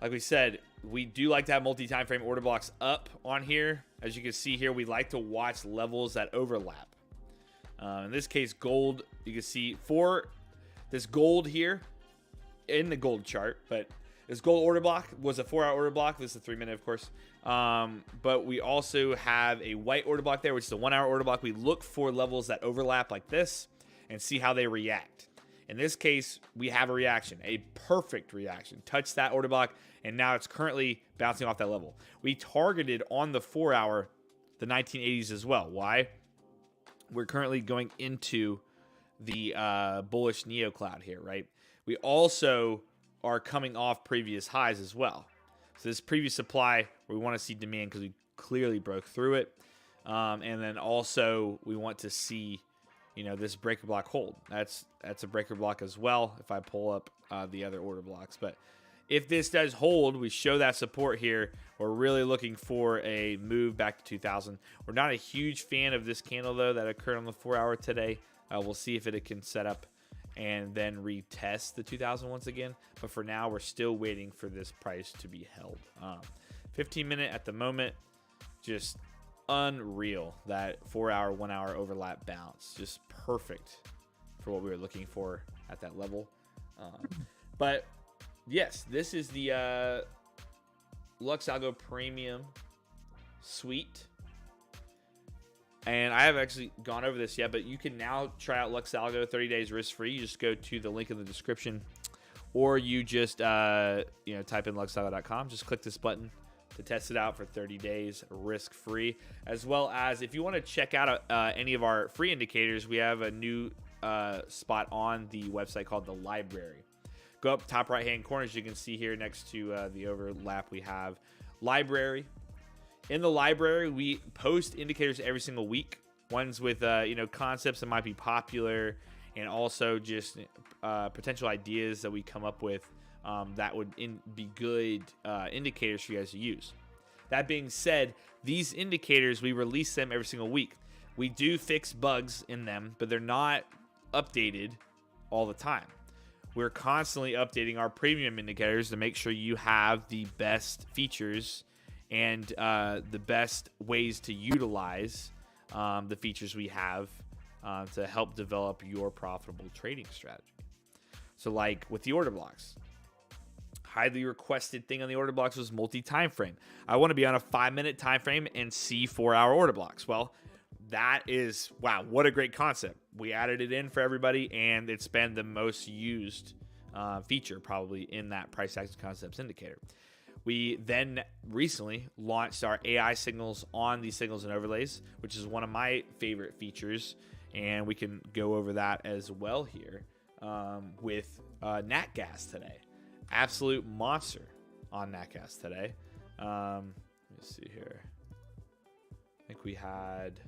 Like we said, we do like to have multi-time frame order blocks up on here. As you can see here, we like to watch levels that overlap. In this case, gold, you can see for this gold here in the gold chart, but this gold order block was a 4-hour order block. This is a 3-minute, of course. But we also have a white order block there, which is a 1-hour order block. We look for levels that overlap like this and see how they react. In this case, we have a reaction, a perfect reaction. Touch that order block, and now it's currently bouncing off that level. We targeted on the 4-hour the 1980s as well. Why? We're currently going into the bullish neocloud here, right? We also are coming off previous highs as well. So this previous supply, we want to see demand because we clearly broke through it. And then also we want to see, this breaker block hold. That's a breaker block as well if I pull up the other order blocks. But if this does hold, we show that support here. We're really looking for a move back to 2000. We're not a huge fan of this candle, though, that occurred on the 4-hour today. We'll see if it can set up and then retest the 2000 once again. But for now, we're still waiting for this price to be held. 15-minute at the moment, just unreal. That 4-hour, 1-hour overlap bounce, just perfect for what we were looking for at that level. But yes, this is the Lux Algo Premium Suite. And I haven't actually gone over this yet, but you can now try out Lux Algo 30 days risk-free. You just go to the link in the description, or you just type in luxalgo.com. Just click this button to test it out for 30 days risk-free. As well as if you want to check out any of our free indicators, we have a new spot on the website called the Library. Go up top right-hand corner, as you can see here next to the overlap, we have Library. In the library, we post indicators every single week. Ones with concepts that might be popular, and also just potential ideas that we come up with that would be good indicators for you guys to use. That being said, these indicators, we release them every single week. We do fix bugs in them, but they're not updated all the time. We're constantly updating our premium indicators to make sure you have the best features and the best ways to utilize the features we have to help develop your profitable trading strategy. So like with the order blocks, highly requested thing on the order blocks was multi-time frame. I want to be on a 5-minute time frame and see 4-hour order blocks. Well, that is, wow, what a great concept. We added it in for everybody, and it's been the most used feature probably in that price action concepts indicator. We then recently launched our AI signals on these signals and overlays, which is one of my favorite features, and we can go over that as well here with NAT gas today. Absolute monster on NAT gas today. Let me see here. I think we had,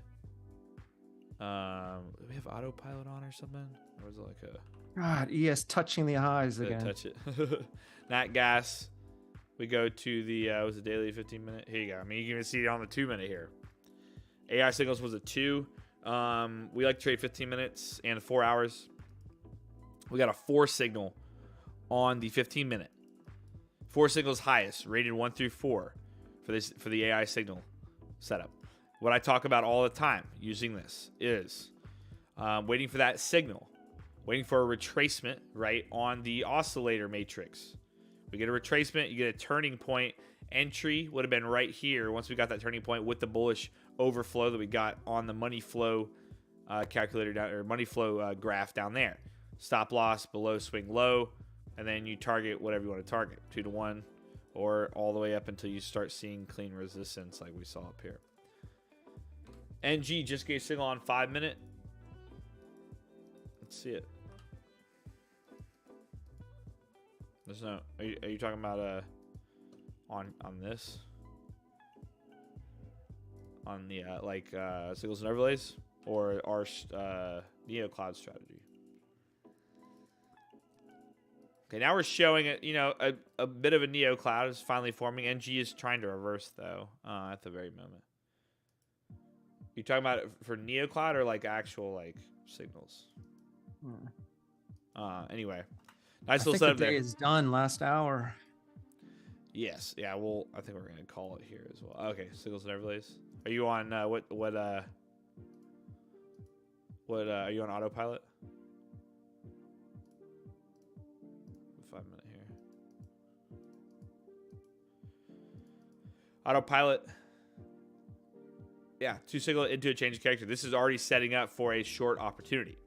do we have autopilot on or something? Or was it like a... God, ES touching the highs again. Touch it. Nat gas. We go to the was it daily 15-minute? Here you go. I mean, you can even see it on the 2-minute here. AI signals was a 2. We like to trade 15 minutes and 4 hours. We got a 4 signal on the 15-minute. 4 signals highest, rated 1 through 4 for the AI signal setup. What I talk about all the time using this is waiting for that signal. Waiting for a retracement, right, on the oscillator matrix. We get a retracement, you get a turning point. Entry would have been right here once we got that turning point with the bullish overflow that we got on the money flow calculator down, or money flow graph down there. Stop loss below swing low, and then you target whatever you want to target, 2 to 1, or all the way up until you start seeing clean resistance like we saw up here. NG just gave signal on 5-minute. Let's see it. There's no. Are you talking about on this? On the signals and overlays, or our Neo Cloud strategy? Okay, now we're showing it. You know, a bit of a Neo Cloud is finally forming. NG is trying to reverse though at the very moment. You talking about it for Neo Cloud or like actual like signals? Anyway, nice little setup there. The day is done last hour. Yes, yeah. Well, I think we're gonna call it here as well. Okay, signals and overlays. Are you on what are you on autopilot? 5-minute here. Autopilot. Yeah, 2 signal into a change of character. This is already setting up for a short opportunity.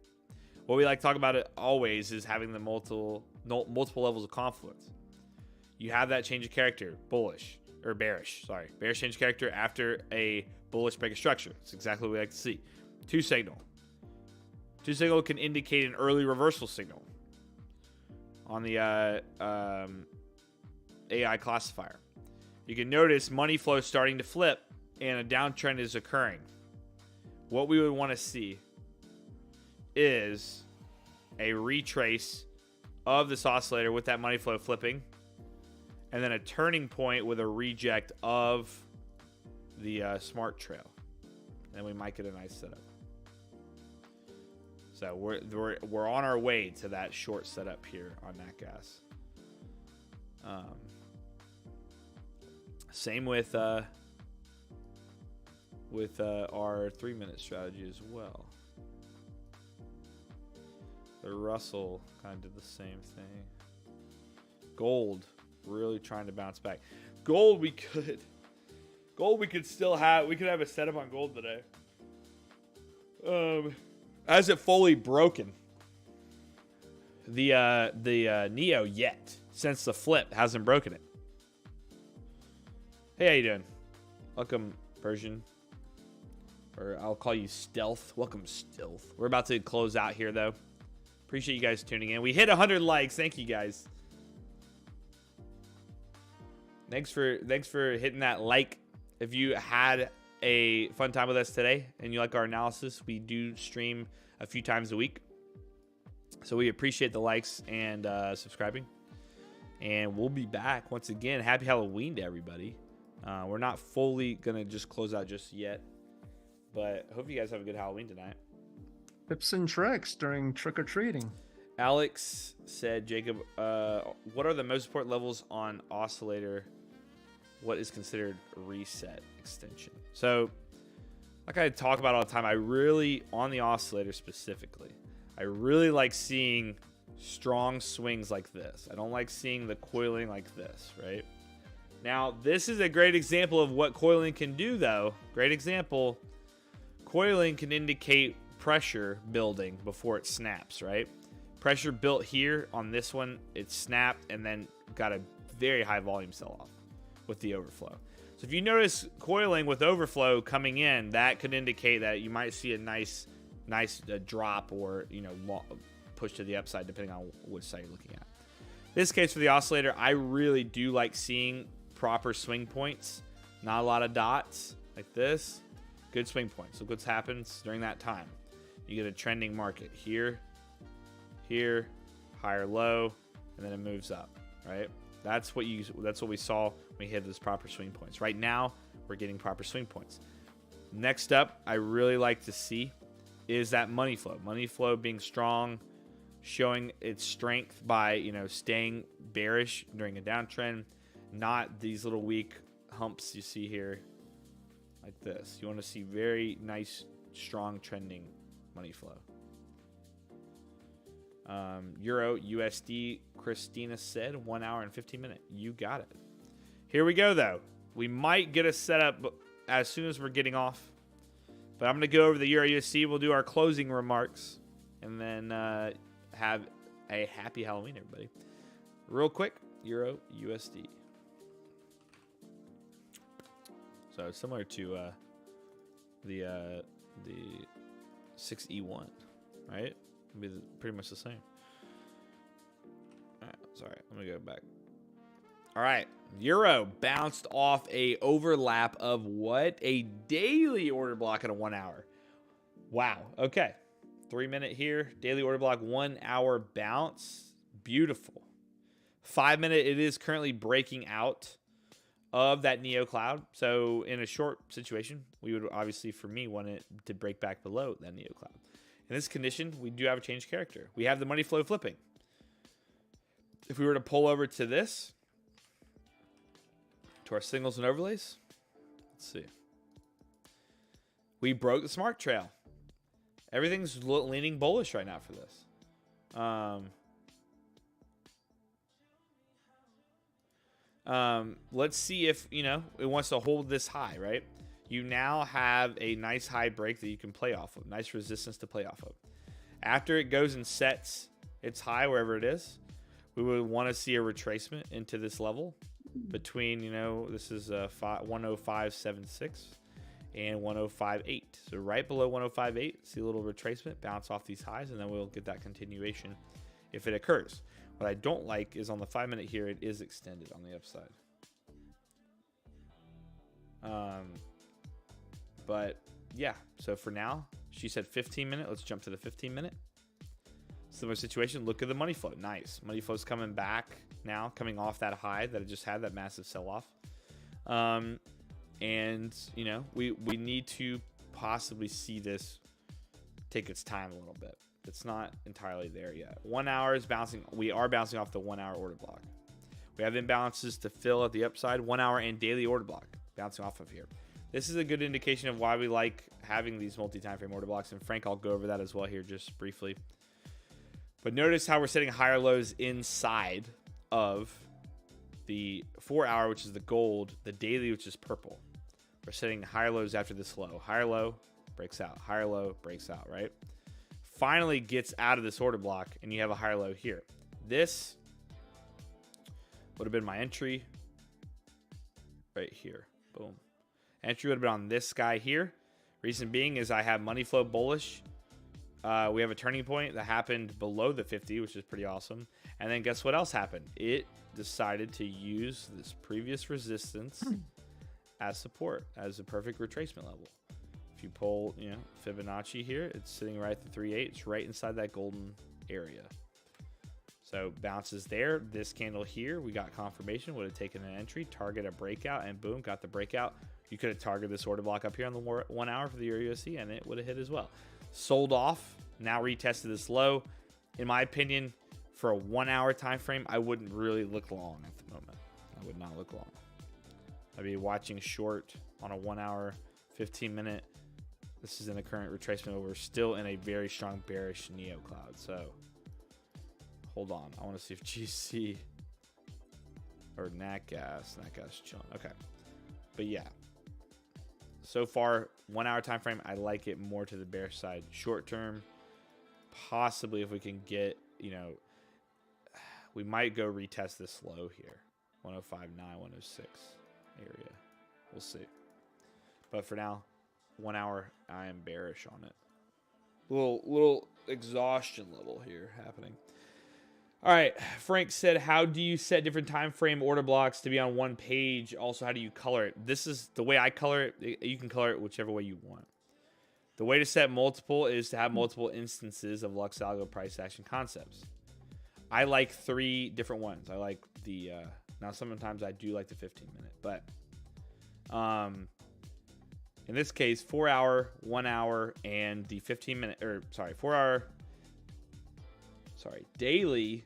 What we like to talk about it always is having the multiple levels of confluence. You have that change of character, bullish or bearish. Sorry, bearish change of character after a bullish break of structure. It's exactly what we like to see. 2 signal. 2 signal can indicate an early reversal signal on the AI classifier. You can notice money flow starting to flip and a downtrend is occurring. What we would want to see is a retrace of this oscillator with that money flow flipping, and then a turning point with a reject of the smart trail. And we might get a nice setup. So we're on our way to that short setup here on NAT gas. Same with our 3-minute strategy as well. The Russell kind of did the same thing. Gold really trying to bounce back. Gold we could still have. We could have a setup on gold today. Hasn't fully broken the Neo yet. Since the flip hasn't broken it. Hey, how you doing? Welcome, Persian. Or I'll call you Stealth. Welcome, Stealth. We're about to close out here, though. Appreciate you guys tuning in. We hit 100 likes. Thank you, guys. Thanks for hitting that like. If you had a fun time with us today and you like our analysis, we do stream a few times a week. So we appreciate the likes and subscribing. And we'll be back once again. Happy Halloween to everybody. We're not fully going to just close out just yet. But hope you guys have a good Halloween tonight. Tips and tricks during trick-or-treating. Alex said, Jacob, what are the most important levels on oscillator? What is considered reset extension? So like I talk about all the time, I really, on the oscillator specifically, I really like seeing strong swings like this. I don't like seeing the coiling like this, right? Now, this is a great example of what coiling can do, though. Great example. Coiling can indicate pressure building before it snaps, right? Pressure built here on this one, it snapped and then got a very high volume sell-off with the overflow. So if you notice coiling with overflow coming in, that could indicate that you might see a nice drop or, you know, push to the upside depending on which side you're looking at. This case for the oscillator, I really do like seeing proper swing points. Not a lot of dots like this. Good swing points. Look what happens during that time. You get a trending market here, here, higher low, and then it moves up, right? That's what we saw when we hit those proper swing points. Right now, we're getting proper swing points. Next up, I really like to see is that money flow. Money flow being strong, showing its strength by, you know, staying bearish during a downtrend, not these little weak humps you see here like this. You want to see very nice, strong trending money flow. Euro USD, Christina said 1 hour and 15 minutes. You got it. Here we go, though. We might get a setup as soon as we're getting off. But I'm going to go over the Euro USD. We'll do our closing remarks. And then have a happy Halloween, everybody. Real quick, Euro USD. So similar to the 6E1, right? Be pretty much the same. All right, sorry, let me go back. All right, Euro bounced off a overlap of what? A daily order block at a 1 hour. Wow, okay. 3 minute here, daily order block, 1 hour bounce. Beautiful. 5 minute, it is currently breaking out of that Neo cloud. So in a short situation, we would obviously, for me, want it to break back below that Neo cloud. In this condition, we do have a change character. We have the money flow flipping. If we were to pull over to this, to our signals and overlays, let's see. We broke the smart trail. Everything's leaning bullish right now for this. Let's see if, you know, it wants to hold this high, right? You now have a nice high break that you can play off of. Nice resistance to play off of. After it goes and sets its high wherever it is, we would want to see a retracement into this level between, you know, this is 105.76 and 105.8. So right below 105.8, see a little retracement, bounce off these highs, and then we'll get that continuation if it occurs. What I don't like is on the 5 minute here, it is extended on the upside. But yeah, so for now, she said 15 minute. Let's jump to the 15 minute. Similar situation. Look at the money flow. Nice. Money flow's coming back now, coming off that high that it just had, that massive sell off. And, you know, we need to possibly see this take its time a little bit. It's not entirely there yet. 1 hour is bouncing. We are bouncing off the 1 hour order block. We have imbalances to fill at the upside. 1 hour and daily order block bouncing off of here. This is a good indication of why we like having these multi-time frame order blocks. And Frank, I'll go over that as well here just briefly. But notice how we're setting higher lows inside of the 4 hour, which is the gold, the daily, which is purple. We're setting higher lows after this low. Higher low, breaks out. Higher low, breaks out, right? Finally gets out of this order block, and you have a higher low here. This would have been my entry right here. Boom. Entry would have been on this guy here. Reason being is I have money flow bullish. We have a turning point that happened below the 50, which is pretty awesome. And then guess what else happened? It decided to use this previous resistance as support, as a perfect retracement level. If you pull, you know, Fibonacci here, it's sitting right at the 3.8. It's right inside that golden area. So bounces there. This candle here, we got confirmation. Would have taken an entry, target a breakout, and boom, got the breakout. You could have targeted this order block up here on the 1 hour for the Euro USD, and it would have hit as well. Sold off, now retested this low. In my opinion, for a 1 hour time frame, I wouldn't really look long at the moment. I would not look long. I'd be watching short on a 1 hour, 15 minute, This is in a current retracement, but we're still in a very strong bearish Neo cloud. So hold on. I want to see if GC or nat gas chilling. Okay. But yeah. So far, 1 hour time frame, I like it more to the bearish side. Short term, possibly if we can get, you know, we might go retest this low here. 105.9, 106 area. We'll see. But for now, 1 hour, I am bearish on it. Little exhaustion level here happening. All right, Frank said, how do you set different time frame order blocks to be on one page? Also, how do you color it? This is the way I color it. You can color it whichever way you want. The way to set multiple is to have multiple instances of Lux Algo price action concepts. I like 3 different ones. I like the now sometimes I do like the 15-minute, but in this case, 4 hour, 1 hour, and the 15-minute, or sorry, 4 hour, daily.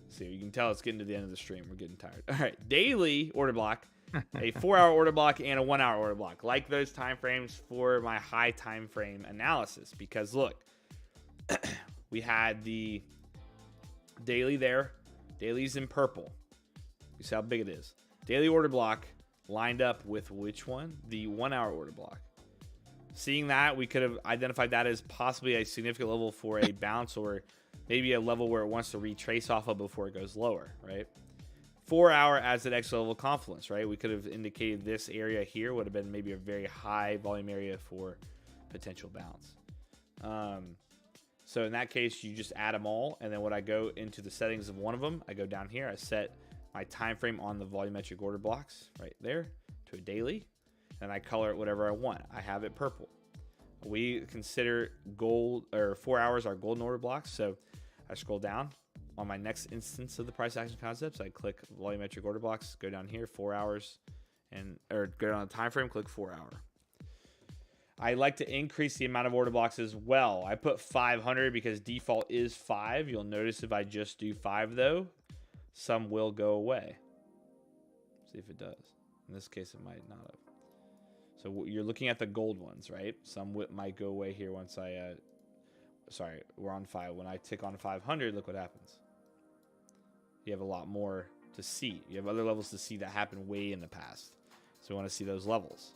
See, you can tell it's getting to the end of the stream. We're getting tired. All right, daily order block, a 4 hour order block, and a 1 hour order block. Like those time frames for my high time frame analysis, because look, we had the daily there. Daily's in purple. You see how big it is. Daily order block lined up with which one? The 1 hour order block. Seeing that, we could have identified that as possibly a significant level for a bounce, or maybe a level where it wants to retrace off of before it goes lower, right? 4 hour as an X level confluence, right? We could have indicated this area here would have been maybe a very high volume area for potential bounce. So in that case, you just add them all. And then when I go into the settings of one of them, I go down here, I set my time frame on the volumetric order blocks right there to a daily, and I color it whatever I want. I have it purple. We consider gold, or 4 hours, our golden order blocks. So I scroll down on my next instance of the price action concepts. I click volumetric order blocks, go down here, 4 hours, or go down the time frame, click 4 hour. I like to increase the amount of order blocks as well. I put 500 because default is 5. You'll notice if I just do 5 though, some will go away. See if it does. In this case, it might not have. So you're looking at the gold ones, right? Some might go away here once I, sorry, we're on 5. When I tick on 500, look what happens. You have a lot more to see. You have other levels to see that happened way in the past. So we want to see those levels.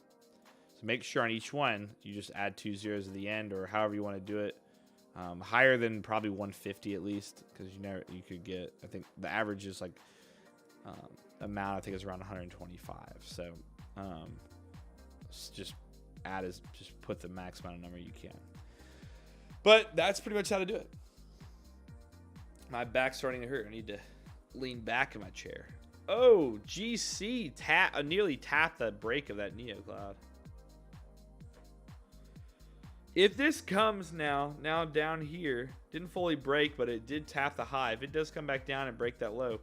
So make sure on each one, you just add 2 zeros at the end, or however you want to do it. Higher than probably 150 at least, because you could get, I think the average is like amount, I think is around 125. So just put the max amount of number you can. But that's pretty much how to do it. My back's starting to hurt. I need to lean back in my chair. Oh, GC nearly tapped the break of that Neo cloud. If this comes now down here, didn't fully break, but it did tap the high. If it does come back down and break that low,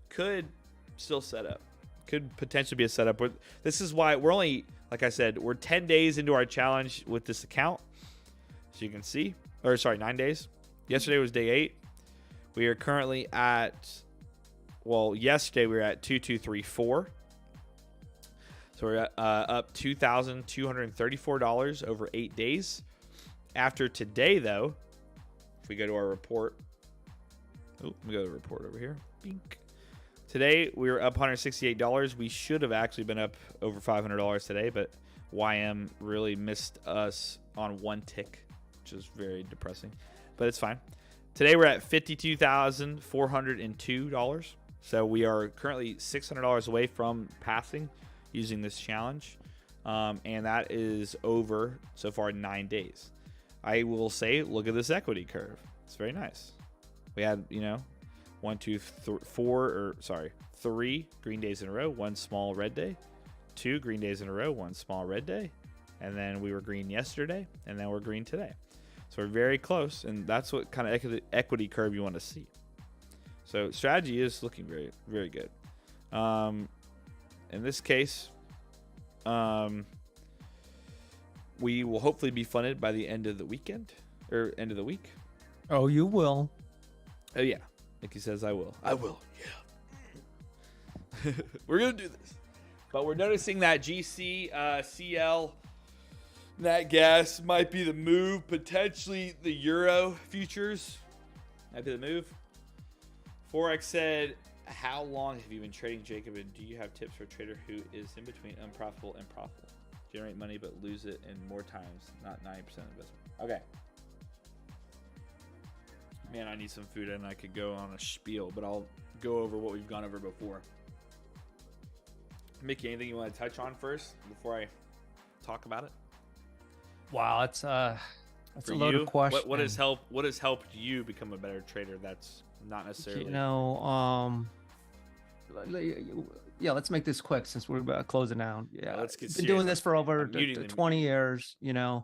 could still set up. Could potentially be a setup. This is why we're only, like I said, we're 10 days into our challenge with this account. So you can see, or sorry, 9 days. Yesterday was day 8. We are currently at, well, yesterday we were at 2234. So we're up $2,234 over 8 days. After today, though, if we go to our report, let me go to the report over here. Bink. Today, we were up $168. We should have actually been up over $500 today, but YM really missed us on one tick, which is very depressing, but it's fine. Today, we're at $52,402. So we are currently $600 away from passing using this challenge, and that is over so far 9 days. I will say, look at this equity curve. It's very nice. We had, 3 green days in a row, 1 small red day, 2 green days in a row, 1 small red day, and then we were green yesterday, and then we're green today. So we're very close, and that's what kind of equity curve you want to see. So strategy is looking very, very good. In this case, we will hopefully be funded by the end of the weekend, or end of the week. Oh, you will. Oh, yeah. Nikki says I will. I will, yeah. We're going to do this. But we're noticing that GC, CL, Nat gas might be the move. Potentially the euro futures might be the move. Forex said, how long have you been trading, Jacob? And do you have tips for a trader who is in between unprofitable and profitable? Generate money but lose it in more times, not 90% investment. Okay. Man, I need some food and I could go on a spiel, but I'll go over what we've gone over before. Mickey, anything you want to touch on first before I talk about it? Wow, that's a For loaded you, question. What has helped you become a better trader? That's not necessarily. Yeah, let's make this quick since we're about to close it down. Yeah, Let's get been doing serious. this for over I'm muting them. 20 years. Yeah,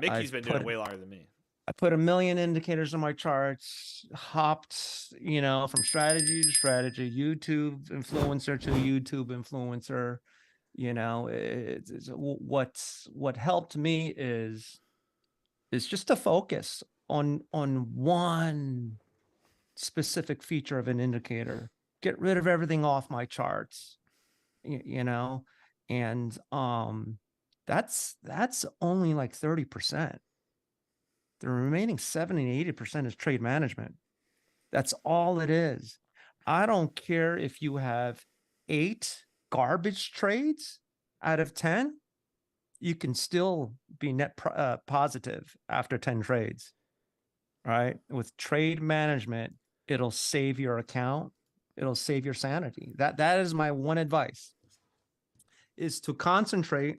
Mickey's been doing it way longer than me. I put 1 million indicators on my charts, hopped, from strategy to strategy, YouTube influencer to YouTube influencer. What helped me is just to focus on one specific feature of an indicator, get rid of everything off my charts, and that's only like 30%. The remaining 70 to 80% is trade management. That's all it is. I don't care if you have 8 garbage trades out of 10, you can still be net positive after 10 trades, right? With trade management, it'll save your account. It'll save your sanity. That is my one advice, is to concentrate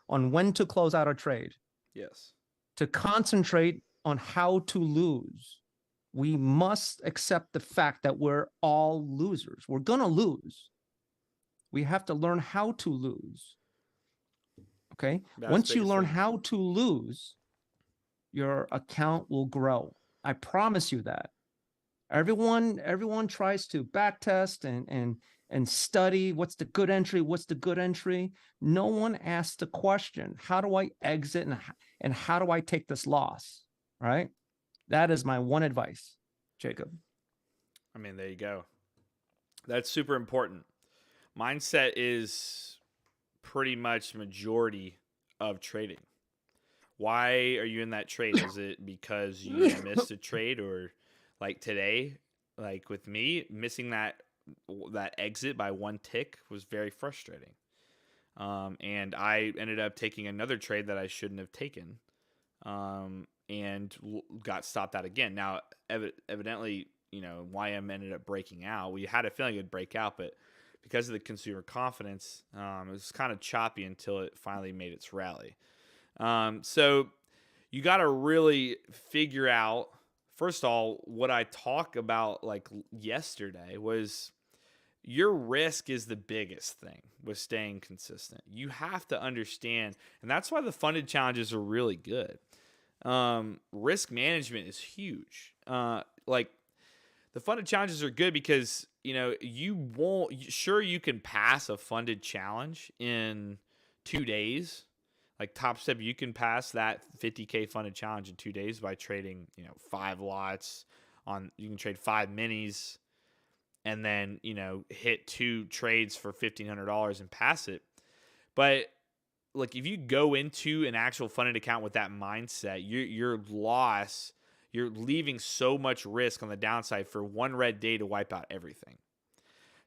on when to close out a trade. Yes. To concentrate on how to lose. We must accept the fact that we're all losers. We're going to lose. We have to learn how to lose. Okay? Once you learn how to lose, your account will grow. I promise you that. Everyone tries to backtest and study what's the good entry. No one asks the question, how do I exit and how do I take this loss, right? That is my one advice, Jacob. I mean, there you go. That's super important. Mindset is pretty much majority of trading. Why are you in that trade? Is it because you missed a trade, or like today, like with me, missing that exit by one tick was very frustrating. And I ended up taking another trade that I shouldn't have taken, and got stopped out again. Now, evidently, YM ended up breaking out. We had a feeling it would break out, but because of the consumer confidence, it was kind of choppy until it finally made its rally. So you got to really figure out, first of all, what I talked about like yesterday was your risk is the biggest thing with staying consistent. You have to understand, and that's why the funded challenges are really good. Risk management is huge. Like the funded challenges are good because, you can pass a funded challenge in 2 days. Like Top Step, you can pass that 50K funded challenge in 2 days by trading, 5 lots you can trade 5 minis and then, hit 2 trades for $1,500 and pass it. But like if you go into an actual funded account with that mindset, you're leaving so much risk on the downside for one red day to wipe out everything.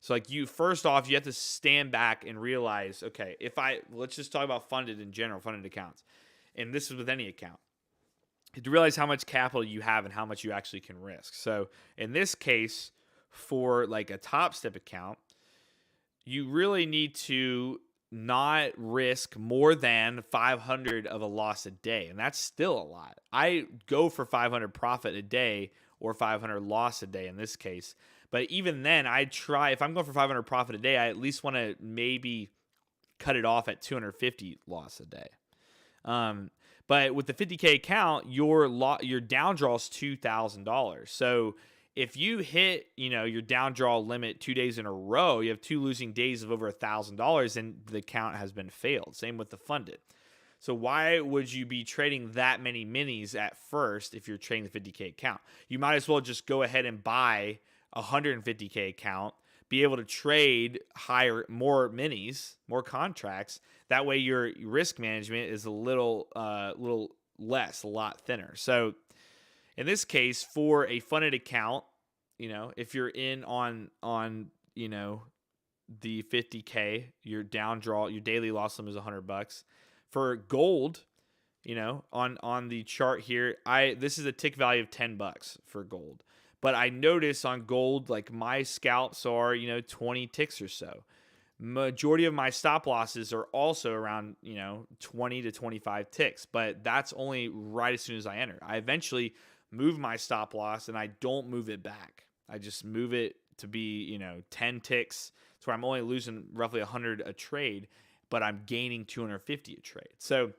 So like first off, you have to stand back and realize, okay, let's just talk about funded in general, funded accounts. And this is with any account. You have to realize how much capital you have and how much you actually can risk. So in this case, for like a Top Step account, you really need to not risk more than 500 of a loss a day. And that's still a lot. I go for 500 profit a day or 500 loss a day in this case. But even then, I try, if I'm going for 500 profit a day, I at least want to maybe cut it off at 250 loss a day. But with the 50K account, your down draw is $2,000. So if you hit, your down draw limit 2 days in a row, you have 2 losing days of over $1,000, and the account has been failed. Same with the funded. So why would you be trading that many minis at first if you're trading the 50K account? You might as well just go ahead and buy a 150K account, be able to trade more minis, more contracts. That way your risk management is a little less, a lot thinner. So in this case, for a funded account, if you're in on the 50K, your daily loss limit is $100. For gold, on the chart here, this is a tick value of $10 for gold. But I notice on gold, like my scalps are, 20 ticks or so. Majority of my stop losses are also around, 20 to 25 ticks, but that's only right as soon as I enter. I eventually move my stop loss and I don't move it back. I just move it to be, 10 ticks to where I'm only losing roughly 100 a trade, but I'm gaining 250 a trade. So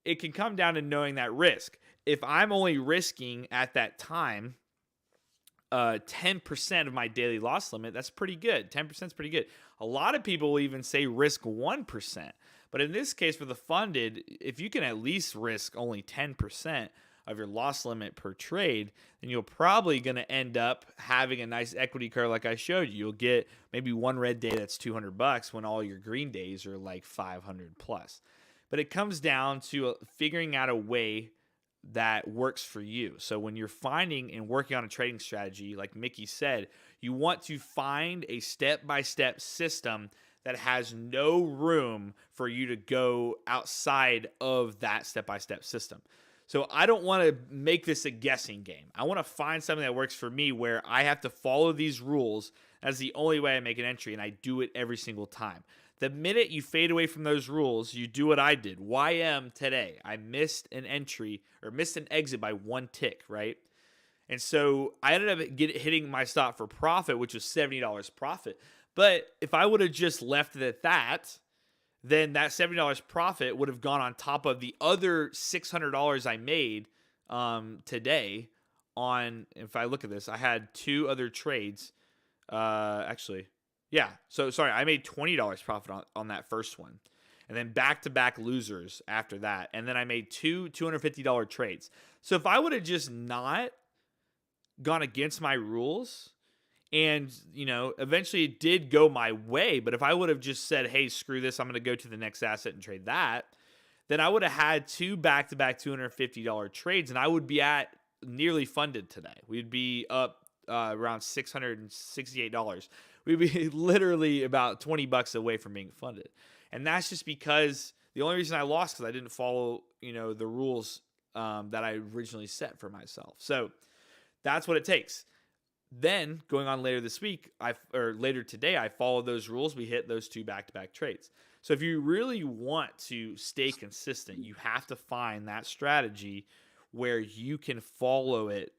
it can come down to knowing that risk. If I'm only risking at that time 10% of my daily loss limit, that's pretty good. 10% is pretty good. A lot of people will even say risk 1%. But in this case, for the funded, if you can at least risk only 10% of your loss limit per trade, then you're probably going to end up having a nice equity curve like I showed you. You'll get maybe one red day that's $200 when all your green days are like 500 plus. But it comes down to figuring out a way that works for you. So when you're finding and working on a trading strategy, like Mickey said, you want to find a step-by-step system that has no room for you to go outside of that step-by-step system. So I don't want to make this a guessing game. I want to find something that works for me where I have to follow these rules. That's the only way I make an entry, and I do it every single time. The minute you fade away from those rules, you do what I did. YM today, I missed an entry or missed an exit by one tick, right? And so I ended up hitting my stop for profit, which was $70 profit. But if I would have just left it at that, then that $70 profit would have gone on top of the other $600 I made today on, if I look at this, I had two other trades. Yeah. So sorry, I made $20 profit on that first one. And then back-to-back losers after that. And then I made two $250 trades. So if I would have just not gone against my rules, and, eventually it did go my way, but if I would have just said, hey, screw this, I'm going to go to the next asset and trade that, then I would have had two back-to-back $250 trades, and I would be at nearly funded today. We'd be up around $668. We'd be literally about $20 away from being funded. And that's just because the only reason I lost because I didn't follow, the rules that I originally set for myself. So that's what it takes. Then going on later this week, later today, I followed those rules. We hit those two back-to-back trades. So if you really want to stay consistent, you have to find that strategy where you can follow it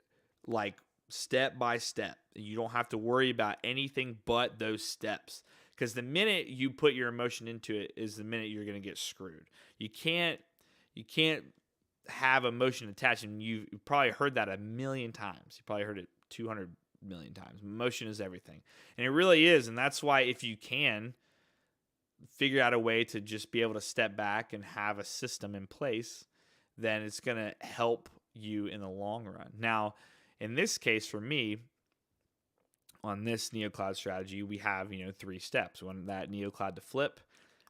like step by step. You don't have to worry about anything but those steps. Because the minute you put your emotion into it is the minute you're going to get screwed. You can't have emotion attached, and you've probably heard that a million times. You probably heard it 200 million times. Emotion is everything. And it really is. And that's why if you can figure out a way to just be able to step back and have a system in place, then it's going to help you in the long run. Now, in this case, for me, on this NeoCloud strategy, we have, three steps. We want that NeoCloud to flip.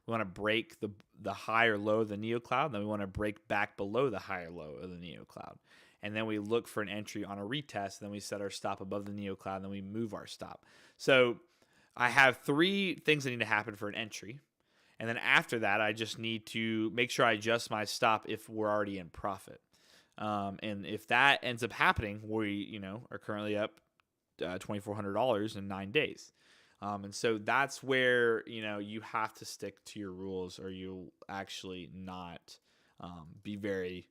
We want to break the high or low of the NeoCloud. Then we want to break back below the high or low of the NeoCloud. And then we look for an entry on a retest. Then we set our stop above the NeoCloud. And then we move our stop. So I have three things that need to happen for an entry. And then after that, I just need to make sure I adjust my stop if we're already in profit. And if that ends up happening, we, are currently up $2,400 in 9 days. And so that's where, you have to stick to your rules or you'll actually not be very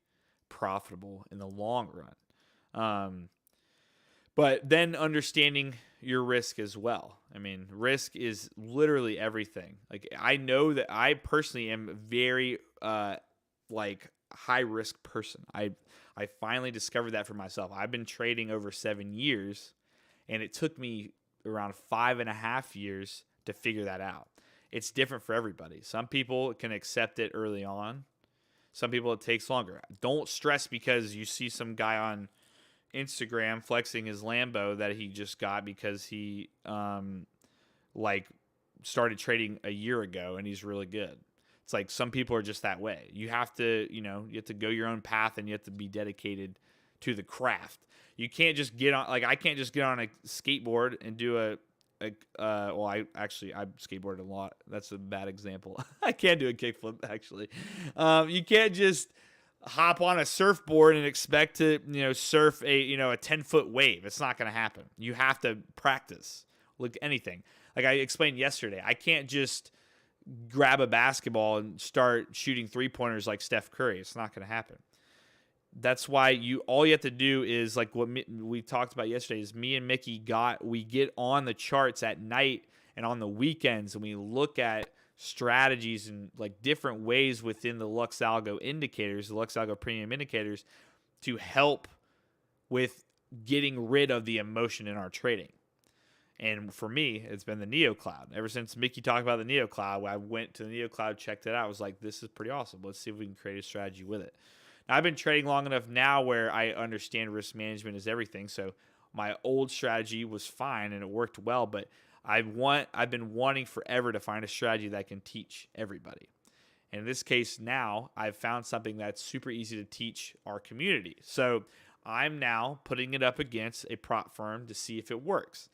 profitable in the long run. But then understanding your risk as well. I mean, risk is literally everything. Like, I know that I personally am very high risk person. I finally discovered that for myself. I've been trading over 7 years, and it took me around 5.5 years to figure that out. It's different for everybody. Some people can accept it early on. Some people it takes longer. Don't stress because you see some guy on Instagram flexing his Lambo that he just got because he like started trading a year ago and he's really good. It's like some people are just that way. You have to, you have to go your own path and you have to be dedicated to the craft. You can't just get on, like I can't just get on a skateboard and do well, I skateboarded a lot. That's a bad example. I can't do a kickflip actually. You can't just hop on a surfboard and expect to, surf a 10-foot wave. It's not going to happen. You have to practice. Look, anything. Like I explained yesterday, I can't just grab a basketball and start shooting 3-pointers like Steph Curry. It's not going to happen. That's why all you have to do is like what we talked about yesterday is me and Mickey we get on the charts at night and on the weekends and we look at strategies and like different ways within the Lux Algo indicators, the Lux Algo premium indicators, to help with getting rid of the emotion in our trading. And for me, it's been the Neo Cloud. Ever since Mickey talked about the Neo Cloud, I went to the Neo Cloud, checked it out. I was like, this is pretty awesome. Let's see if we can create a strategy with it. Now, I've been trading long enough now where I understand risk management is everything. So my old strategy was fine and it worked well, but I've been wanting forever to find a strategy that can teach everybody. And in this case, now I've found something that's super easy to teach our community. So I'm now putting it up against a prop firm to see if it works.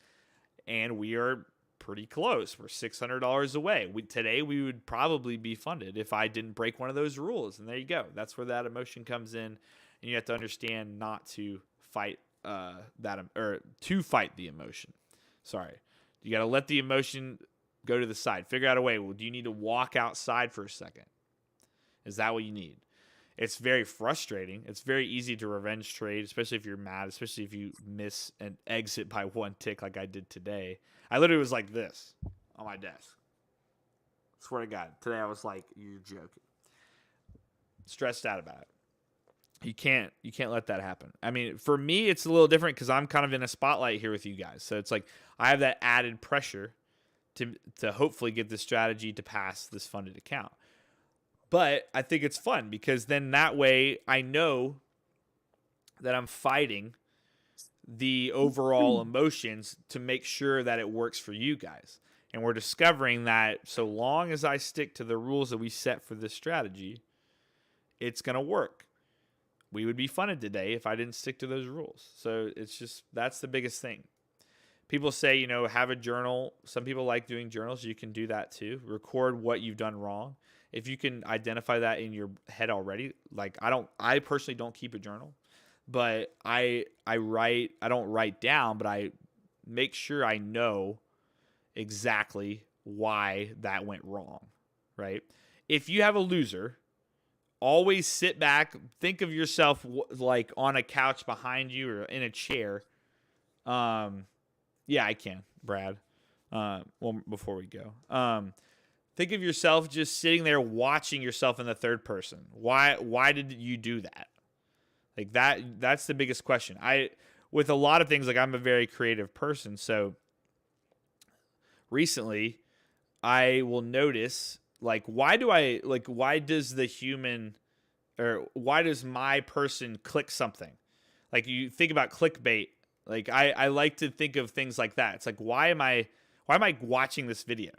And we are pretty close. We're $600 away. Today we would probably be funded if I didn't break one of those rules. And there you go. That's where that emotion comes in. And you have to understand not to fight to fight the emotion. Sorry. You got to let the emotion go to the side. Figure out a way. Well, do you need to walk outside for a second? Is that what you need? It's very frustrating. It's very easy to revenge trade, especially if you're mad, especially if you miss an exit by one tick like I did today. I literally was like this on my desk. Swear to God. Today I was like, you're joking. Stressed out about it. You can't let that happen. I mean, for me, it's a little different because I'm kind of in a spotlight here with you guys. So it's like I have that added pressure to hopefully get this strategy to pass this funded account. But I think it's fun because then that way I know that I'm fighting the overall emotions to make sure that it works for you guys. And we're discovering that so long as I stick to the rules that we set for this strategy, it's going to work. We would be funded today if I didn't stick to those rules. So it's just, that's the biggest thing. People say, have a journal. Some people like doing journals. You can do that too. Record what you've done wrong. If you can identify that in your head already, like I personally don't keep a journal, but I don't write down, but I make sure I know exactly why that went wrong, right? If you have a loser, always sit back, think of yourself like on a couch behind you or in a chair. Yeah, I can, Brad. Well, before we go, think of yourself just sitting there watching yourself in the third person. Why did you do that? Like that's the biggest question. With a lot of things, like I'm a very creative person. So recently I will notice like, why does the human or why does my person click something? Like you think about clickbait. Like I like to think of things like that. It's like, why am I watching this video?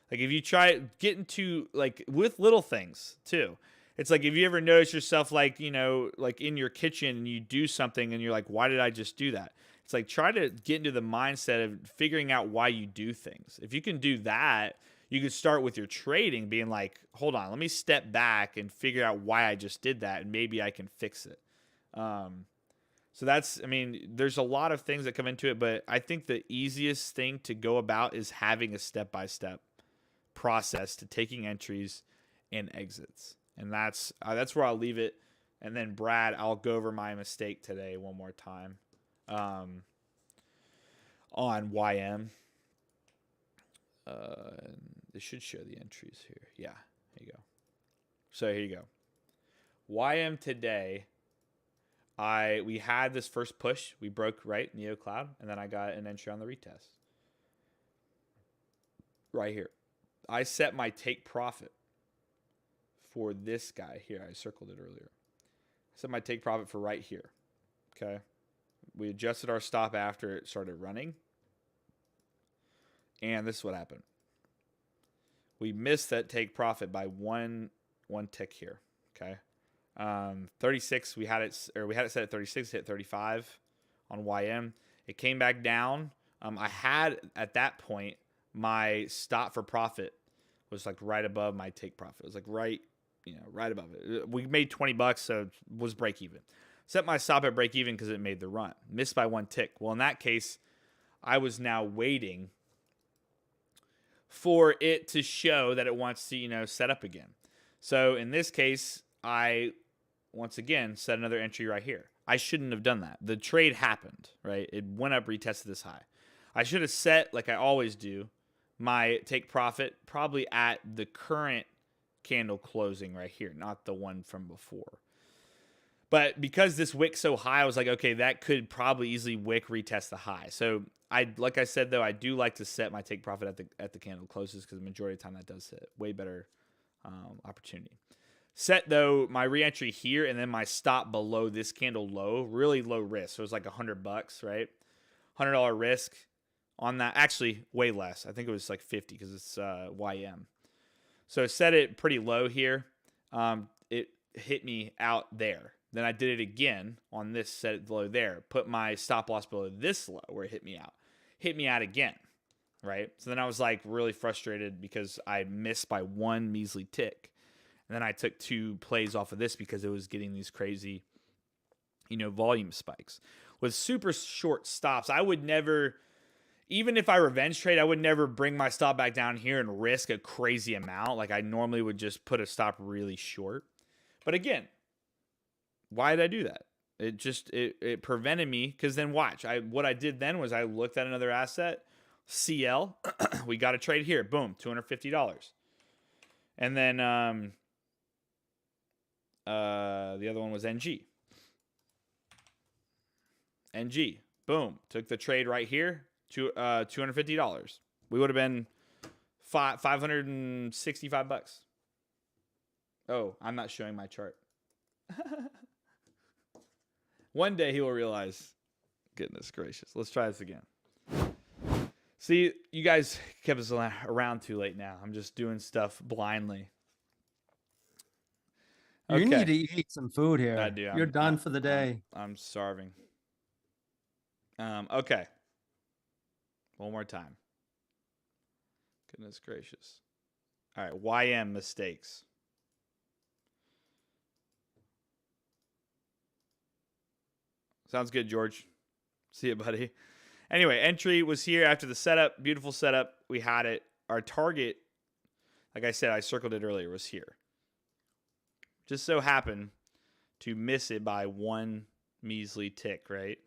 Like if you try get into like with little things too. It's like if you ever notice yourself like, like in your kitchen and you do something and you're like, why did I just do that? It's like try to get into the mindset of figuring out why you do things. If you can do that, you can start with your trading being like, hold on, let me step back and figure out why I just did that and maybe I can fix it. So there's a lot of things that come into it, but I think the easiest thing to go about is having a step-by-step process to taking entries and exits. And that's where I'll leave it. And then Brad, I'll go over my mistake today one more time on YM. This should show the entries here. Yeah, here you go. So here you go. YM today, we had this first push. We broke Neo Cloud, and then I got an entry on the retest. Right here. I set my take profit for this guy here. I circled it earlier. I set my take profit for right here. Okay. We adjusted our stop after it started running. And this is what happened. We missed that take profit by one tick here. Okay. 36, we had it set at 36, hit 35 on YM. It came back down. I had at that point my stop for profit was like right above my take profit. It was like right above it. We made $20, so it was break even. Set my stop at break even because it made the run. Missed by one tick. Well, in that case, I was now waiting for it to show that it wants to, set up again. So in this case, I once again set another entry right here. I shouldn't have done that. The trade happened, right? It went up, retested this high. I should have set, like I always do, my take profit probably at the current candle closing right here, not the one from before. But because this wick so high, I was like, okay, that could probably easily wick retest the high. So like I said though, I do like to set my take profit at the candle closes because the majority of the time that does hit. Way better opportunity. Set though my reentry here and then my stop below this candle low, really low risk. So it was like $100, right? $100 risk on that. Actually, way less. I think it was like 50 because it's YM. So set it pretty low here. It hit me out there. Then I did it again on this, set it below there. Put my stop loss below this low where it hit me out. Hit me out again, right? So then I was like really frustrated because I missed by one measly tick. And then I took 2 plays off of this because it was getting these crazy, volume spikes. With super short stops, I would never, even if I revenge trade, I would never bring my stop back down here and risk a crazy amount. Like I normally would just put a stop really short. But again, why did I do that? It prevented me because then watch. What I did then was I looked at another asset, CL. We got a trade here. Boom, $250. And then the other one was NG. NG. Boom. Took the trade right here. $250. We would have been $565. Oh, I'm not showing my chart. One day he will realize, goodness gracious. Let's try this again. See, you guys kept us around too late now. I'm just doing stuff blindly. Okay. You need to eat some food here. I do. You're done for the day. I'm starving. Okay. One more time. Goodness gracious. All right. YM mistakes. Sounds good, George. See you, buddy. Anyway, entry was here after the setup. Beautiful setup. We had it. Our target, like I said, I circled it earlier, was here. Just so happened to miss it by one measly tick, right?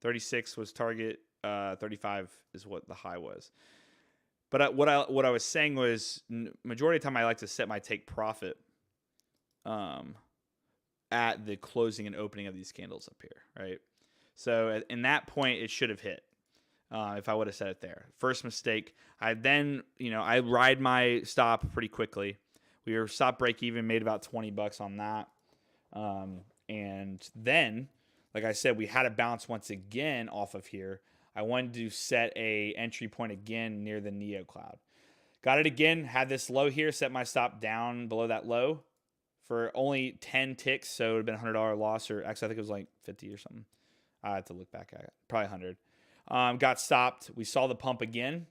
36 was target. 35 is what the high was. But what I was saying was, majority of the time I like to set my take profit at the closing and opening of these candles up here, right? So in that point, it should have hit if I would have set it there. First mistake. I then, I ride my stop pretty quickly. We were stop break even, made about $20 on that. And then, like I said, we had a bounce once again off of here. I wanted to set a entry point again near the Neo cloud. Got it again, had this low here, set my stop down below that low for only 10 ticks, so it would have been a $100 loss, or actually I think it was like 50 or something. I had to look back at it. Probably 100. Got stopped. We saw the pump again.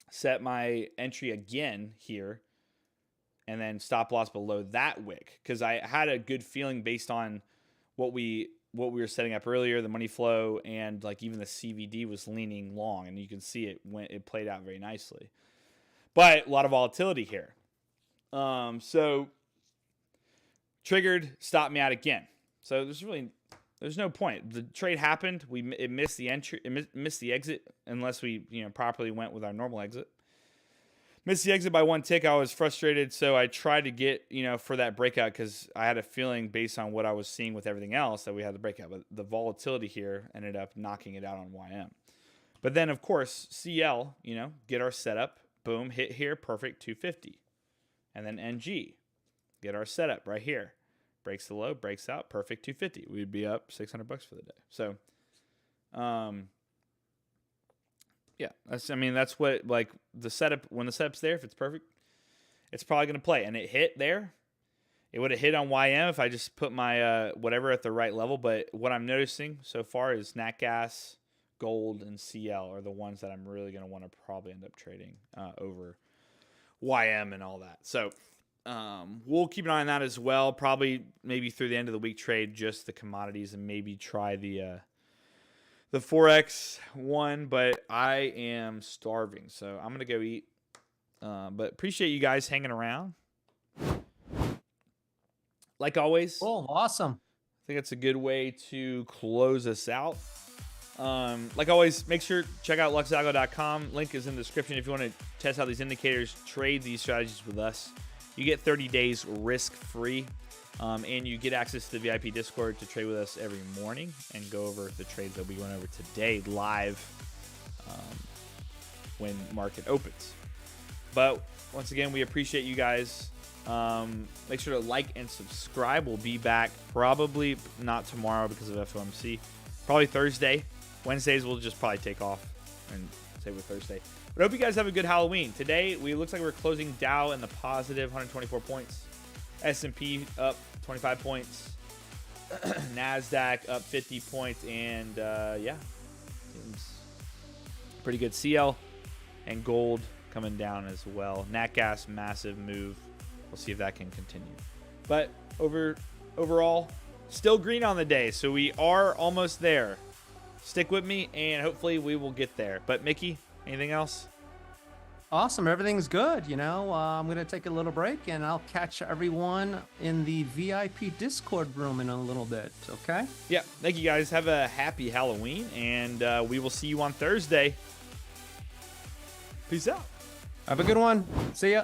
Set my entry again here, and then stop loss below that wick because I had a good feeling based on what we were setting up earlier, the money flow, and like even the CVD was leaning long, and you can see it played out very nicely. But a lot of volatility here. So triggered, stopped me out again. So there's no point. The trade happened. It missed the entry, missed the exit unless we properly went with our normal exit. Missed the exit by one tick. I was frustrated, so I tried to get for that breakout because I had a feeling based on what I was seeing with everything else that we had the breakout. But the volatility here ended up knocking it out on YM. But then of course CL, get our setup. Boom, hit here, perfect, 250. And then NG, get our setup right here. Breaks the low, breaks out, perfect, 250. We'd be up $600 for the day. So, Yeah, I mean, that's what, like, the setup, when the setup's there, if it's perfect, it's probably going to play. And it hit there. It would have hit on YM if I just put my whatever at the right level. But what I'm noticing so far is nat gas, gold, and CL are the ones that I'm really going to want to probably end up trading over YM and all that. So we'll keep an eye on that as well. Probably maybe through the end of the week trade just the commodities and maybe try the Forex one. But I am starving, so I'm going to go eat. But appreciate you guys hanging around. Like always. Oh, awesome. I think it's a good way to close us out. Like always, make sure check out luxalgo.com. Link is in the description if you want to test out these indicators, trade these strategies with us. You get 30 days risk-free, and you get access to the VIP Discord to trade with us every morning and go over the trades that we went over today live when market opens. But once again, we appreciate you guys. Make sure to like and subscribe. We'll be back probably not tomorrow because of FOMC. Probably Thursday. Wednesdays we'll just probably take off and say with Thursday. But I hope you guys have a good Halloween. Today we looks like we're closing Dow in the positive, 124 points. S&P up 25 points. NASDAQ up 50 points, and yeah, seems pretty good. CL and gold coming down as well. Nat gas massive move. We'll see if that can continue. But overall, still green on the day, so we are almost there. Stick with me, and hopefully we will get there. But Mickey, anything else? Awesome. Everything's good. You know, I'm going to take a little break, and I'll catch everyone in the VIP Discord room in a little bit. Okay? Yeah. Thank you, guys. Have a happy Halloween, and we will see you on Thursday. Peace out. Have a good one. See ya.